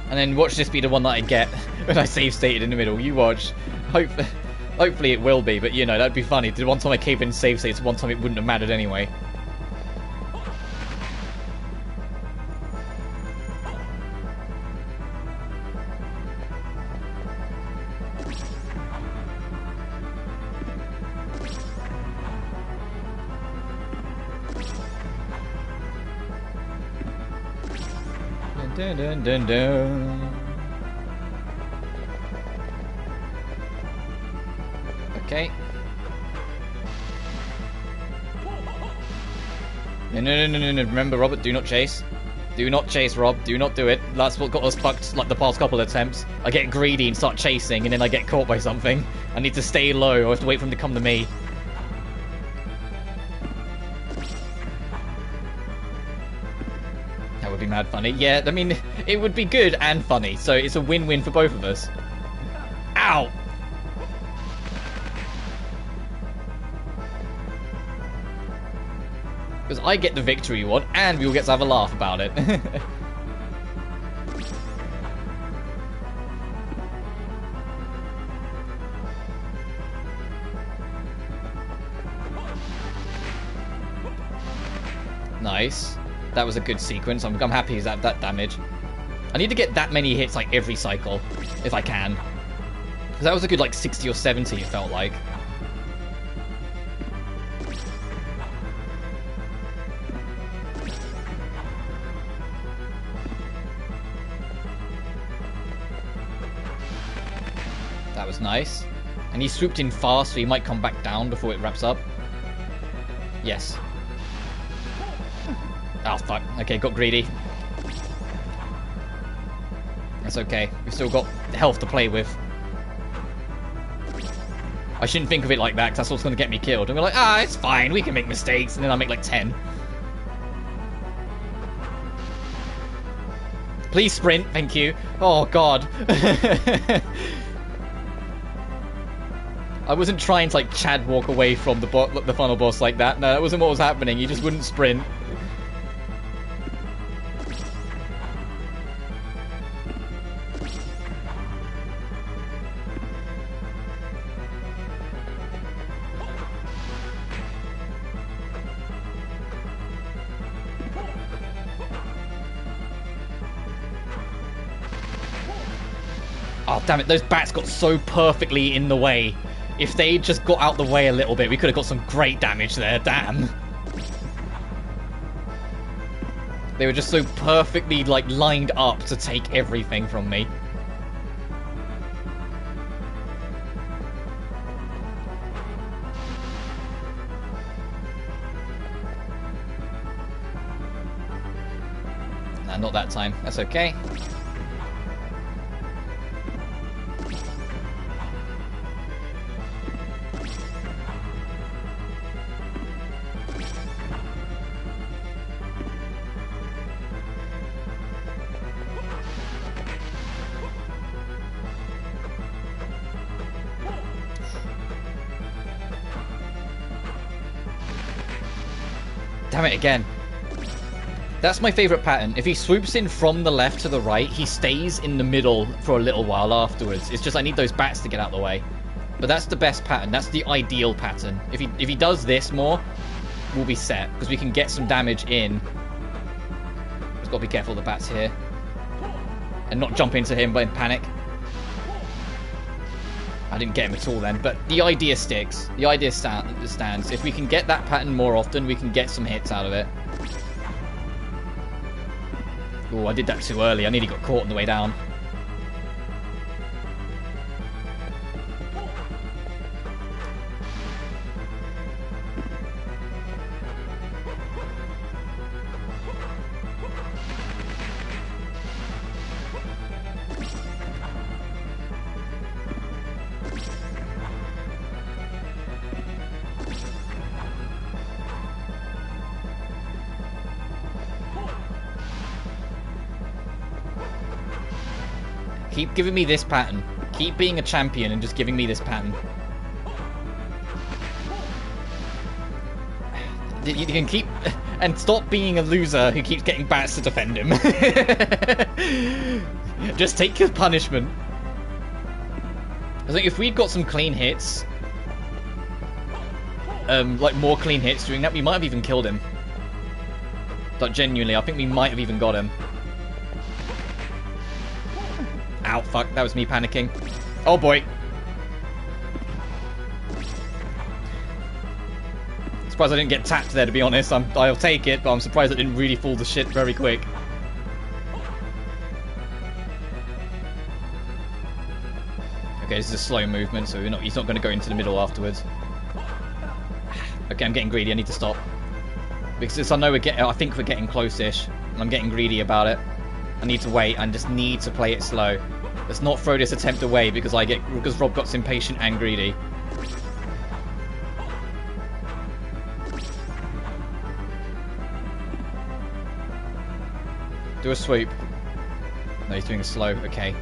And then watch this be the one that I get when I save stated in the middle. You watch. Hopefully it will be, but you know, that'd be funny. The one time I keep in save states, one time it wouldn't have mattered anyway. Dun, dun, dun, dun. Okay. No. Remember, Robert, do not chase. Do not chase, Rob. Do not do it. That's what got us fucked like the past couple of attempts. I get greedy and start chasing, and then I get caught by something. I need to stay low, or I have to wait for him to come to me. be mad funny. Yeah, I mean, it would be good and funny, so it's a win-win for both of us. Ow! Because I get the victory you want, and we all get to have a laugh about it. Nice. That was a good sequence. I'm happy he's at that damage. I need to get that many hits like every cycle, if I can. Because that was a good like 60 or 70, it felt like. That was nice. And he swooped in fast, so he might come back down before it wraps up. Yes. Oh, fuck. Okay, got greedy. That's okay. We've still got health to play with. I shouldn't think of it like that, because that's what's going to get me killed. And we're like, ah, it's fine. We can make mistakes. And then I make like 10. Please sprint. Thank you. Oh, God. I wasn't trying to, like, Chad walk away from the final boss like that. No, that wasn't what was happening. He just wouldn't sprint. Oh, damn it. Those bats got so perfectly in the way. If they just got out the way a little bit, we could have got some great damage there. Damn. They were just so perfectly, like, lined up to take everything from me. Nah, not that time. That's okay. Damn it again. That's my favourite pattern. If he swoops in from the left to the right, he stays in the middle for a little while afterwards. It's just I need those bats to get out of the way. But that's the best pattern. That's the ideal pattern. If he does this more, we'll be set. Because we can get some damage in. Just got to be careful of the bats here. And not jump into him in panic. I didn't get him at all then, but the idea sticks. The idea stands. If we can get that pattern more often, we can get some hits out of it. Oh, I did that too early. I nearly got caught on the way down. Keep giving me this pattern. Keep being a champion and just giving me this pattern. You can keep... And stop being a loser who keeps getting bats to defend him. Just take your punishment. I think if we'd got some clean hits... like more clean hits doing that, we might have even killed him. Like, genuinely, I think we might have even got him. Ow, fuck, that was me panicking. Oh boy. Surprised I didn't get tapped there, to be honest. I'll take it, but I'm surprised I didn't really fall to shit very quick. Okay, this is a slow movement, so he's not going to go into the middle afterwards. Okay, I'm getting greedy, I need to stop. Because I know I think we're getting close-ish, and I'm getting greedy about it. I need to wait, I just need to play it slow. Let's not throw this attempt away because Rob got impatient and greedy. Do a swoop. No, he's doing a slow. Okay.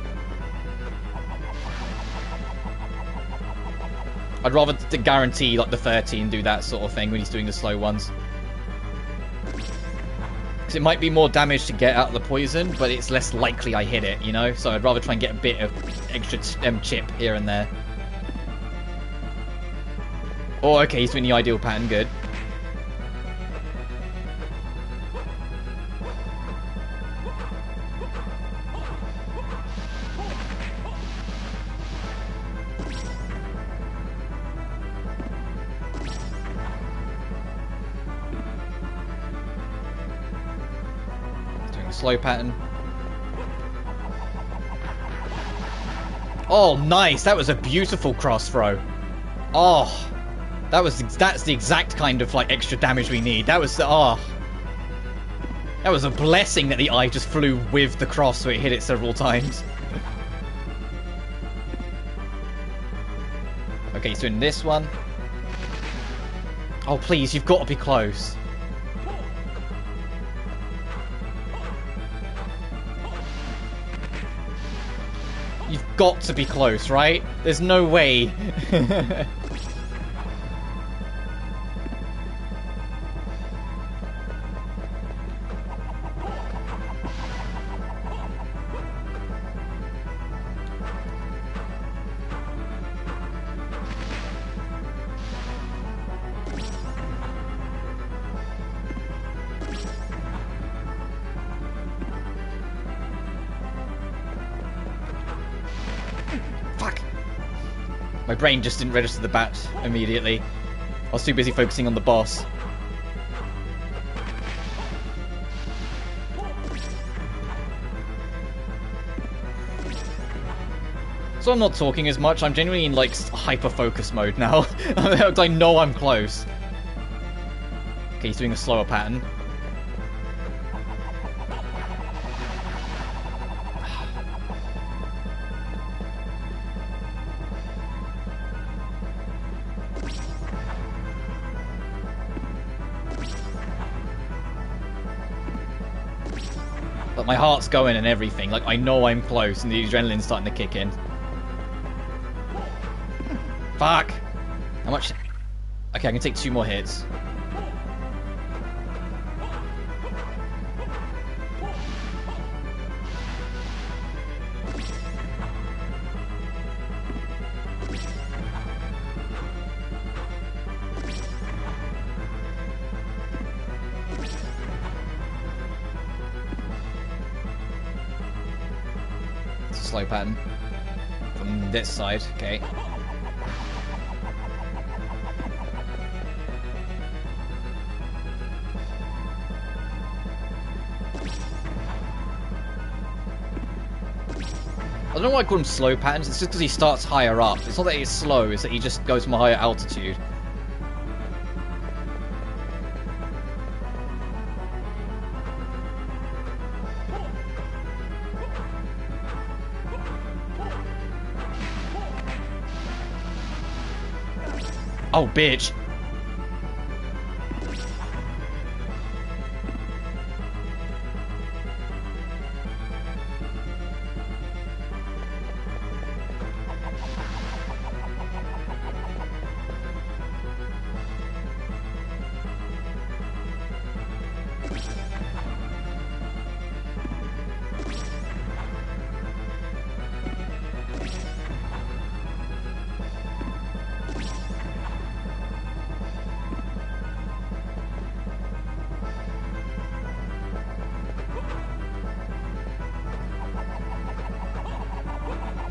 I'd rather guarantee like the 30 and do that sort of thing when he's doing the slow ones. Because it might be more damage to get out of the poison, but it's less likely I hit it, you know? So I'd rather try and get a bit of extra chip here and there. Oh, okay, he's doing the ideal pattern. Good. Slow pattern. Oh, nice! That was a beautiful cross throw. Oh, that's the exact kind of like extra damage we need. That was that was a blessing that the eye just flew with the cross, so it hit it several times. Okay, he's doing this one. Oh, please, you've got to be close. You've got to be close, right? There's no way. My brain just didn't register the bat immediately. I was too busy focusing on the boss. So I'm not talking as much. I'm genuinely in like hyper-focus mode now. I know I'm close. Okay, he's doing a slower pattern. But my heart's going and everything. Like, I know I'm close and the adrenaline's starting to kick in. Fuck! How much? Okay, I can take 2 more hits. Slow pattern from this side. Okay. I don't know why I call them slow patterns. It's just because he starts higher up. It's not that he's slow, it's that he just goes from a higher altitude. Oh, bitch.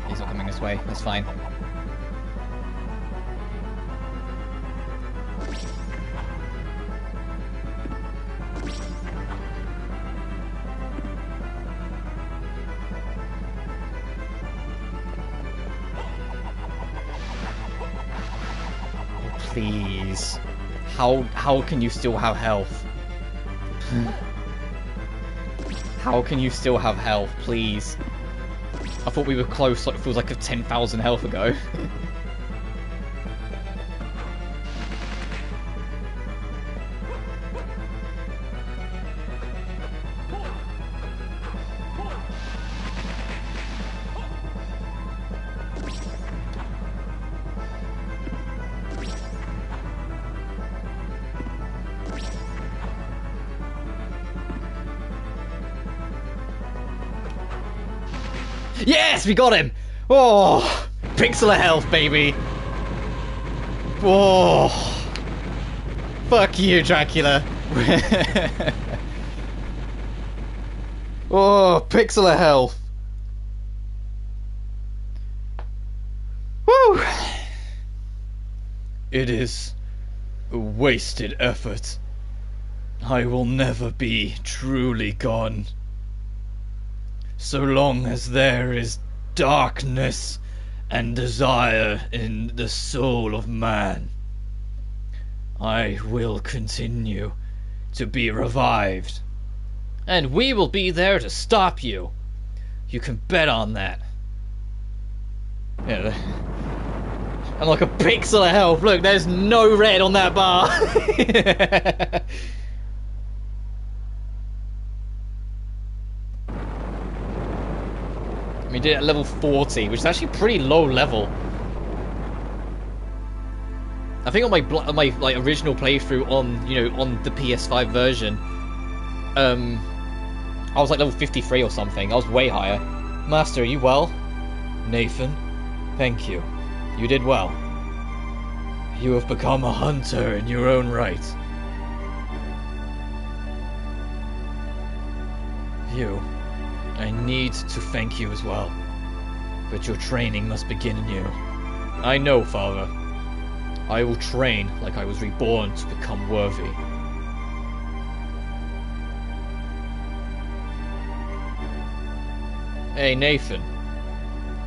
He's not coming this way. That's fine. Oh, please. How can you still have health? How can you still have health, please? I thought we were close, like it feels like a 10,000 health ago. Yes, we got him! Oh, pixel of health, baby. Oh, fuck you, Dracula. Oh, pixel of health. Woo! It is a wasted effort. I will never be truly gone. So long as there is darkness and desire in the soul of man, I will continue to be revived. And we will be there to stop you. You can bet on that. Yeah, I'm like a pixel of health. Look, there's no red on that bar. We did it at level 40, which is actually pretty low level. I think on my like original playthrough on on the PS5 version, I was like level 53 or something. I was way higher. Master, are you well? Nathan, thank you. You did well. You have become a hunter in your own right. You, I need to thank you as well. But your training must begin anew. I know, Father. I will train like I was reborn to become worthy. Hey, Nathan.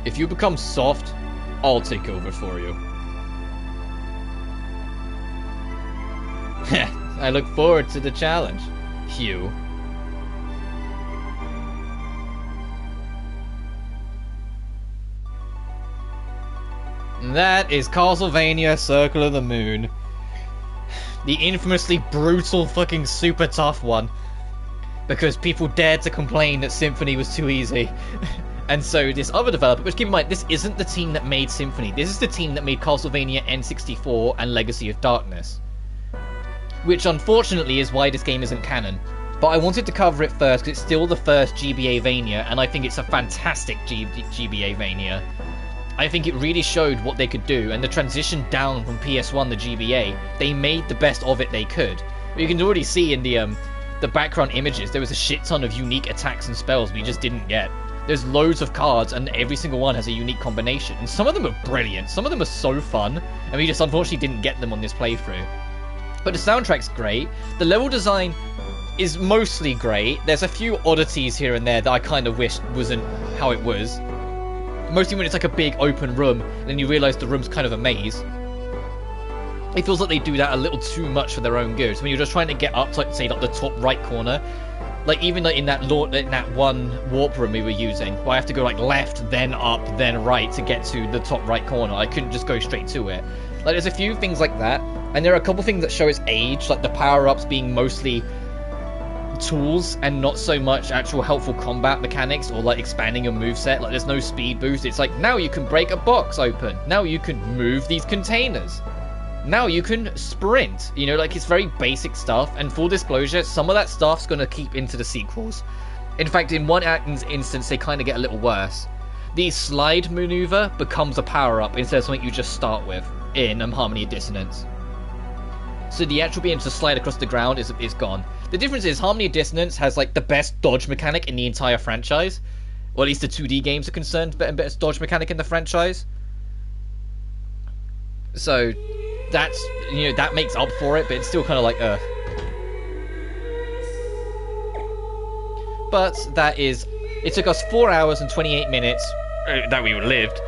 If you become soft, I'll take over for you. I look forward to the challenge, Hugh. That is Castlevania Circle of the Moon. The infamously brutal fucking super tough one. Because people dared to complain that Symphony was too easy. And so this other developer, which keep in mind, this isn't the team that made Symphony. This is the team that made Castlevania N64 and Legacy of Darkness. Which unfortunately is why this game isn't canon. But I wanted to cover it first because it's still the first GBA-vania, and I think it's a fantastic GBA-vania. I think it really showed what they could do, and the transition down from PS1 to GBA, they made the best of it they could. But you can already see in the background images, there was a shit ton of unique attacks and spells we just didn't get. There's loads of cards, and every single one has a unique combination, and some of them are brilliant, some of them are so fun, and we just unfortunately didn't get them on this playthrough. But the soundtrack's great, the level design is mostly great, there's a few oddities here and there that I kind of wish wasn't how it was. Mostly when it's like a big open room, and then you realise the room's kind of a maze. It feels like they do that a little too much for their own good. So when you're just trying to get up to, like, say, like the top right corner, like even like in that one warp room we were using, where I have to go like left, then up, then right to get to the top right corner. I couldn't just go straight to it. Like there's a few things like that, and there are a couple things that show its age, like the power-ups being mostly tools and not so much actual helpful combat mechanics or like expanding your moveset. Like there's no speed boost. It's like now you can break a box open, now you can move these containers, now you can sprint. You know, like it's very basic stuff, and full disclosure, some of that stuff's gonna keep into the sequels. In fact, in one instance they kind of get a little worse. The slide maneuver becomes a power-up instead of something you just start with in Harmony of Dissonance. So the actual being able to slide across the ground is gone. The difference is Harmony of Dissonance has like the best dodge mechanic in the entire franchise. Or at least the 2D games are concerned, best dodge mechanic in the franchise. So that's, you know, that makes up for it, but it's still kind of like, But that is, it took us 4 hours and 28 minutes that we lived.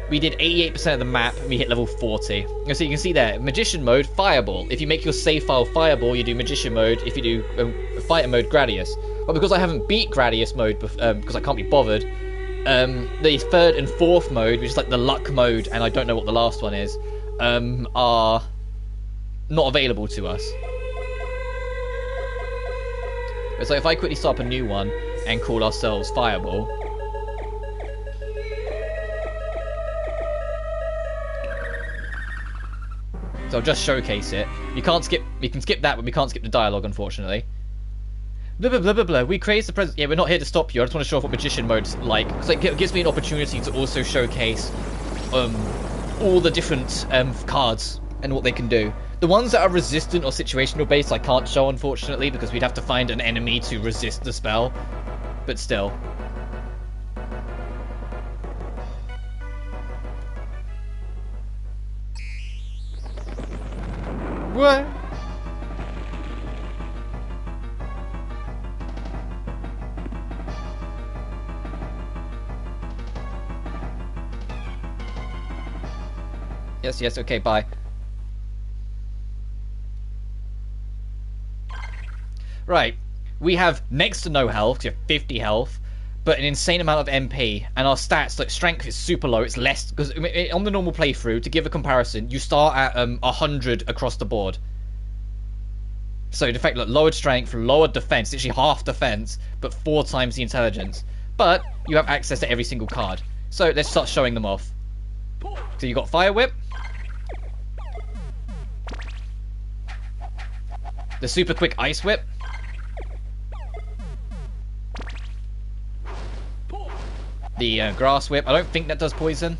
We did 88% of the map, and we hit level 40. So you can see there, Magician mode, Fireball. If you make your save file Fireball, you do Magician mode. If you do Fighter mode, Gradius. But because I haven't beat Gradius mode, because I can't be bothered, the third and fourth mode, which is like the Luck mode, and I don't know what the last one is, are not available to us. So if I quickly start up a new one and call ourselves Fireball, so I'll just showcase it. You can skip that, but we can't skip the dialogue, unfortunately. Blah, blah, blah, blah, blah. We create the present. Yeah, we're not here to stop you. I just want to show off what Magician mode's like. Because it gives me an opportunity to also showcase all the different cards and what they can do. The ones that are resistant or situational based I can't show, unfortunately, because we'd have to find an enemy to resist the spell. But still. What? Yes, yes, okay, bye. Right, we have next to no health, you have 50 health, but an insane amount of MP, and our stats, like strength is super low, it's less, because on the normal playthrough, to give a comparison, you start at 100 across the board. So in fact, look, lowered strength, lowered defense, literally half defense, but 4 times the intelligence. But you have access to every single card. So let's start showing them off. So you got Fire Whip. The super quick Ice Whip. The Grass Whip. I don't think that does poison.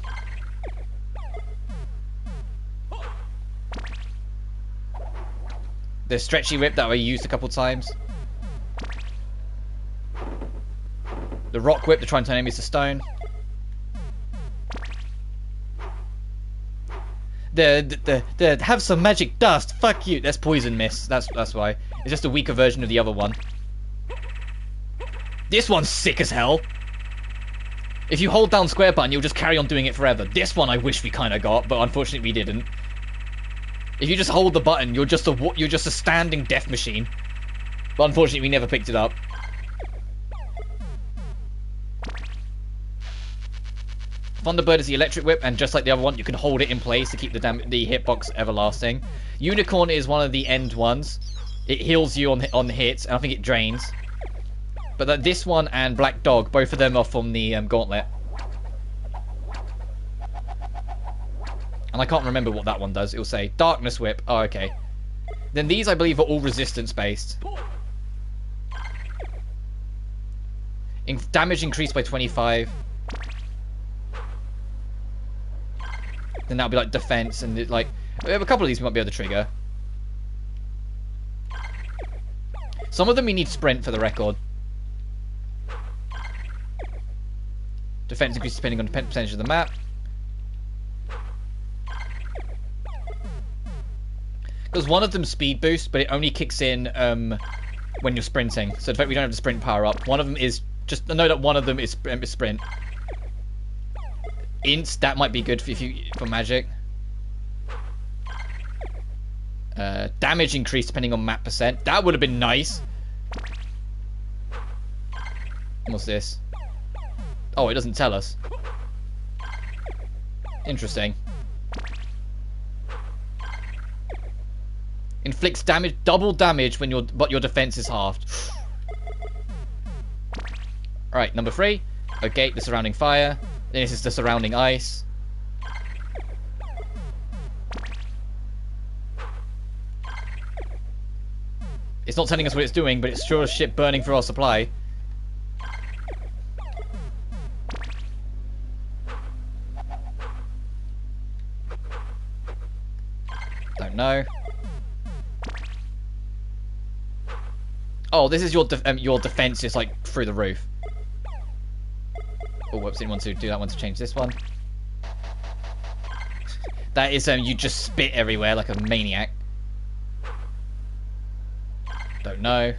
The Stretchy Whip that I used a couple times. The Rock Whip to try and turn enemies to stone. The have some magic dust. Fuck you. That's poison miss. That's why. It's just a weaker version of the other one. This one's sick as hell. If you hold down square button, you'll just carry on doing it forever. This one I wish we kind of got, but unfortunately we didn't. If you just hold the button, you're just a standing death machine. But unfortunately we never picked it up. Thunderbird is the electric whip, and just like the other one, you can hold it in place to keep the hitbox everlasting. Unicorn is one of the end ones. It heals you on hits, and I think it drains. But this one and Black Dog, both of them are from the Gauntlet. And I can't remember what that one does. It will say Darkness Whip. Oh, okay. Then these, I believe, are all resistance-based. Damage increased by 25. Then that'll be like defense, and like a couple of these we might be able to trigger. Some of them we need sprint for the record. Defense increases depending on the percentage of the map. Because one of them speed boost, but it only kicks in when you're sprinting. So in fact we don't have the sprint power up. One of them is just know that one of them is sprint. Ints, that might be good for magic. Damage increase depending on map percent. That would have been nice. What's this? Oh, it doesn't tell us. Interesting. Inflicts damage, double damage when your defense is halved. Alright, number 3. Okay, the surrounding fire. Then this is the surrounding ice. It's not telling us what it's doing, but it's sure as shit burning through our supply. Don't know. Oh, this is your defense is like through the roof. Oh, whoops, didn't want to do that one to change this one. That is, you just spit everywhere like a maniac. Don't know.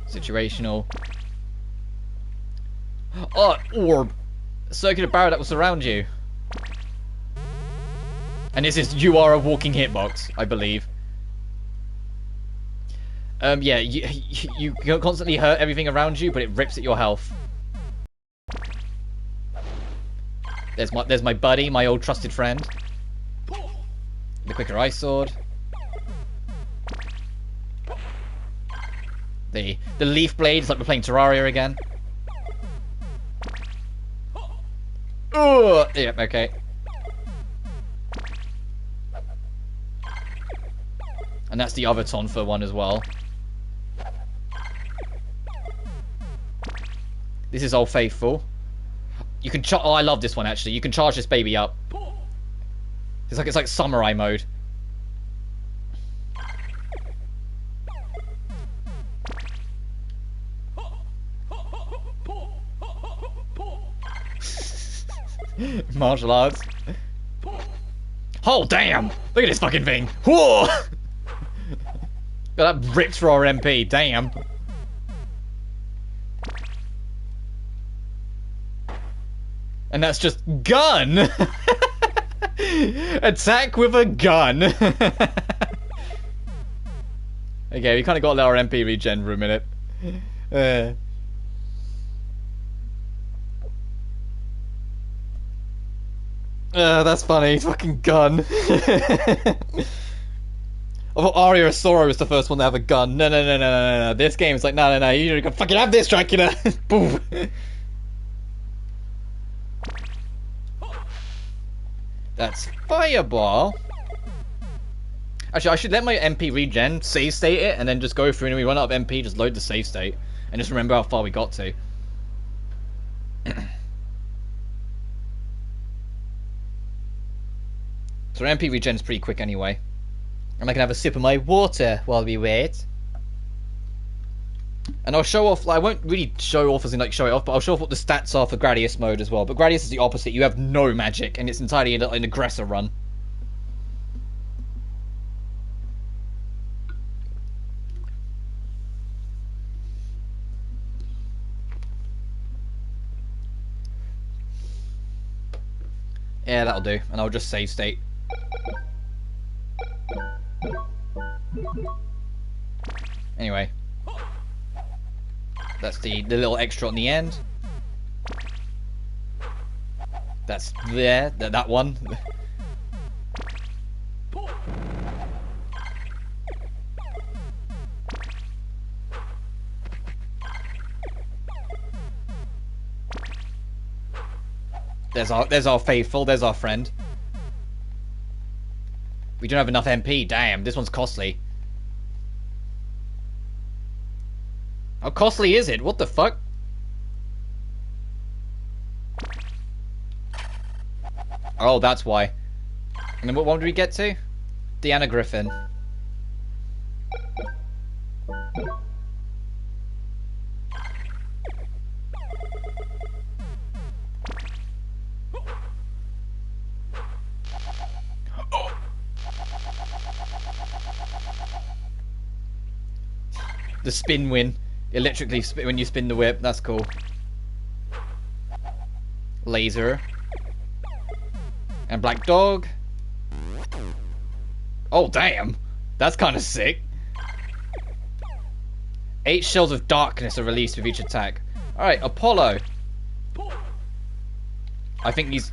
Situational. Oh, orb. Circular barrier that will surround you. And this is, you are a walking hitbox, I believe. Yeah, you constantly hurt everything around you, but it rips at your health. There's my buddy, my old trusted friend. The quicker ice sword. The leaf blade is like we're playing Terraria again. Oh, yeah, okay. And that's the other Tonfa one as well. This is Old Faithful. You can oh, I love this one actually. You can charge this baby up. It's like samurai mode. Martial arts. Oh damn! Look at this fucking thing. Whoa! That ripped for our MP. Damn. And that's just gun. Attack with a gun. Okay, we kind of got to let our MP regen for a minute. That's funny. Fucking gun. I thought Arya Sora was the first one to have a gun. No. This game is like, no. You can fucking have this, Dracula. Boom. That's Fireball. Actually, I should let my MP regen, save state it, and then just go through and when we run out of MP, just load the save state. And just remember how far we got to. So our MP regen's pretty quick anyway. And I can have a sip of my water while we wait. And I'll show off, like, I won't really show off as in like show it off, but I'll show off what the stats are for Gradius mode as well. But Gradius is the opposite, you have no magic, and it's entirely an aggressor run. Yeah, that'll do, and I'll just save state. Anyway. That's the little extra on the end. That's there, that one. There's our faithful, there's our friend. We don't have enough MP, damn, this one's costly. How costly is it? What the fuck? Oh, that's why. And then what one did we get to? Deanna Griffin. The spin win. Electrically spin when you spin the whip. That's cool. Laser. And Black Dog. Oh, damn. That's kind of sick. 8 shells of darkness are released with each attack. Alright, Apollo. I think these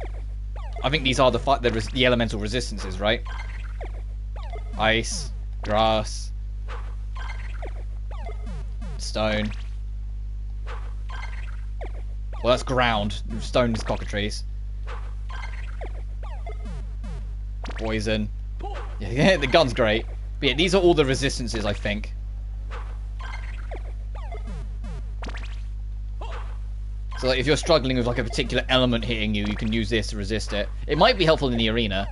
are the elemental resistances, right? Ice, grass, stone. Well, that's ground. Stone is cockatrice. Poison. Yeah, the gun's great. But yeah, these are all the resistances, I think. So like, if you're struggling with like a particular element hitting you, you can use this to resist it. It might be helpful in the arena.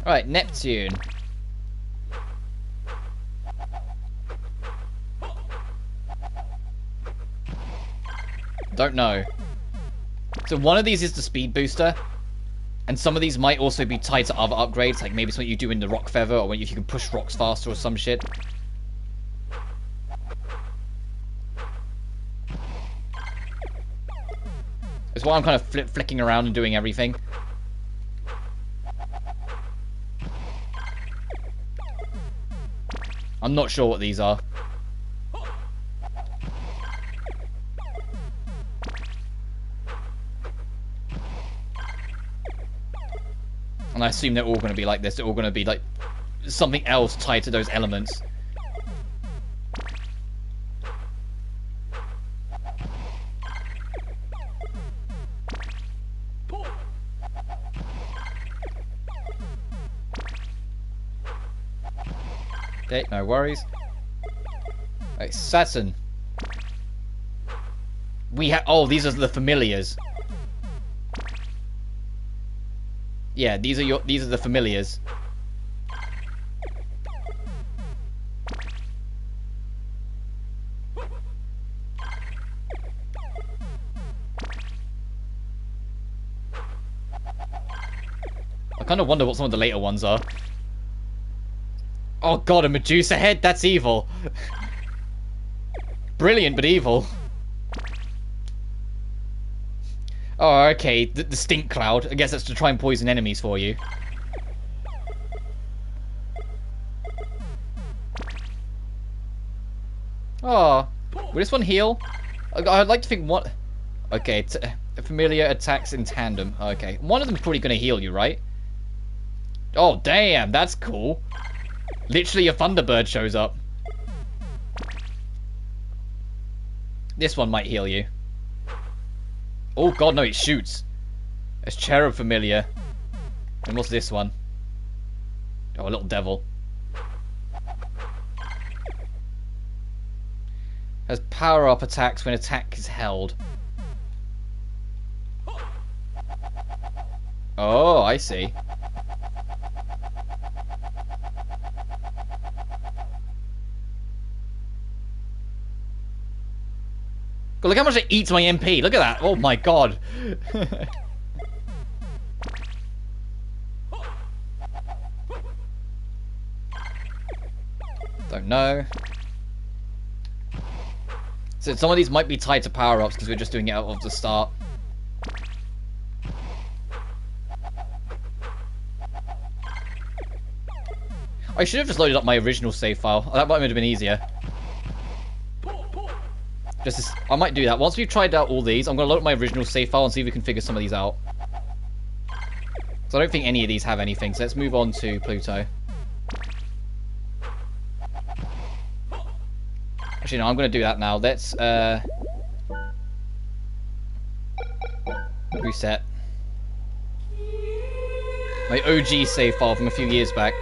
Alright, Neptune. Don't know. So one of these is the speed booster. And some of these might also be tied to other upgrades, like maybe something you do in the rock feather, or if you can push rocks faster or some shit. That's why I'm kind of flicking around and doing everything. I'm not sure what these are. And I assume they're all going to be like this. They're all going to be like something else tied to those elements. Okay, no worries. Right, Saturn. We have. Oh, these are the familiars. Yeah, these are the familiars. I kind of wonder what some of the later ones are. Oh god, a Medusa head? That's evil. Brilliant, but evil. Oh, okay. The stink cloud. I guess that's to try and poison enemies for you. Oh, will this one heal? I'd like to think what... Okay, familiar attacks in tandem. Okay, one of them's probably going to heal you, right? Oh, damn, that's cool. Literally a Thunderbird shows up. This one might heal you. Oh god, no, it shoots. It's Cherub Familiar. And what's this one? Oh, a little devil. Has power-up attacks when attack is held. Oh, I see. God, look how much it eats my MP. Look at that. Oh my god. Don't know. So some of these might be tied to power-ups because we're just doing it out of the start. I should have just loaded up my original save file. That might have been easier. I might do that. Once we've tried out all these, I'm going to load up my original save file and see if we can figure some of these out. So I don't think any of these have anything, so let's move on to Pluto. Actually, no, I'm going to do that now. Let's, reset. My OG save file from a few years back.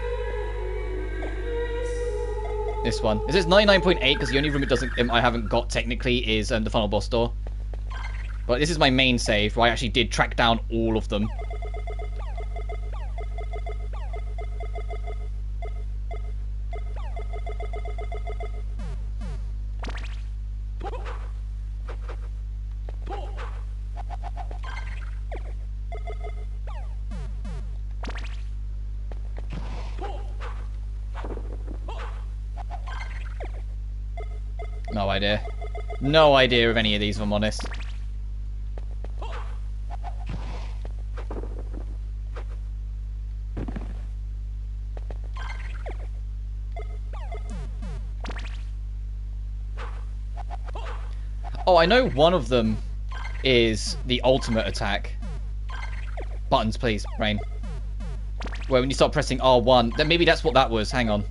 This one. It says 99.8 because the only room it doesn't, I haven't got technically is the final boss door. But this is my main save where I actually did track down all of them. No idea. No idea of any of these, if I'm honest. Oh, I know one of them is the ultimate attack. Buttons, please, Rain. Where when you start pressing R1, then maybe that's what that was. Hang on.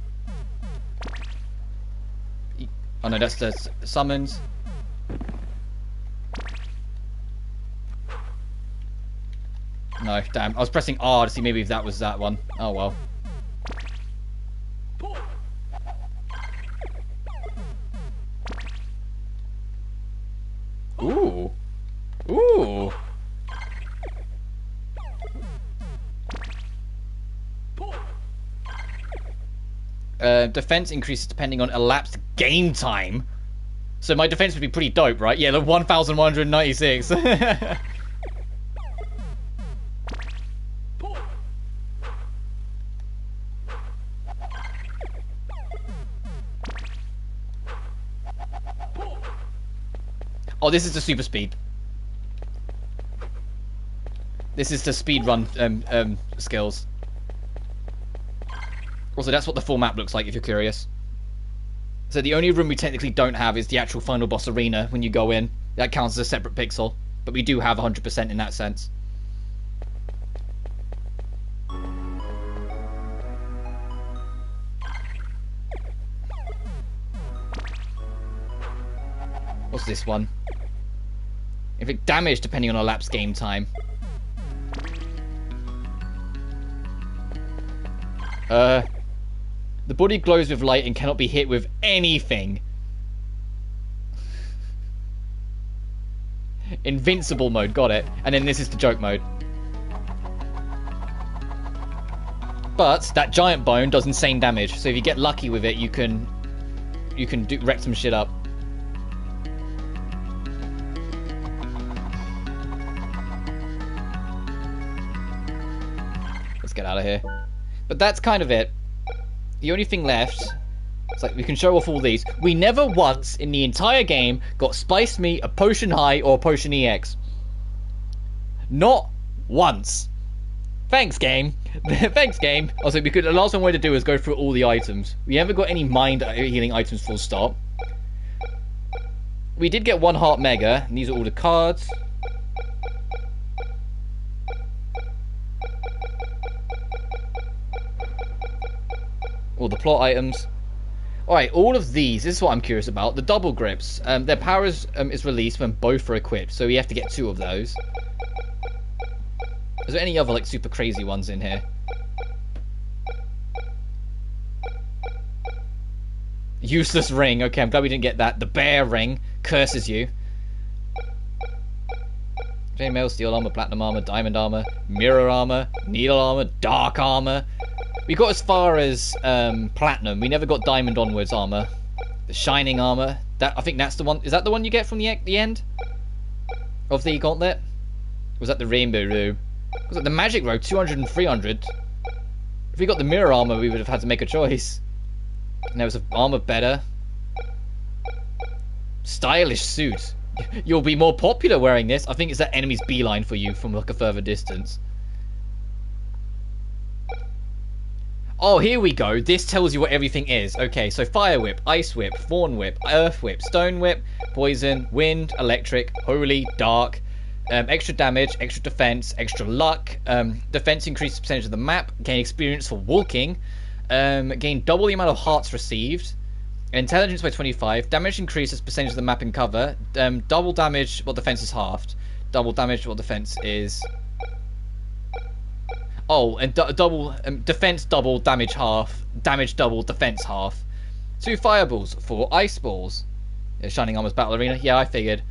Oh no, that's the summons. No, damn. I was pressing R to see maybe if that was that one. Oh well. Ooh. Ooh. Defense increases depending on elapsed game time. So my defense would be pretty dope, right? Yeah, the 1,196. Oh, this is the super speed. This is the speed run skills. Also, that's what the full map looks like if you're curious. So the only room we technically don't have is the actual final boss arena when you go in. That counts as a separate pixel. But we do have 100% in that sense. What's this one? Inflict damage depending on elapsed game time. The body glows with light and cannot be hit with anything. Invincible mode, got it. And then this is the joke mode. But that giant bone does insane damage, so if you get lucky with it, you can wreck some shit up. Let's get out of here. But that's kind of it. The only thing left, it's like we can show off all these. We never once in the entire game got Spiced Meat, a Potion High, or a Potion EX. Not once. Thanks, game. Thanks, game. Also, the last one way to do is go through all the items. We haven't got any mind healing items, full stop. We did get 1 Heart Mega, and these are all the cards. All the plot items. Alright, all of these, this is what I'm curious about. The double grips. Their power is released when both are equipped, so we have to get 2 of those. Is there any other, like, super crazy ones in here? Useless ring. Okay, I'm glad we didn't get that. The bear ring curses you. Chainmail, steel armor, platinum armor, diamond armor, mirror armor, needle armor, dark armor. We got as far as platinum. We never got diamond onwards armor. The shining armor. That, I think that's the one. Is that the one you get from the end of the gauntlet? Or was that the rainbow robe? Was it the magic robe? 200 and 300. If we got the mirror armor, we would have had to make a choice. And there was an armor better. Stylish suit. You'll be more popular wearing this. I think it's that enemy's beeline for you from like a further distance. Oh, here we go. This tells you what everything is. Okay, so Fire Whip, Ice Whip, Thorn Whip, Earth Whip, Stone Whip, Poison, Wind, Electric, Holy, Dark, extra damage, extra defense, extra luck, defense increases percentage of the map, gain experience for walking, gain double the amount of hearts received, intelligence by 25, damage increases percentage of the map and cover, double damage while defense is halved, double damage while defense is... Oh, and double defense double, damage half, damage double, defense half. 2 fireballs, 4 ice balls. Shining Armor's Battle Arena, yeah, I figured.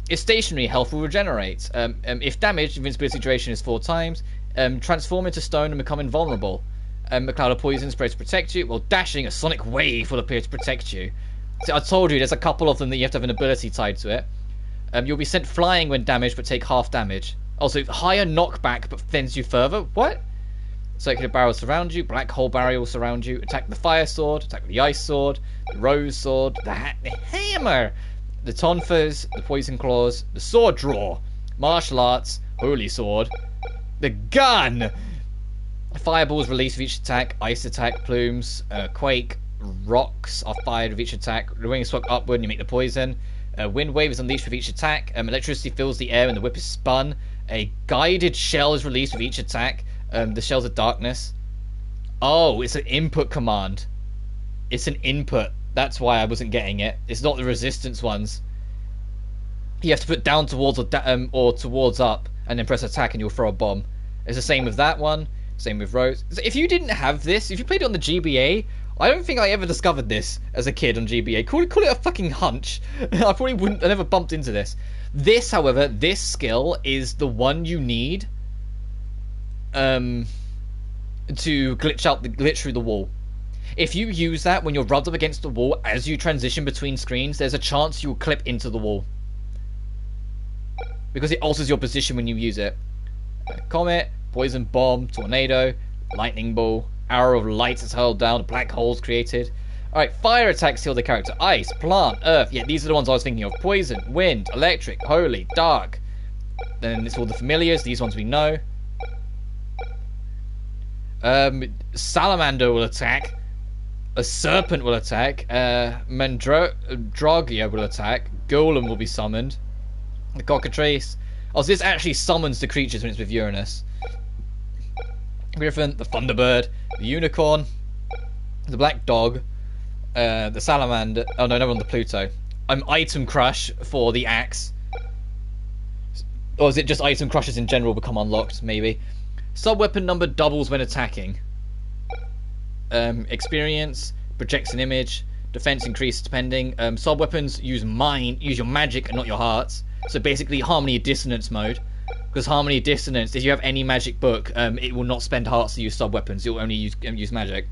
If stationary, health will regenerate. If damaged, invincibility duration is 4 times. Transform into stone and become invulnerable. A cloud of poison sprays to protect you. Well, dashing, a sonic wave will appear to protect you. So I told you, there's a couple of them that you have to have an ability tied to it. You'll be sent flying when damaged, but take half damage. Also, higher knockback, but fends you further. What? Circular barrels surround you. Black hole barrier will surround you. Attack the fire sword. Attack the ice sword. The rose sword. The hammer. The tonfas. The poison claws. The sword draw. Martial arts. Holy sword. The gun. Fireballs released with each attack. Ice attack. Plumes. Quake. Rocks are fired with each attack. The wings swung upward and you make the poison. Wind wave is unleashed with each attack. Electricity fills the air and the whip is spun. A guided shell is released with each attack. The shells of darkness. Oh, it's an input command. It's an input. That's why I wasn't getting it. It's not the resistance ones. You have to put down towards or towards up and then press attack and you'll throw a bomb. It's the same with that one. Same with Rose. If you didn't have this, if you played it on the GBA, I don't think I ever discovered this as a kid on GBA. Call it a fucking hunch. I never bumped into this. This, however, this skill is the one you need to glitch through the wall. If you use that when you're rubbed up against the wall as you transition between screens, there's a chance you'll clip into the wall. Because it alters your position when you use it. Comet, poison bomb, tornado, lightning ball, arrow of light is hurled down, black holes created. Alright, fire attacks heal the character. Ice, plant, earth. Yeah, these are the ones I was thinking of. Poison, wind, electric, holy, dark. Then it's all the familiars. These ones we know. Salamander will attack. A serpent will attack. Mandragia will attack. Golem will be summoned. The cockatrice. Oh, so this actually summons the creatures when it's with Uranus. Griffin, the thunderbird, the unicorn, the black dog, the salamander. Oh no, never on the Pluto. Item crush for the axe. Or is it just item crushes in general become unlocked? Maybe. Sub-weapon number doubles when attacking. experience, projects an image, defense increased depending. Sub weapons use your magic and not your hearts. So basically harmony dissonance mode. Because harmony dissonance, if you have any magic book, it will not spend hearts to use sub weapons. It will only use magic.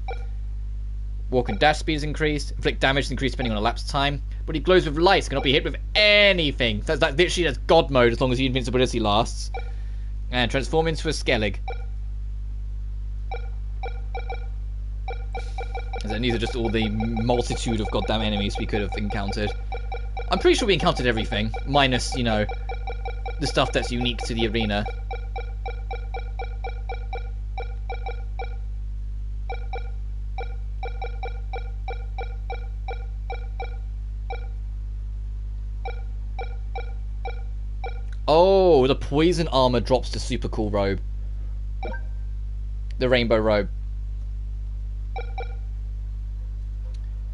Walk and dash speed is increased. Inflict damage is increased depending on elapsed time. But he glows with light, cannot be hit with anything. That's literally that's God mode as long as the invincibility lasts. And transform into a Skellig. And these are just all the multitude of goddamn enemies we could have encountered. I'm pretty sure we encountered everything, minus, you know, the stuff that's unique to the arena. Oh, the poison armor drops the super cool robe. The rainbow robe.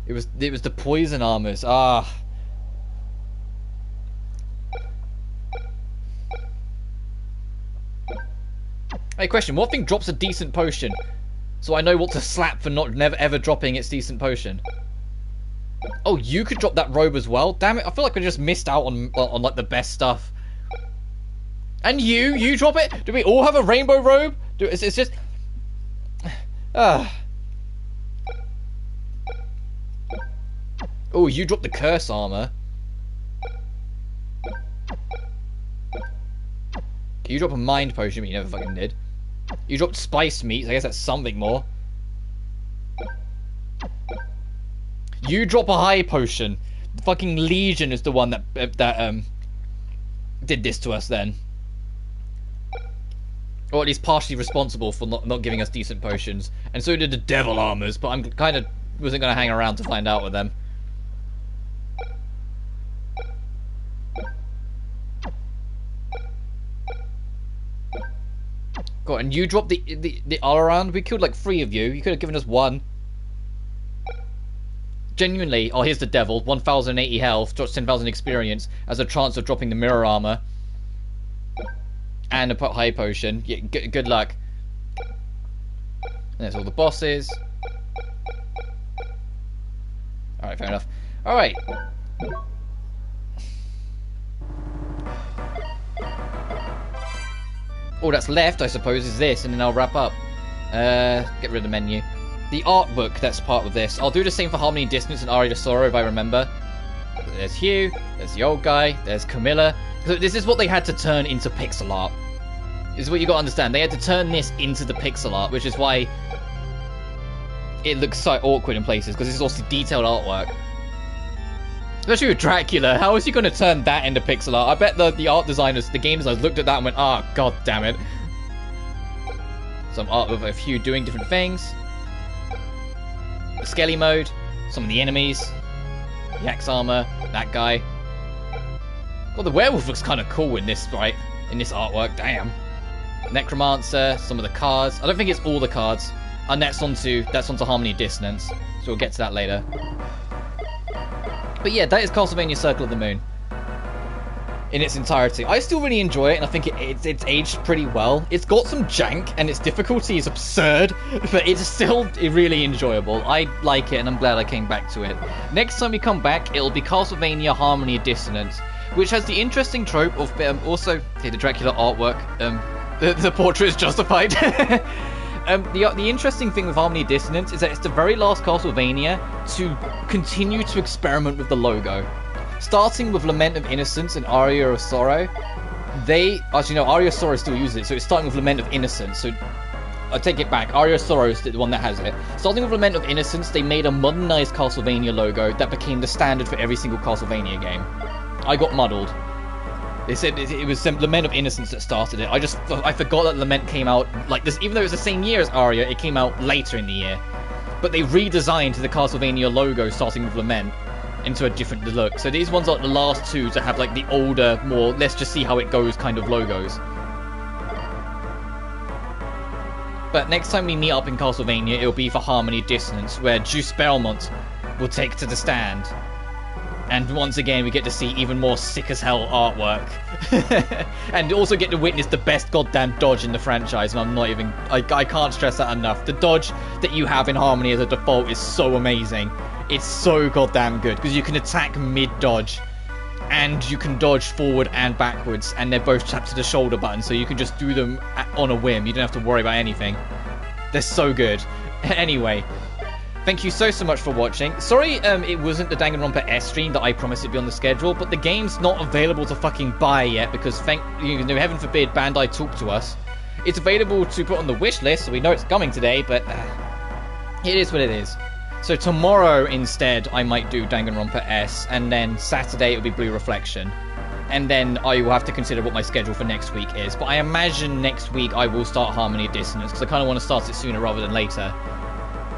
It was the poison armors. Ah. Hey, question. What thing drops a decent potion? So I know what to slap for never ever dropping its decent potion. Oh, you could drop that robe as well? Damn it, I feel like I just missed out on like the best stuff. And you drop it? Do we all have a rainbow robe? It's just... Oh, you dropped the curse armor. You drop a mind potion, but you never fucking did. You dropped spice meat, so I guess that's something more. You drop a high potion. The fucking Legion is the one that did this to us then. Or at least partially responsible for not giving us decent potions. And so did the devil armors, but I'm kind of wasn't going to hang around to find out with them. God, and you dropped the all-around? We killed like 3 of you. You could have given us 1. Genuinely, oh, here's the devil. 1080 health, drops 10,000 experience, as a chance of dropping the mirror armor. And a high potion. Yeah, good luck. There's all the bosses. Alright, fair enough. Alright. All that's left, I suppose, is this, and then I'll wrap up. Get rid of the menu. The art book that's part of this. I'll do the same for Harmony and Dissonance and Aria of Sorrow, if I remember. There's Hugh, there's the old guy, there's Camilla. So this is what they had to turn into pixel art. This is what you gotta understand. They had to turn this into the pixel art, which is why it looks so awkward in places, because this is also detailed artwork. Especially with Dracula, how is he going to turn that into pixel art? I bet the art designers, the game designers looked at that and went, ah, god damn it. Some art of a few doing different things. The Skelly mode, some of the enemies, the axe armor, that guy. Well, the werewolf looks kind of cool in this, right? In this artwork, damn. Necromancer, some of the cards. I don't think it's all the cards. And that's onto Harmony and Dissonance. So we'll get to that later. But yeah, that is Castlevania Circle of the Moon in its entirety. I still really enjoy it, and I think it's aged pretty well. It's got some jank, and its difficulty is absurd, but it's still really enjoyable. I like it, and I'm glad I came back to it. Next time we come back, it'll be Castlevania Harmony and Dissonance, which has the interesting trope of also the Dracula artwork. The portrait is justified. The interesting thing with Harmony Dissonance is that it's the very last Castlevania to continue to experiment with the logo. Starting with Lament of Innocence and Aria of Sorrow, Aria of Sorrow still uses it, so it's starting with Lament of Innocence, so I take it back, Aria of Sorrow is the one that has it. Starting with Lament of Innocence, they made a modernized Castlevania logo that became the standard for every single Castlevania game. I got muddled. They said it was Lament of Innocence that started it. I forgot that Lament came out like this, even though it was the same year as Aria, it came out later in the year. But they redesigned the Castlevania logo starting with Lament into a different look. So these ones are the last two to have like the older, more let's just see how it goes kind of logos. But next time we meet up in Castlevania, it'll be for Harmony Dissonance, where Juice Belmont will take to the stand. And once again, we get to see even more sick-as-hell artwork. And also get to witness the best goddamn dodge in the franchise, and I'm not even... I can't stress that enough. The dodge that you have in Harmony as a default is so amazing. It's so goddamn good, because you can attack mid-dodge, and you can dodge forward and backwards, and they're both tapped to the shoulder button, so you can just do them on a whim. You don't have to worry about anything. They're so good. Anyway... Thank you so much for watching. Sorry it wasn't the Danganronpa S stream that I promised it'd be on the schedule, but the game's not available to fucking buy yet because heaven forbid Bandai talk to us. It's available to put on the wish list, so we know it's coming today, but it is what it is. So tomorrow instead I might do Danganronpa S, and then Saturday it'll be Blue Reflection. And then I will have to consider what my schedule for next week is. But I imagine next week I will start Harmony of Dissonance, because I kind of want to start it sooner rather than later.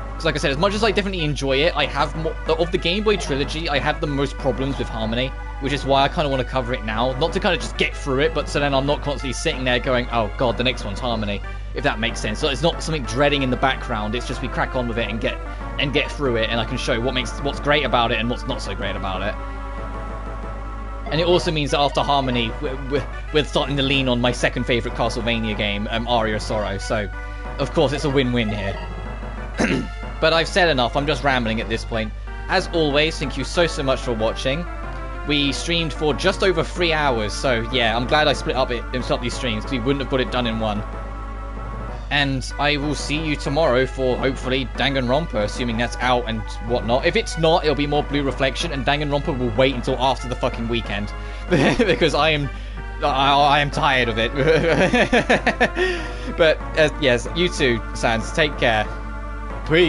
Because like I said, as much as I definitely enjoy it, I have more... Of the Game Boy trilogy, I have the most problems with Harmony, which is why I kind of want to cover it now. Not to kind of just get through it, but so then I'm not constantly sitting there going, oh god, the next one's Harmony, if that makes sense. So it's not something dreading in the background, it's just we crack on with it and get through it, and I can show what's great about it and what's not so great about it. And it also means that after Harmony, we're starting to lean on my second favourite Castlevania game, Aria of Sorrow, so of course it's a win-win here. But I've said enough, I'm just rambling at this point. As always, thank you so much for watching. We streamed for just over 3 hours, so yeah, I'm glad I split up these streams, because we wouldn't have got it done in one. And I will see you tomorrow for, hopefully, Danganronpa, assuming that's out and whatnot. If it's not, it'll be more Blue Reflection, and Danganronpa will wait until after the fucking weekend. Because I am tired of it. But, yes, you too, Sans, take care.